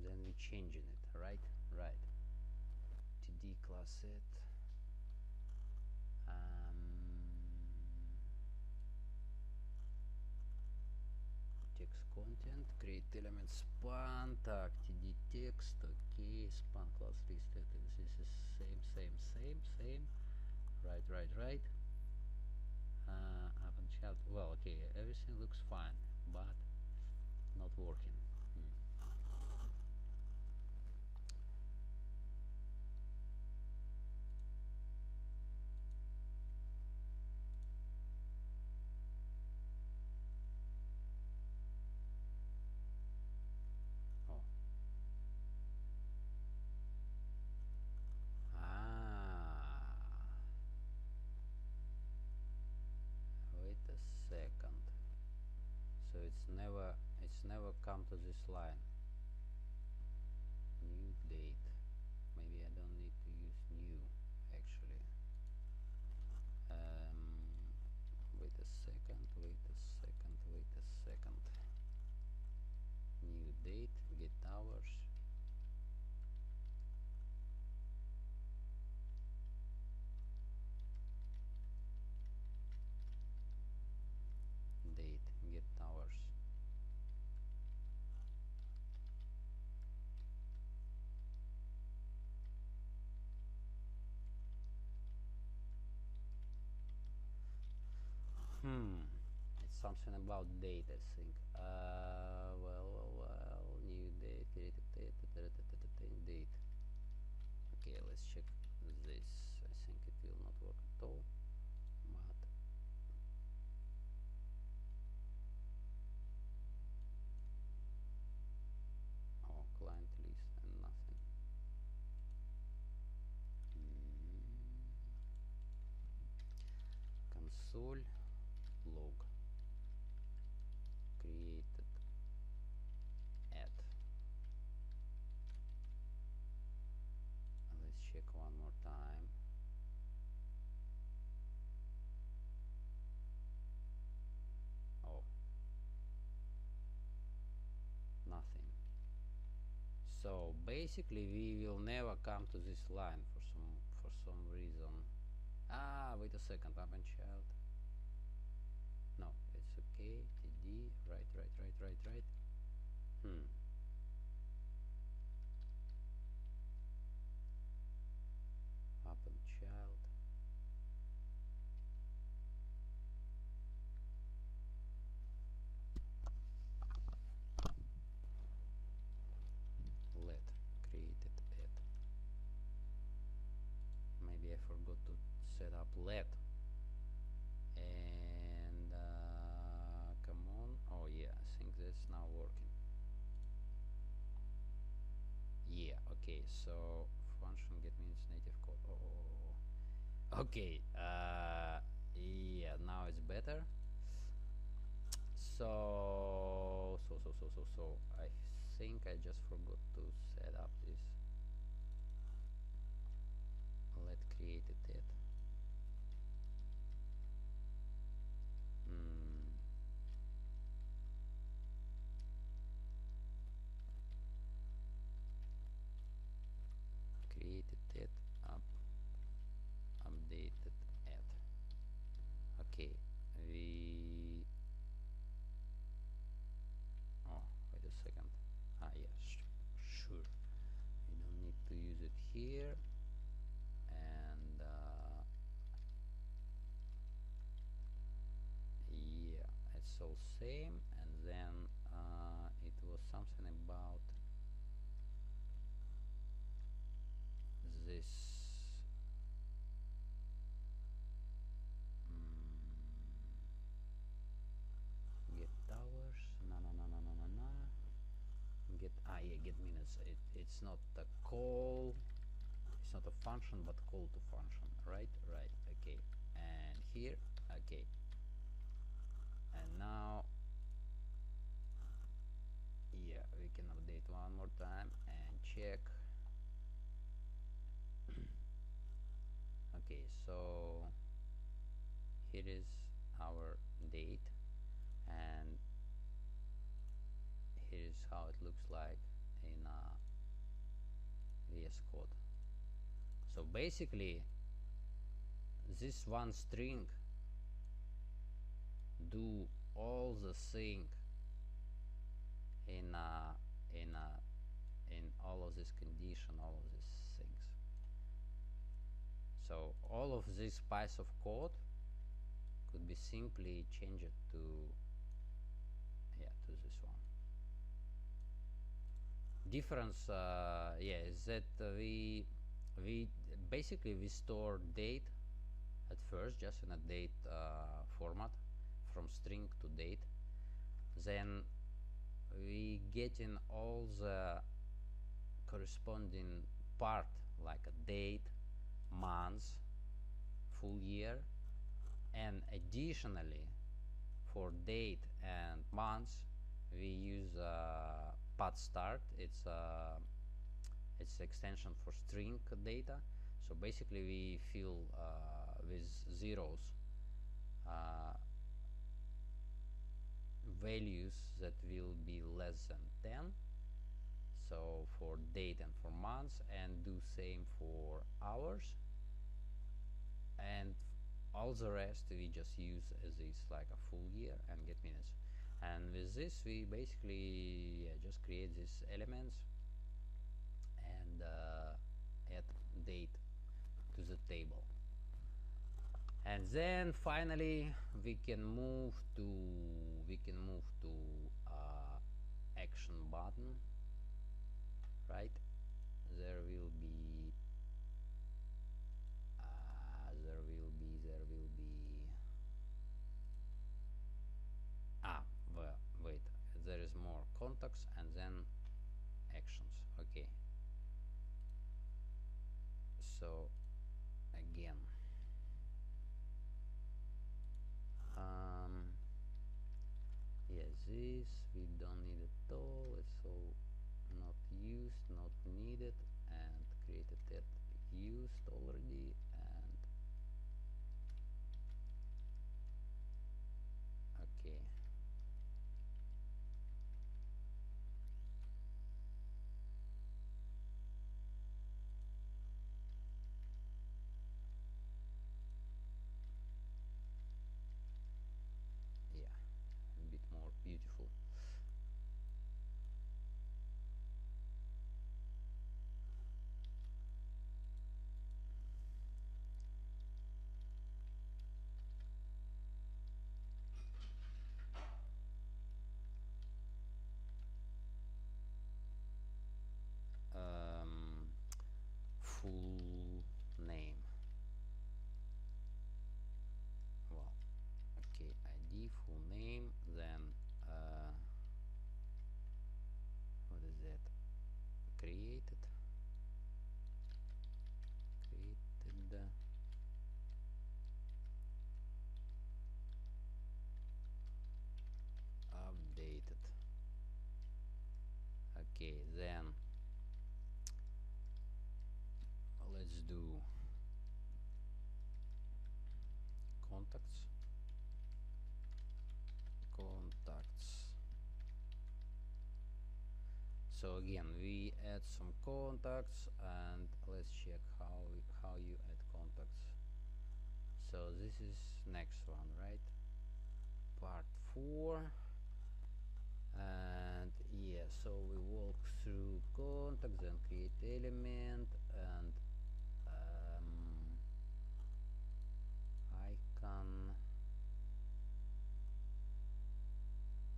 Then we changing it, right? Right. Td class it. Text content, create element span, так, td text, okay, span class listed, this is same, right. Up and child, well, okay, everything looks fine, but not working. Oh. Wait a second. So it's never come to this line. New date. Maybe I don't need to use new, actually. Wait a second. New date, get hours. Date, get hours. It's something about date, I think. Well, new date, created date. Okay, let's check this. I think it will not work at all. But client list and nothing. Console log created add. Let's check one more time. Oh, nothing. So basically we will never come to this line for some reason. Wait a second, open child. No, it's okay. td, right. Okay, so function get means native code. Okay, yeah, now it's better. So I think I just forgot to set up this. Let's create it. Created it up, updated it. Okay, we. Oh, wait a second. Ah, yes, sure. We don't need to use it here, and yeah, it's all same. And then it was something about this. Get towers. No. Get yeah, get minutes. It's not a call. It's not a function, but call to function. Right. Okay. And here. Okay. And now, yeah, we can update one more time and check. Okay, so here is our date, and here's how it looks like in VS Code. So basically, this one string do all the thing in in all of this condition, all of these things. So all of this piece of code could be simply changed to to this one. Difference is that we basically we store date at first, just in a date format, from string to date. Then we get in all the corresponding part, like a date, month, full year, and additionally for date and months we use path start. It's extension for string data. So basically we fill with zeros values that will be less than 10, so for date and for months, and do same for hours, and all the rest we just use as is like a full year and get minutes. And with this we basically just create these elements and add date to the table. And then finally we can move to action button, right? There will be well, wait, there is more contacts and then actions. Okay, so again, yeah, this we don't need at all. It's all not used, not needed, and created that used already. And okay, yeah, a bit more beautiful. Okay, then let's do contacts. So again, we add some contacts, and let's check how you add contacts. So this is next one, right? Part 4. And yeah, so we walk through contacts and create element and icon.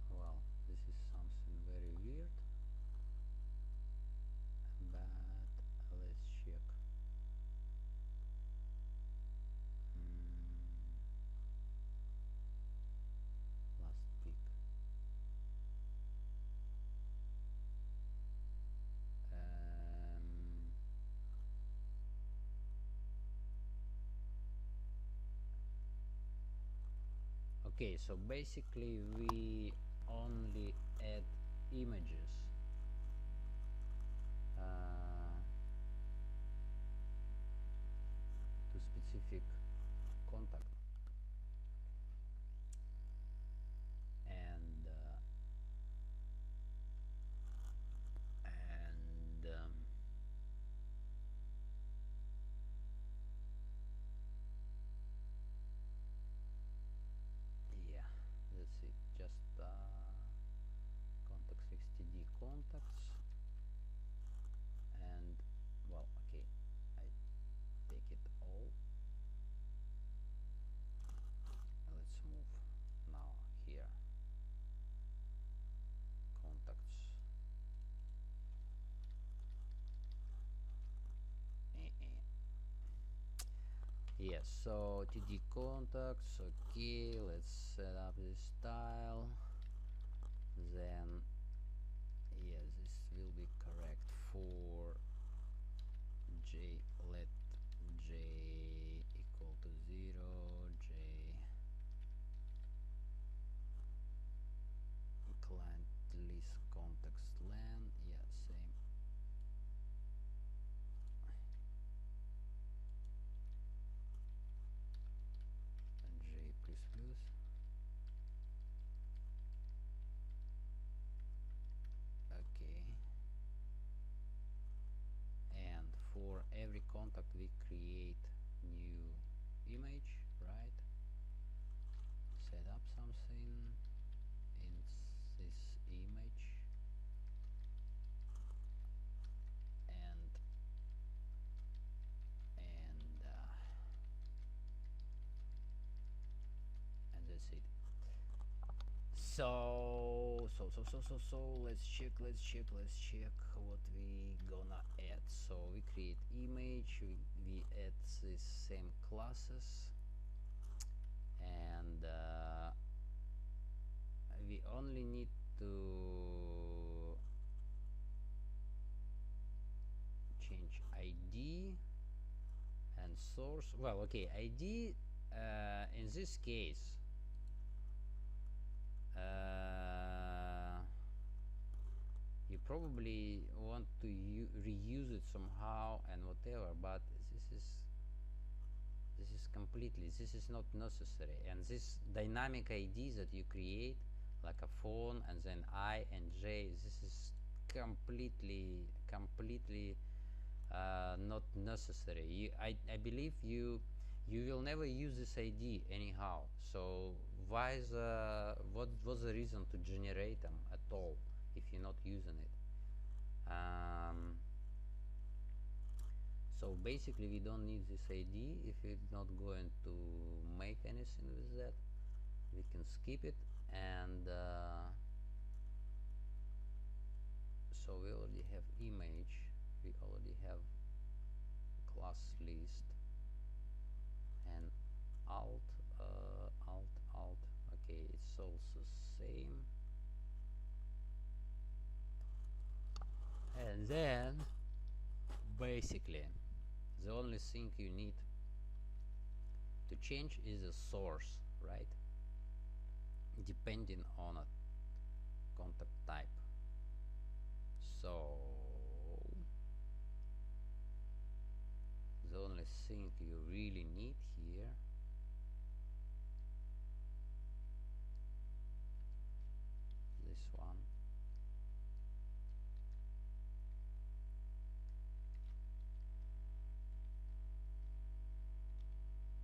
Well, this is something very weird, but let's check. Last pick. Okay, so basically we only add images to specific contact, and yeah, that's it. Just contacts xtd contacts, and well, okay, I take it all. Let's move now here. Contacts. Yes, so td contacts. Okay, let's set up this style. Then yes, this will be correct for j. Let j equal to 0, j client list context len. Yeah, same. And j plus plus. Okay. And for every contact we create new image, right? Set up something in this image, and that's it. So let's check what we gonna add. So we create image, we add these same classes, and we only need to change ID and source. Well, okay, ID in this case you probably want to reuse it somehow and whatever, but this is not necessary. And this dynamic ID that you create, like a phone and then I and J, this is completely not necessary. I believe you will never use this ID anyhow. So what was the reason to generate them at all if you're not using it? So basically we don't need this ID if we're not going to make anything with that. We can skip it, and so we already have image, we already have class list, and alt. Okay, it's also same. And then basically the only thing you need to change is the source, right? Depending on a contact type. So you really need here. This one.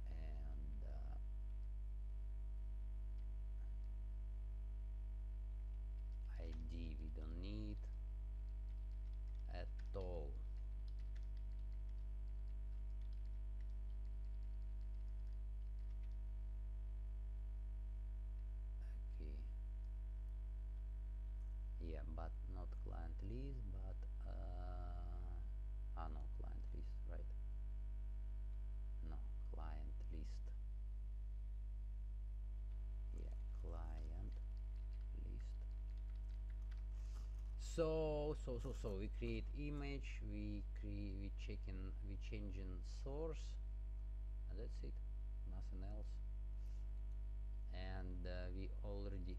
And ID we don't need at all. Okay. Yeah, but not client list, but no, client list, right? No, client list. Yeah, client list. So we create image, we change in source, and that's it, nothing else. And we already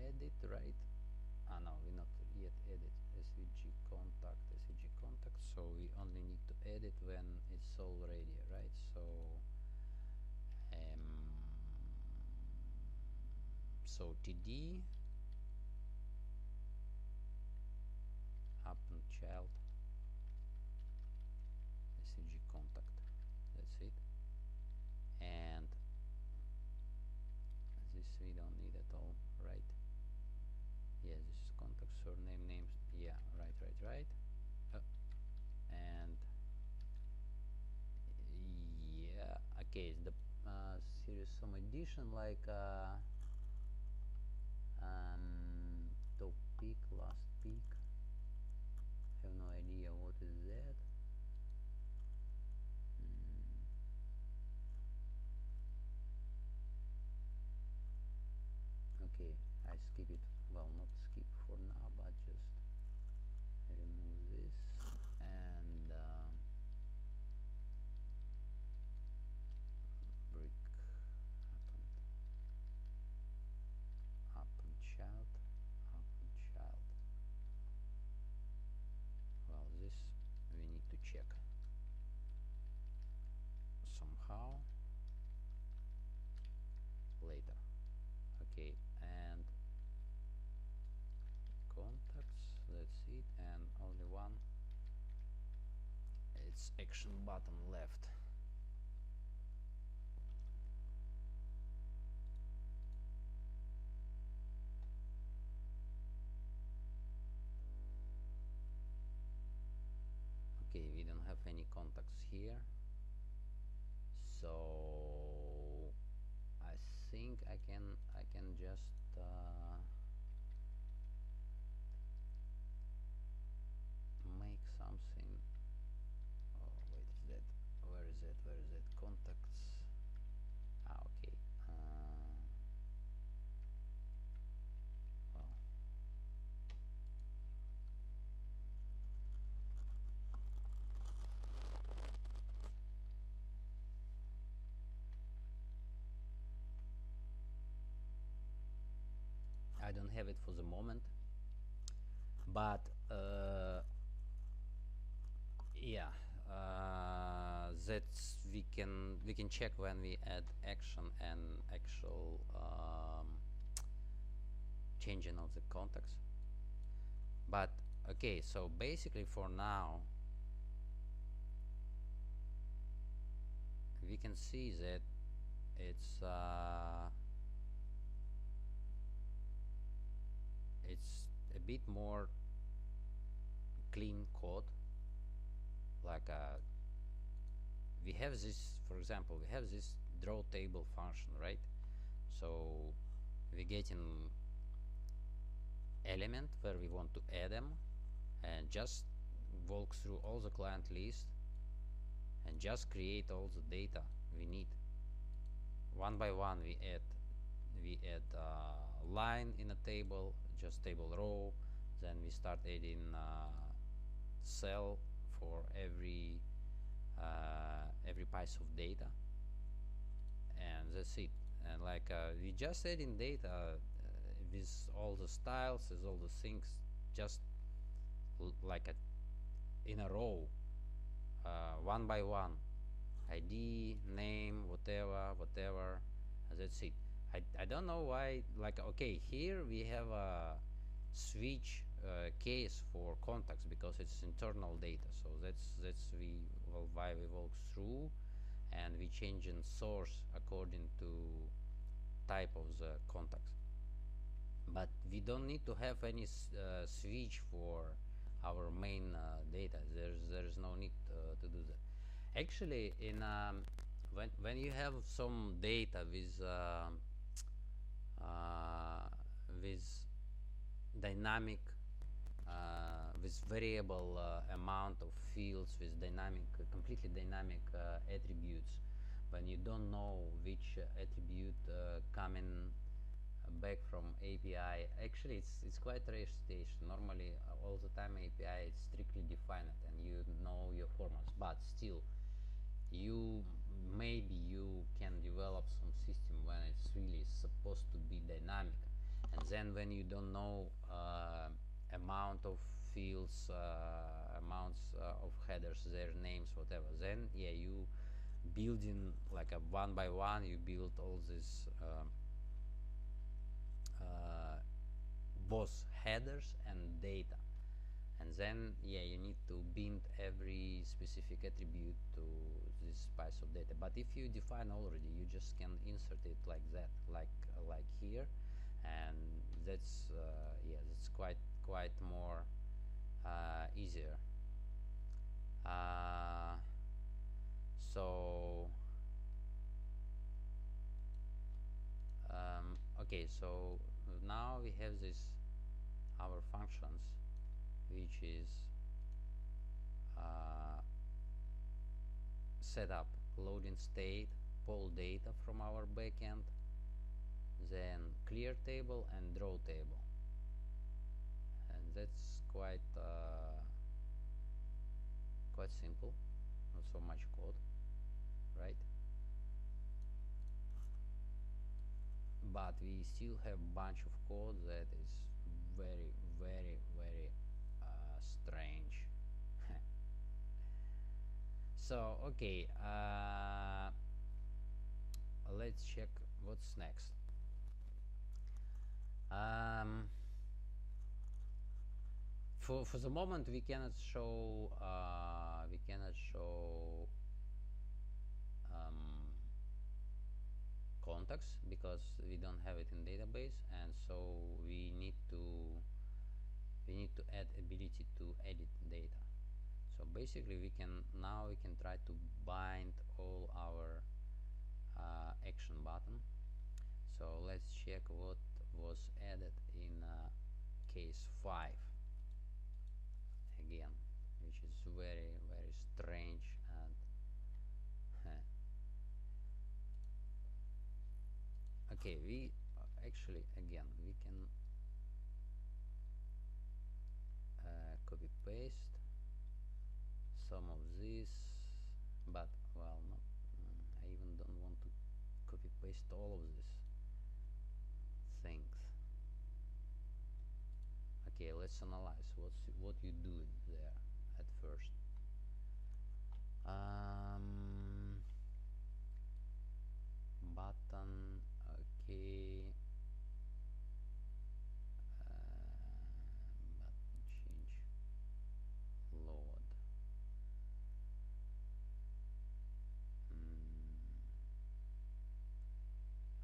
edit, right? No, we not yet edit svg contact, so we only need to edit when it's all ready, right? So td append child svg contact, that's it. And this we don't need at all, right? Yeah, this is contact surname names. Yeah, right. And yeah, okay, the series some addition like top peak, last peak. Have no idea what is that. Okay, I skip it. Well, not skip for now, but just remove this and brick append child. Well, this we need to check somehow later. Okay, and contacts, that's it, and only one, it's action button left. Okay, we don't have any contacts here, so I think I can just make something. Oh wait, is that, where is it contacts? Okay, well, I don't have it for the moment, but yeah, that's we can check when we add action and actual changing of the context. But okay, so basically for now we can see that it's a bit more clean code. Like we have this, for example, we have this draw table function, right? So we get an element where we want to add them, and just walk through all the client list and just create all the data we need. One by one we add line in a table, just table row, then we start adding cell for every piece of data, and that's it. And like we just adding data with all the styles, with all the things, just like in a row, one by one. ID, name, whatever. That's it. I don't know why. Like, okay, here we have a switch case for contacts because it's internal data. So that's we well why we walk through, and we change in source according to type of the contacts. But we don't need to have any switch for our main data. There's no need to do that. Actually, in when you have some data uh, with dynamic with variable amount of fields, with dynamic completely dynamic attributes, when you don't know which attribute coming back from API. Actually, it's quite rare situation. Normally, all the time API is strictly defined and you know your formats, but still, you maybe you can develop some system when it's really supposed to be dynamic, and then when you don't know amount of fields, amounts of headers, their names, whatever, then yeah, you building like a one by one. You build all this. Both headers and data, and then yeah, you need to bind every specific attribute to this piece of data. But if you define already, you just can insert it like that, like here, and that's yeah, that's quite more easier. So okay, so now we have this our functions, which is set up loading state, pull data from our backend, then clear table and draw table, and that's quite simple, not so much code, right? But we still have bunch of code that is very strange. So okay, let's check what's next. For the moment we cannot show contacts because we don't have it in database, and so we need to add ability to edit data. So basically we can try to bind all our action button. So let's check what was added in case 5 again, which is very strange. And okay, we actually again we can copy paste some of this, but well, not I even don't want to copy paste all of this things. Okay, let's analyze what you do there at first. Button, okay. Button change load.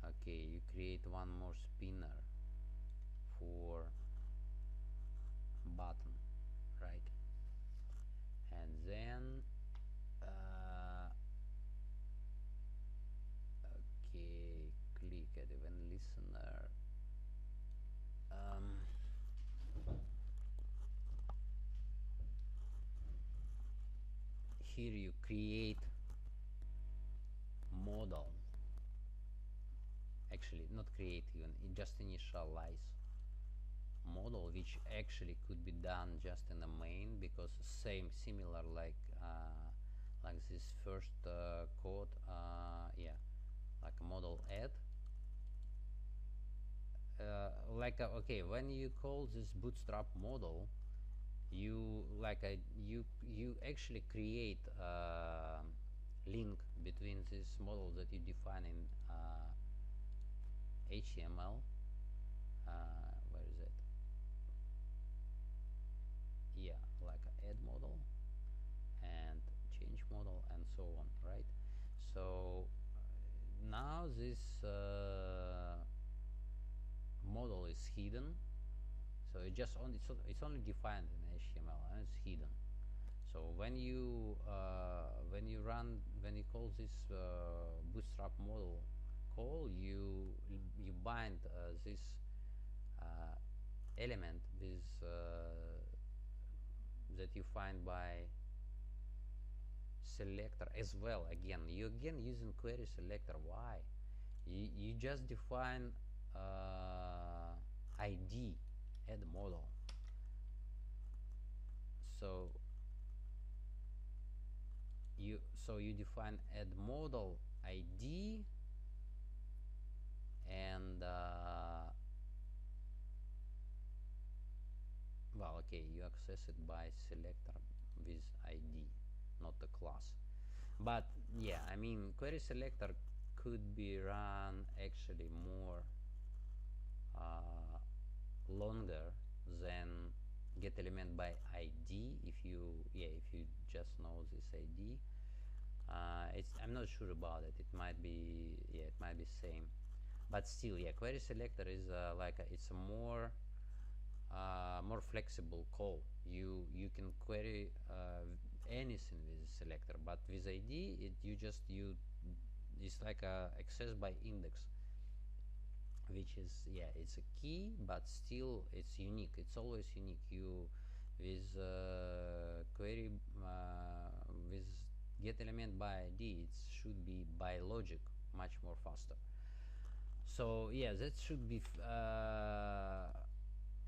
Okay, you create one more spinner for button, right? And then okay, click at event listener. Here you create model, actually not create even, it just initialize model, which actually could be done just in the main, because similar like this first code, yeah, like a model add, okay, when you call this bootstrap model, you actually create link between this model that you define in HTML. Where is it? Yeah, like a add model and change model and so on, right? So now this model is hidden, so it's only defined in HTML and it's hidden. So when you call this bootstrap model call, you bind this element with that you find by selector as well. Again, you using query selector. Why? You just define ID add model. So you define add model ID, and well, okay, you access it by selector with ID, not the class. But yeah, I mean, query selector could be run actually more longer than get element by ID. If you just know this ID, I'm not sure about it. It might be same, but still, yeah, query selector is it's a more flexible call. You can query anything with selector, but with ID it's like a access by index, which is, yeah, it's a key, but still it's unique. It's always unique. You with query with get element by ID, it should be by logic much more faster. So yeah, that should be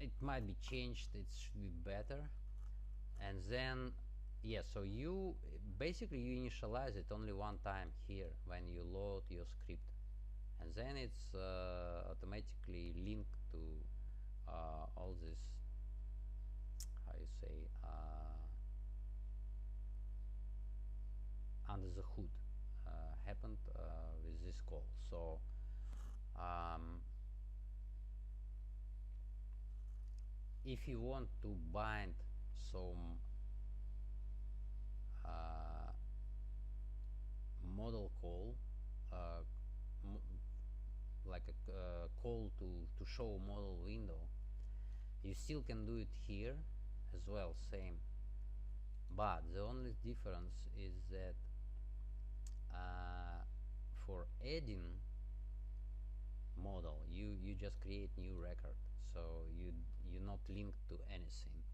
it might be changed. It should be better. And then yeah, so you basically you initialize it only one time here when you load your script, and then it's automatically linked to all this, how you say, under the hood happened with this call. So if you want to bind some model call, like a call to show model window, you still can do it here as well, same. But the only difference is that for adding model, you just create new record, so you're not linked to anything.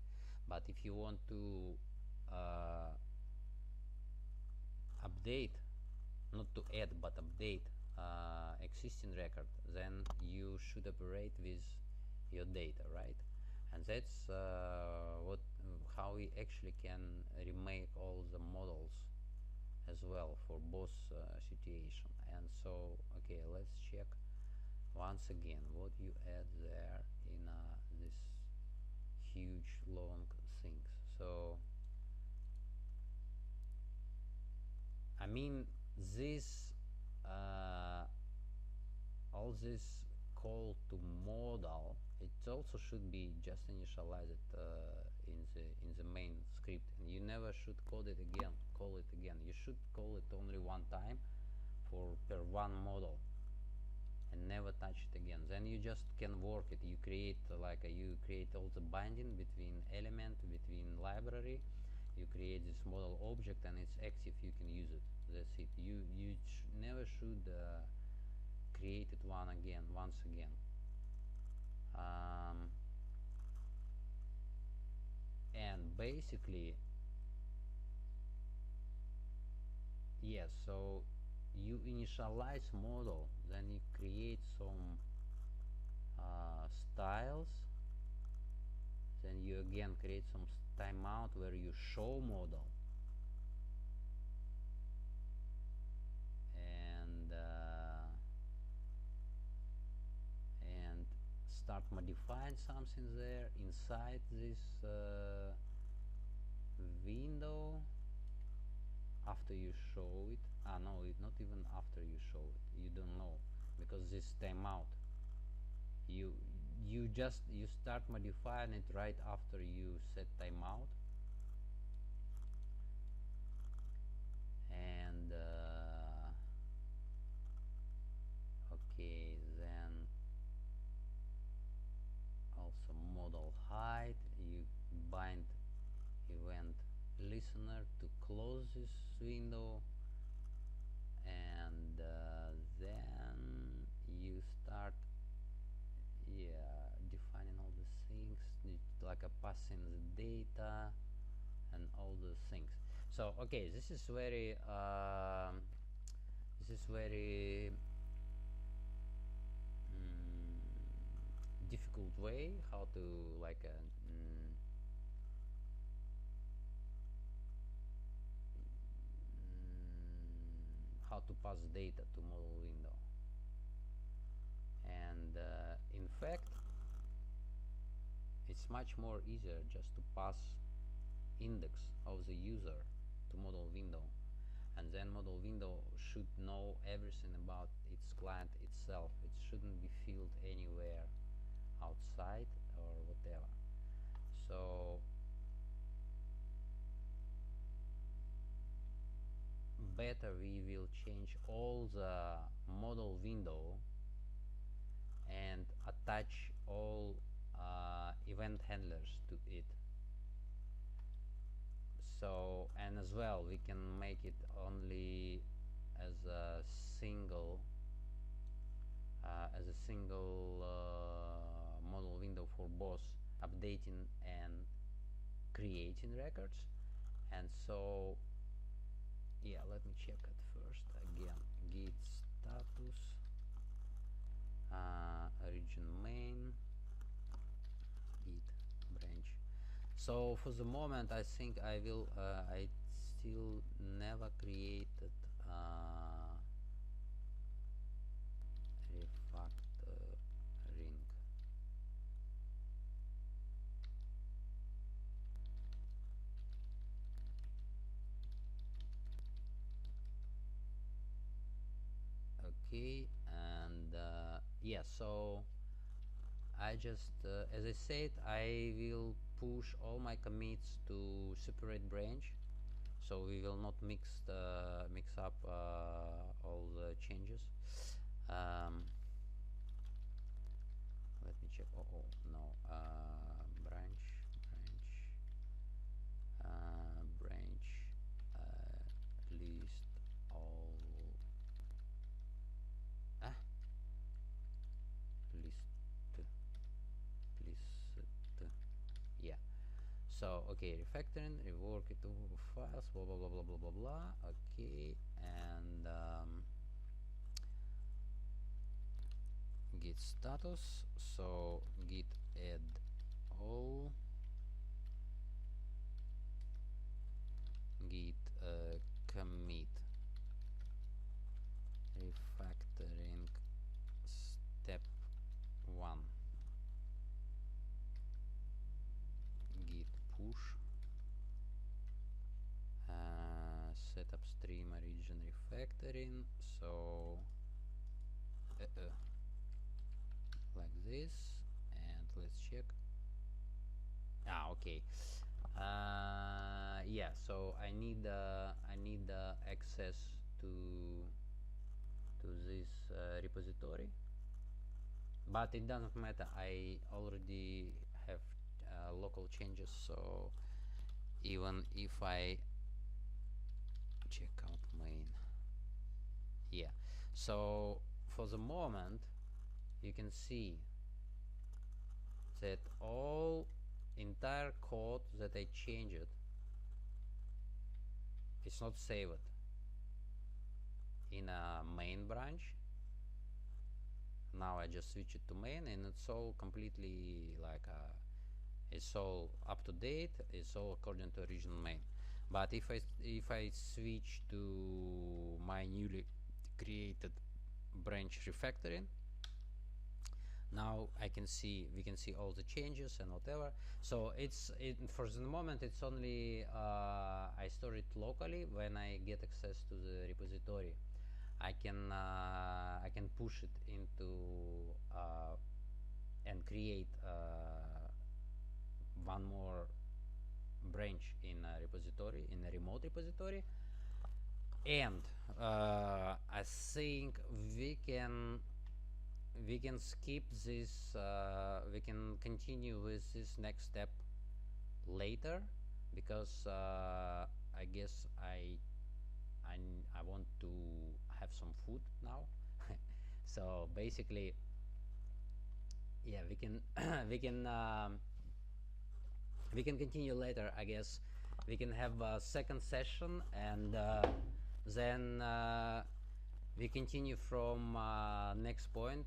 But if you want to update, not to add but update existing record, then you should operate with your data, right? And that's how we actually can remake all the models as well for both situation. And so, okay, let's check once again what you add there in this huge long things. So I mean, this all this call to modal, it also should be just initialized in the main script, and you never should call it again. You should call it only one time for per one model, and never touch it again. Then you just can work it. You create you create all the binding between element, between library. You create this model object, and it's active. You can use it. That's it. You never should create it once again. And basically, yes. So you initialize model, then you create some styles, then you again create some timeout where you show model, and start modifying something there inside this window after you show it. no, not even after you show it, you don't know, because this timeout, you you start modifying it right after you set timeout, and okay, then also model height, you bind event listener to close this window, and then you start, yeah, defining all the things, like a passing the data and all the things. So okay, this is very difficult way how to like how to pass data to model window. And in fact, it's much more easier just to pass index of the user to model window, and then model window should know everything about its client itself. It shouldn't be filled anywhere outside or whatever. So better we will change all the model window and attach all event handlers to it. So, and as well we can make it only as a single model window for both updating and creating records. And so yeah, let me check it first again. Git status origin main git branch. So for the moment I think I will I still never created refactoring. Okay, and yeah, so I just as I said, I will push all my commits to separate branch, so we will not mix up all the changes. Let me check. Oh no, branch list all list, yeah. So okay, refactoring, rework it over files, blah blah blah blah blah blah blah. Okay, and git status. So git add all, git commit refactoring step 1, git push setup stream origin refactoring. So like this, and let's check. Okay, yeah, so I need access to this repository, but it doesn't matter, I already have local changes. So even if I check out main, yeah, so for the moment you can see that all entire code that I changed, it's not saved in a main branch. Now I just switch it to main, and it's all completely like it's all up to date, it's all according to original main. But if I switch to my newly created branch refactoring, Now we can see all the changes and whatever. So for the moment it's only I store it locally. When I get access to the repository, I can push it into and create one more branch in a repository, in a remote repository. And I think we can skip this, we can continue with this next step later, because I guess I want to have some food now. So basically, yeah, we can we can continue later, I guess. We can have a second session, and then we continue from next point.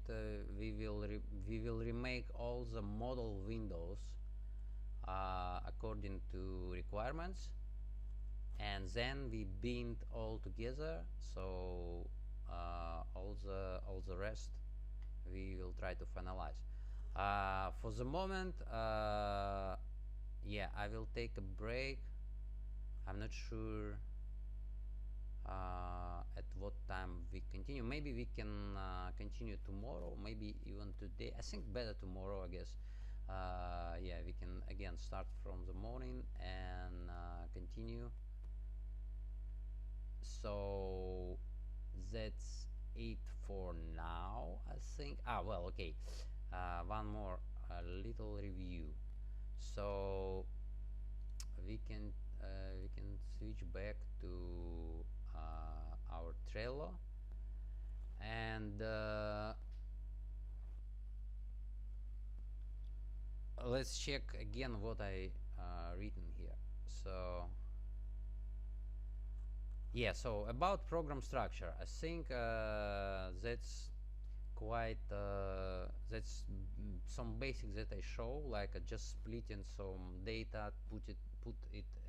We will remake all the model windows according to requirements, and then we bind all together. So all the rest we will try to finalize. For the moment, yeah, I will take a break. I'm not sure at what time we continue. Maybe we can continue tomorrow, maybe even today. I think better tomorrow, I guess. Yeah, we can again start from the morning and continue. So that's it for now, I think. Well, okay. One more little review. So we can switch back to our Trello, and let's check again what I written here. So yeah, so about program structure, I think that's quite that's some basics that I show, like just splitting some data, put it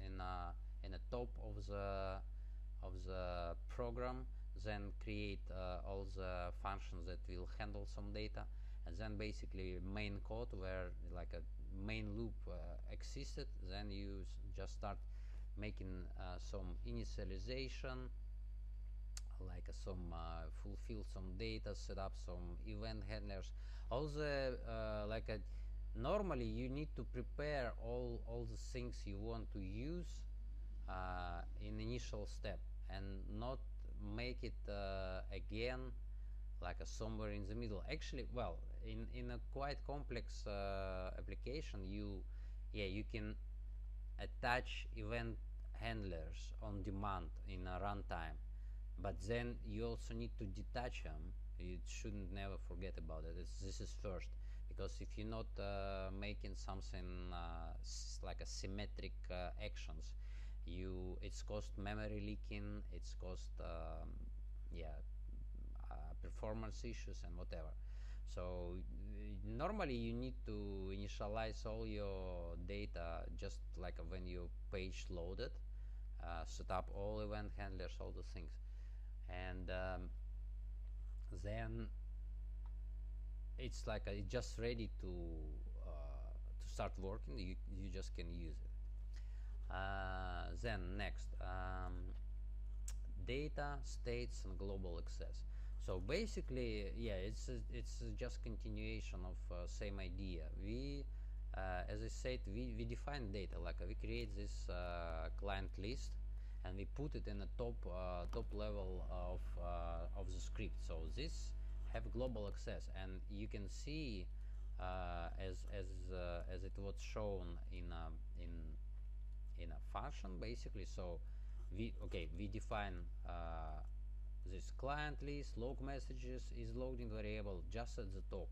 in a top of the program, then create all the functions that will handle some data, and then basically main code where like a main loop existed. Then you just start making some initialization, like some fulfill some data, set up some event handlers. All the normally you need to prepare all the things you want to use in initial step, and not make it again like somewhere in the middle. Actually, well, in a quite complex application, you can attach event handlers on demand in a runtime, but then you also need to detach them. You shouldn't never forget about it. This is first, because if you're not making something like a symmetric actions, it's cost memory leaking, it's cost yeah, performance issues and whatever. So normally you need to initialize all your data just like when you page loaded, set up all event handlers, all the things, and then it's like it's just ready to start working. You just can use it. Then next, data, states, and global access. So basically, yeah, it's just continuation of same idea. We, as I said, we define data, like we create this client list, and we put it in the top level of the script. So this have global access, and you can see as it was shown in a function, basically. So we define this client list, log messages is loading variable just at the top,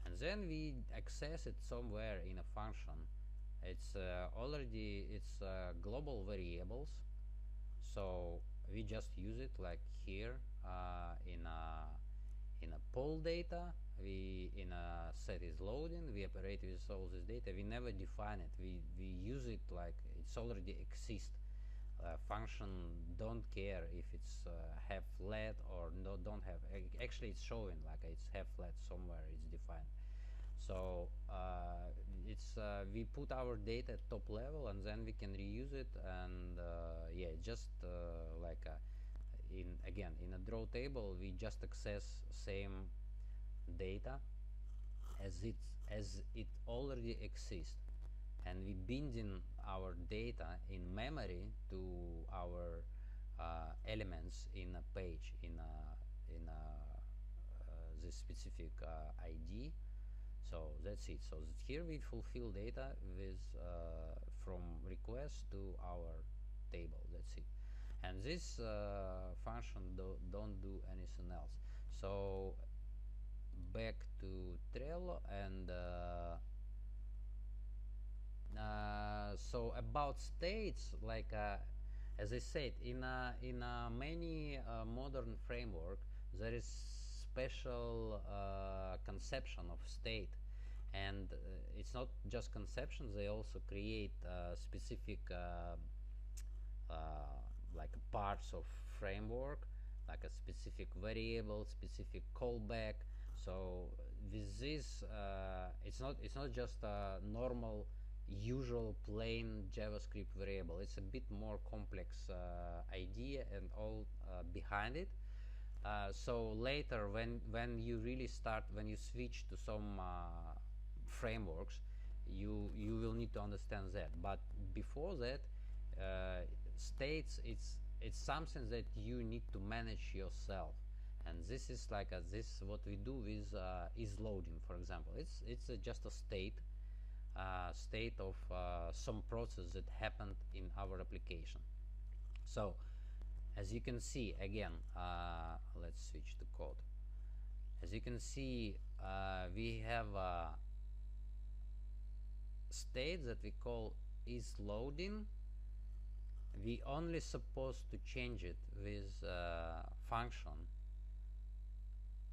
and then we access it somewhere in a function. It's already global variables, so we just use it like here in a poll data. We in a set is loading, we operate with all this data. We never define it. We use it like it's already exists. Function don't care if it's have flat or don't have. Actually, it's showing like it's have flat somewhere. It's defined. So it's we put our data at top level, and then we can reuse it. And yeah, just like in a draw table, we just access same data as it already exists, and we binding our data in memory to our elements in a page in a this specific ID. So that's it. So here we fulfill data with from request to our table. That's it. And this function don't do anything else. So back to Trello, and so about states, like as I said, in many modern framework, there is special conception of state, and it's not just conception. They also create specific uh, like parts of framework, like a specific variable, specific callback. So with this, it's not just a normal, usual plain JavaScript variable. It's a bit more complex idea and all behind it. So later, when you really start, when you switch to some frameworks, you will need to understand that. But before that, states, it's something that you need to manage yourself, and this is like this what we do with is loading, for example. It's just a state of some process that happened in our application. So as you can see, again, let's switch to code. As you can see, we have a state that we call is loading. We only supposed to change it with function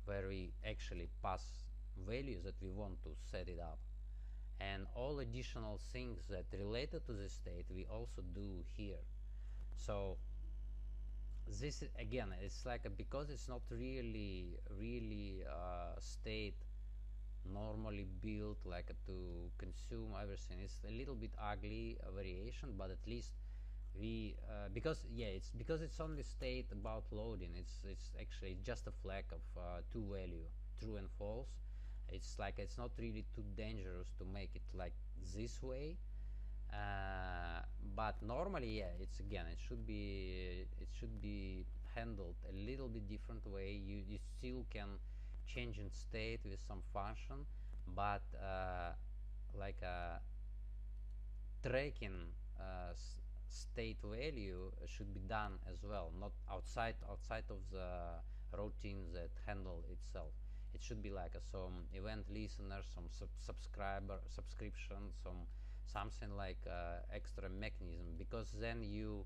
where we actually pass values that we want to set it up, and all additional things that related to this state we also do here. So this again, it's like because it's not really state normally built like to consume everything. It's a little bit ugly variation, but at least we because yeah, it's because it's only state about loading. It's actually just a flag of two value, true and false. It's like it's not really too dangerous to make it like this way. But normally, yeah, it's again, it should be handled a little bit different way. You still can change in state with some function, but like tracking state value should be done as well, not outside of the routine that handle itself. It should be like some event listener, some subscriber subscription, something like extra mechanism, because then you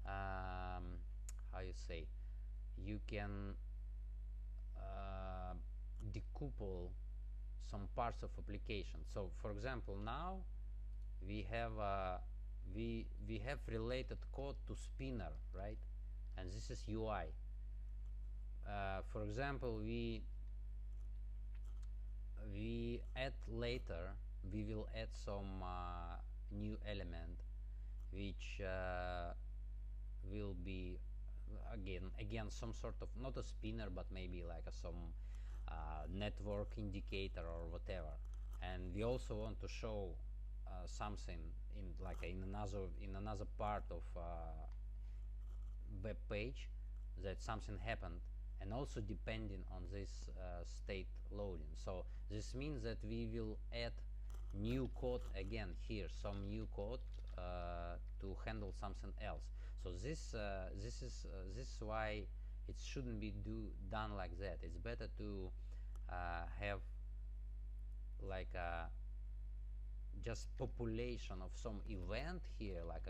how you say, you can decouple some parts of application. So for example, now we have we have related code to spinner, right? And this is UI. For example, we add later, we will add some new element which will be again some sort of, not a spinner, but maybe like some network indicator or whatever. And we also want to show something in like in another part of web page, that something happened, and also depending on this state loading. So this means that we will add new code again here, some new code to handle something else. So this is why it shouldn't be done like that. It's better to have like a just population of some event here, like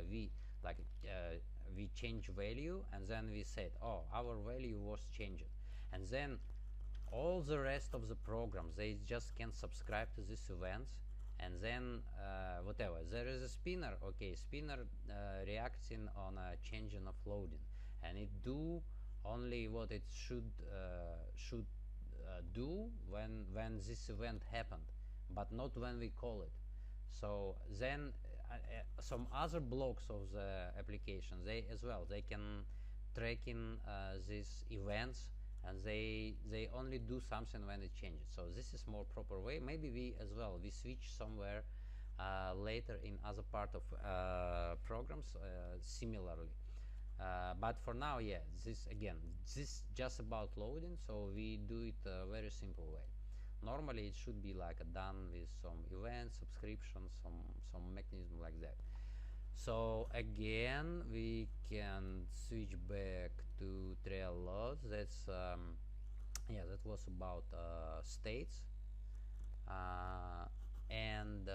we change value, and then we said, oh, our value was changed, and then all the rest of the programs, they just can subscribe to these events, and then whatever, there is a spinner, okay, spinner reacting on a changing of loading, and it do only what it should do when this event happened. but not when we call it. So then some other blocks of the application, they as well, they can tracking these events, and they only do something when it changes. So this is more proper way. Maybe we as well we switch somewhere later in other part of programs similarly. But for now, yeah, this again, this just about loading, so we do it a very simple way. Normally it should be like done with some events, subscriptions, some mechanism like that. So again, we can switch back to trail loads. That's yeah, that was about states. And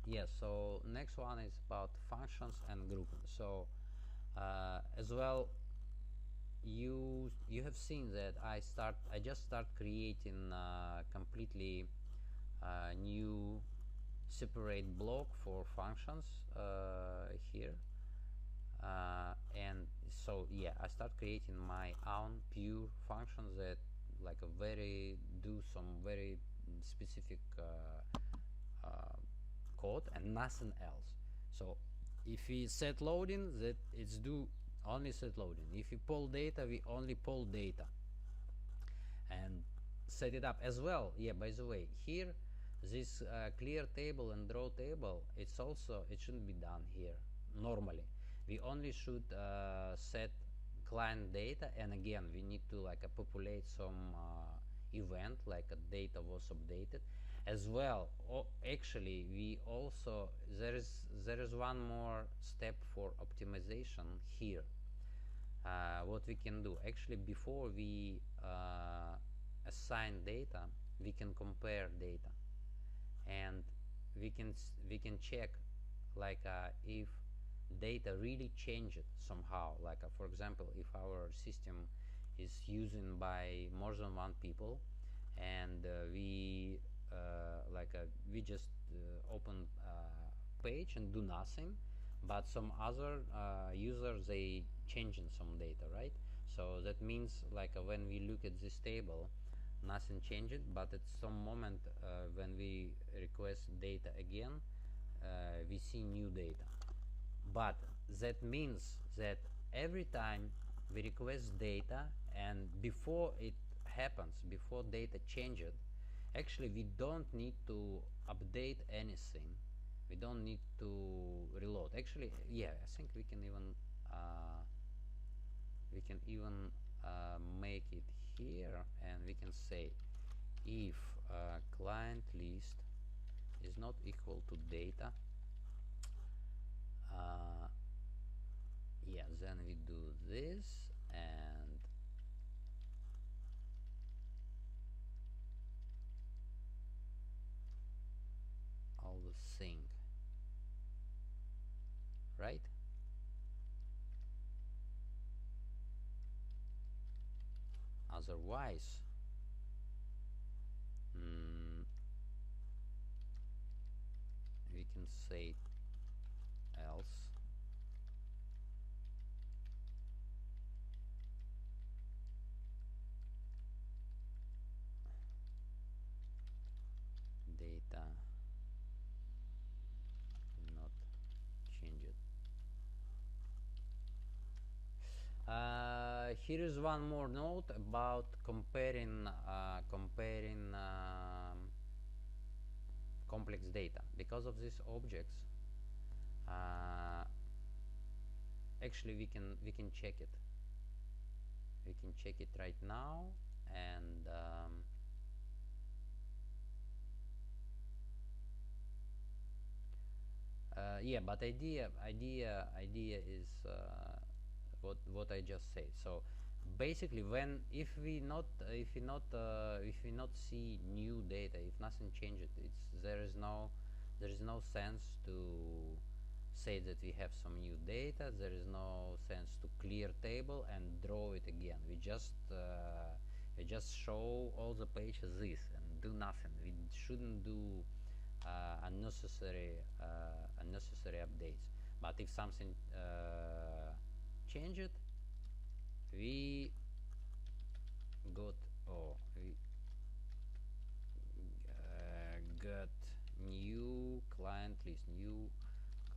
yeah, so next one is about functions and grouping. So as well, you have seen that I just start creating completely new separate block for functions here, and so yeah, I start creating my own pure functions that like a very do some very specific code and nothing else. So if we set loading, that it's do only set loading. If we pull data, we only pull data and set it up as well. Yeah, by the way, here this clear table and draw table, it's also, it shouldn't be done here normally. We only should set client data, and again we need to like populate some event like a data was updated as well. Actually we also there is one more step for optimization here. What we can do actually before we assign data, we can compare data, and we can check like if data really changed somehow, like for example, if our system is using by more than one people, and we just open page and do nothing, but some other users they changing some data, right? So that means like when we look at this table, nothing changed, but at some moment when we request data again, we see new data. But that means that every time we request data, and before it happens, before data changes, actually we don't need to update anything, we don't need to reload. Actually, yeah, I think we can even make it here, and we can say if client list is not equal to data, yeah, then we do this, and all the thing, right? Otherwise, we can say else data not changed. Here is one more note about comparing complex data. Because of these objects, actually we can check it. We can check it right now, and yeah, but idea is what I just said. So basically, when if we not see new data, if nothing changes, there is no sense to say that we have some new data. There is no sense to clear table and draw it again. We just show all the pages this and do nothing. We shouldn't do unnecessary updates. But if something changed, we got got new client list, new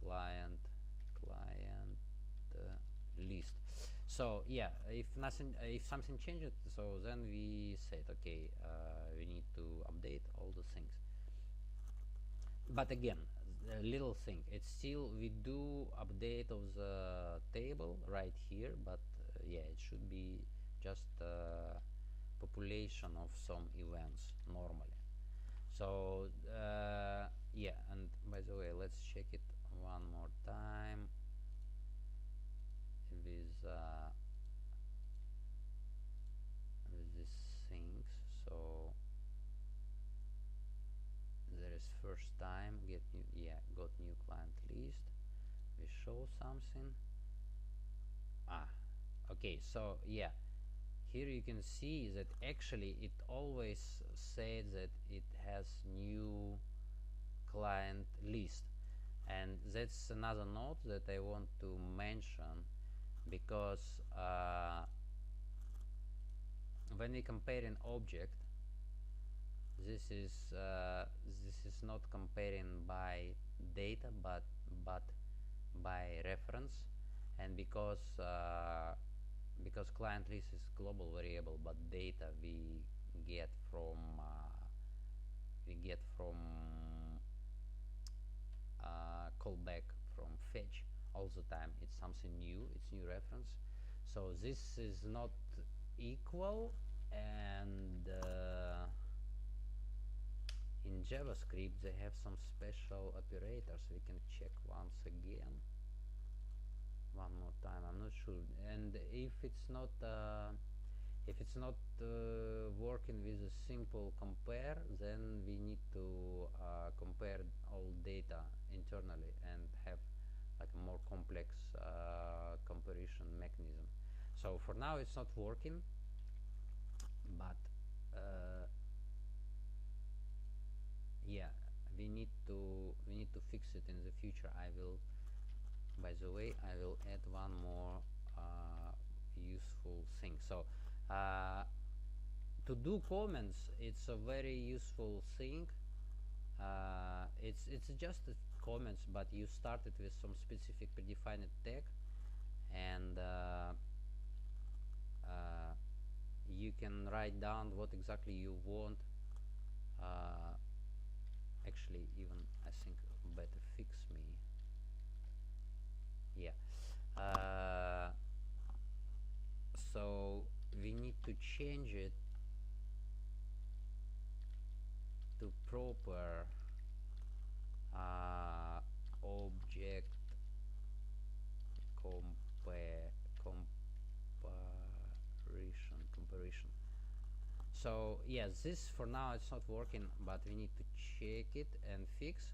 client list. So yeah, if nothing, if something changed, so then we said, okay, we need to update all the things. But again, a little thing, it's still, we do update of the table right here, but yeah, it should be just population of some events normally. So yeah, and by the way, let's check it one more time with these things. So there is first time get new, yeah, got new client list. We show something. Okay, so yeah, here you can see that actually it always said that it has new client list, and that's another note that I want to mention, because when we compare an object, this is not comparing by data but by reference, and because client list is global variable, but data we get from callback from fetch all the time. It's something new, it's new reference. So this is not equal, and in JavaScript they have some special operators. We can check once again, one more time. I'm not sure, and if it's not working with a simple compare, then we need to compare all data internally and have like a more complex comparison mechanism. So for now it's not working, but yeah, we need to fix it in the future. I will, by the way, I will add one more useful thing. So to do comments, it's a very useful thing. It's just comments, but you started with some specific predefined tag, and you can write down what exactly you want. Actually, even I think better fix me. Yeah. So we need to change it to proper object comparison. So yeah, this for now it's not working, but we need to check it and fix.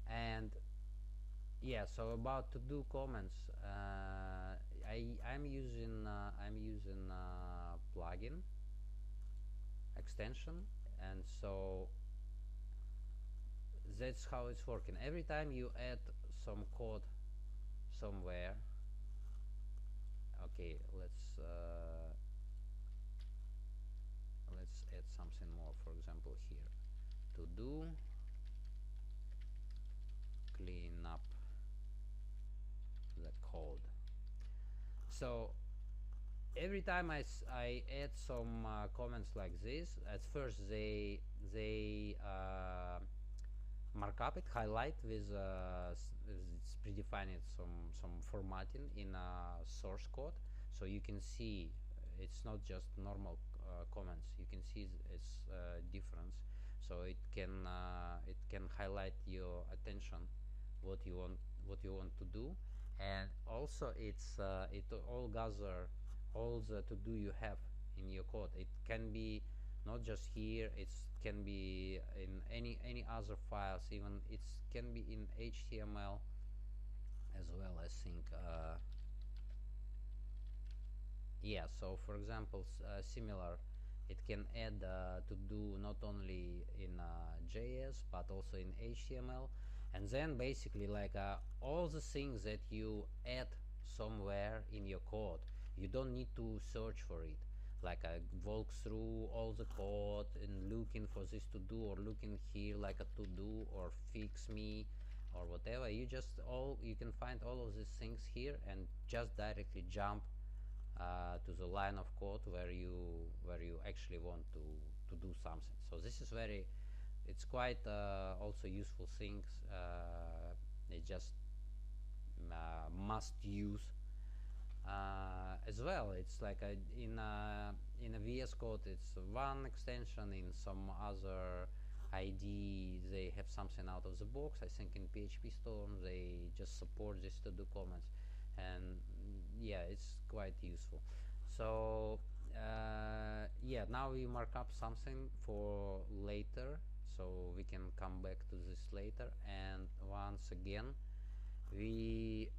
And yeah, so about to do comments, I'm using plugin extension, and so that's how it's working. Every time you add some code somewhere, okay, let's add something more. For example, here, to do clean up the code. So every time I add some comments like this, at first they mark up it, highlight with it's predefined some formatting in source code, so you can see it's not just normal comments. You can see its difference, so it can highlight your attention what you want to do, and also it's it all gather all the to do you have in your code. It can be not just here, it can be in any other files, even it can be in HTML as well, I think. Yeah, so for example, similar, it can add to do not only in JS but also in HTML, and then basically like all the things that you add somewhere in your code, you don't need to search for it. like I walk through all the code and looking for this to do, or looking here like a to do, or fix me, or whatever. You can find all of these things here and just directly jump to the line of code where you actually want to do something. So this is it's quite also useful things. It just must use as well. It's like in a VS Code, it's one extension. In some other ID, they have something out of the box. I think in PHP Storm, they just support this to do comments, and yeah, it's quite useful. So yeah, now we mark up something for later, so we can come back to this later. And once again, we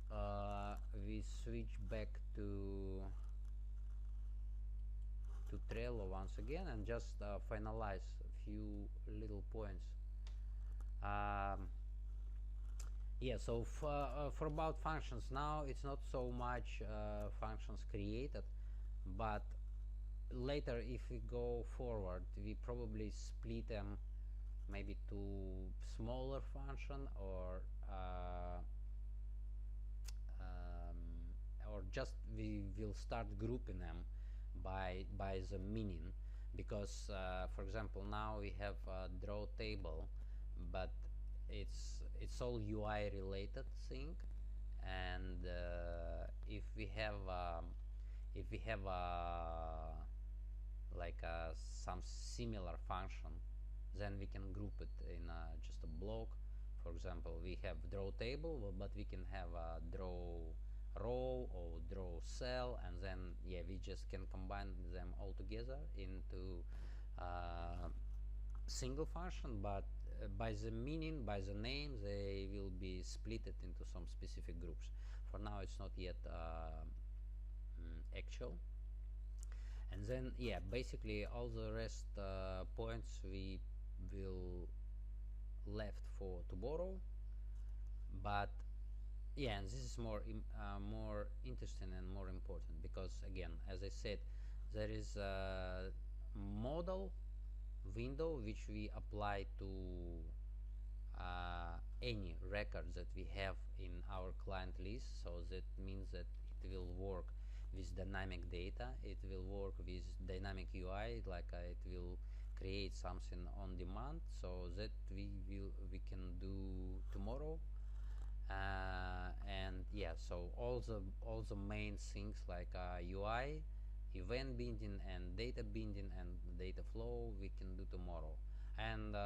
switch back to Trello once again, and just finalize a few little points. Yeah, so for about functions, now it's not so much functions created, but later, if we go forward, we probably split them maybe to smaller function, or just we will start grouping them by the meaning, because for example, now we have a draw table, but it's all UI related thing. And if we have like some similar function, then we can group it in just a block. For example, we have draw table, but we can have a draw row or draw cell, and then yeah, we just can combine them all together into single function. But by the meaning, by the name, they will be split into some specific groups. For now, it's not yet actual. And then yeah, basically all the rest points we will left for tomorrow. But yeah, and this is more interesting and more important, because again, as I said, there is a model window which we apply to any record that we have in our client list. So that means that it will work with dynamic data, it will work with dynamic UI, like it will create something on demand, so that we can do tomorrow. And yeah, so all the main things like UI, event binding, and data binding, and data flow, we can do tomorrow. And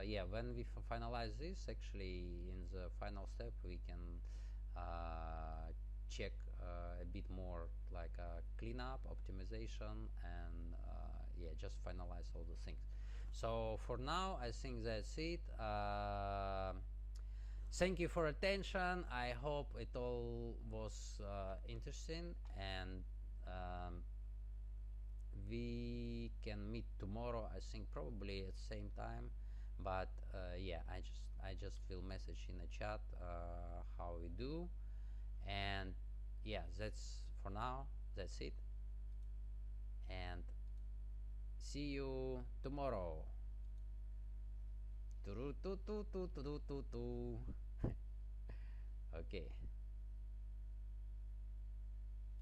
yeah, when we finalize this, actually in the final step, we can check a bit more, like cleanup, optimization, and yeah, just finalize all the things. So for now, I think that's it. Thank you for attention. I hope it all was interesting, and we can meet tomorrow, I think probably at the same time. But yeah, I just will message in the chat how we do. And yeah, that's for now, that's it, and see you tomorrow. Okay.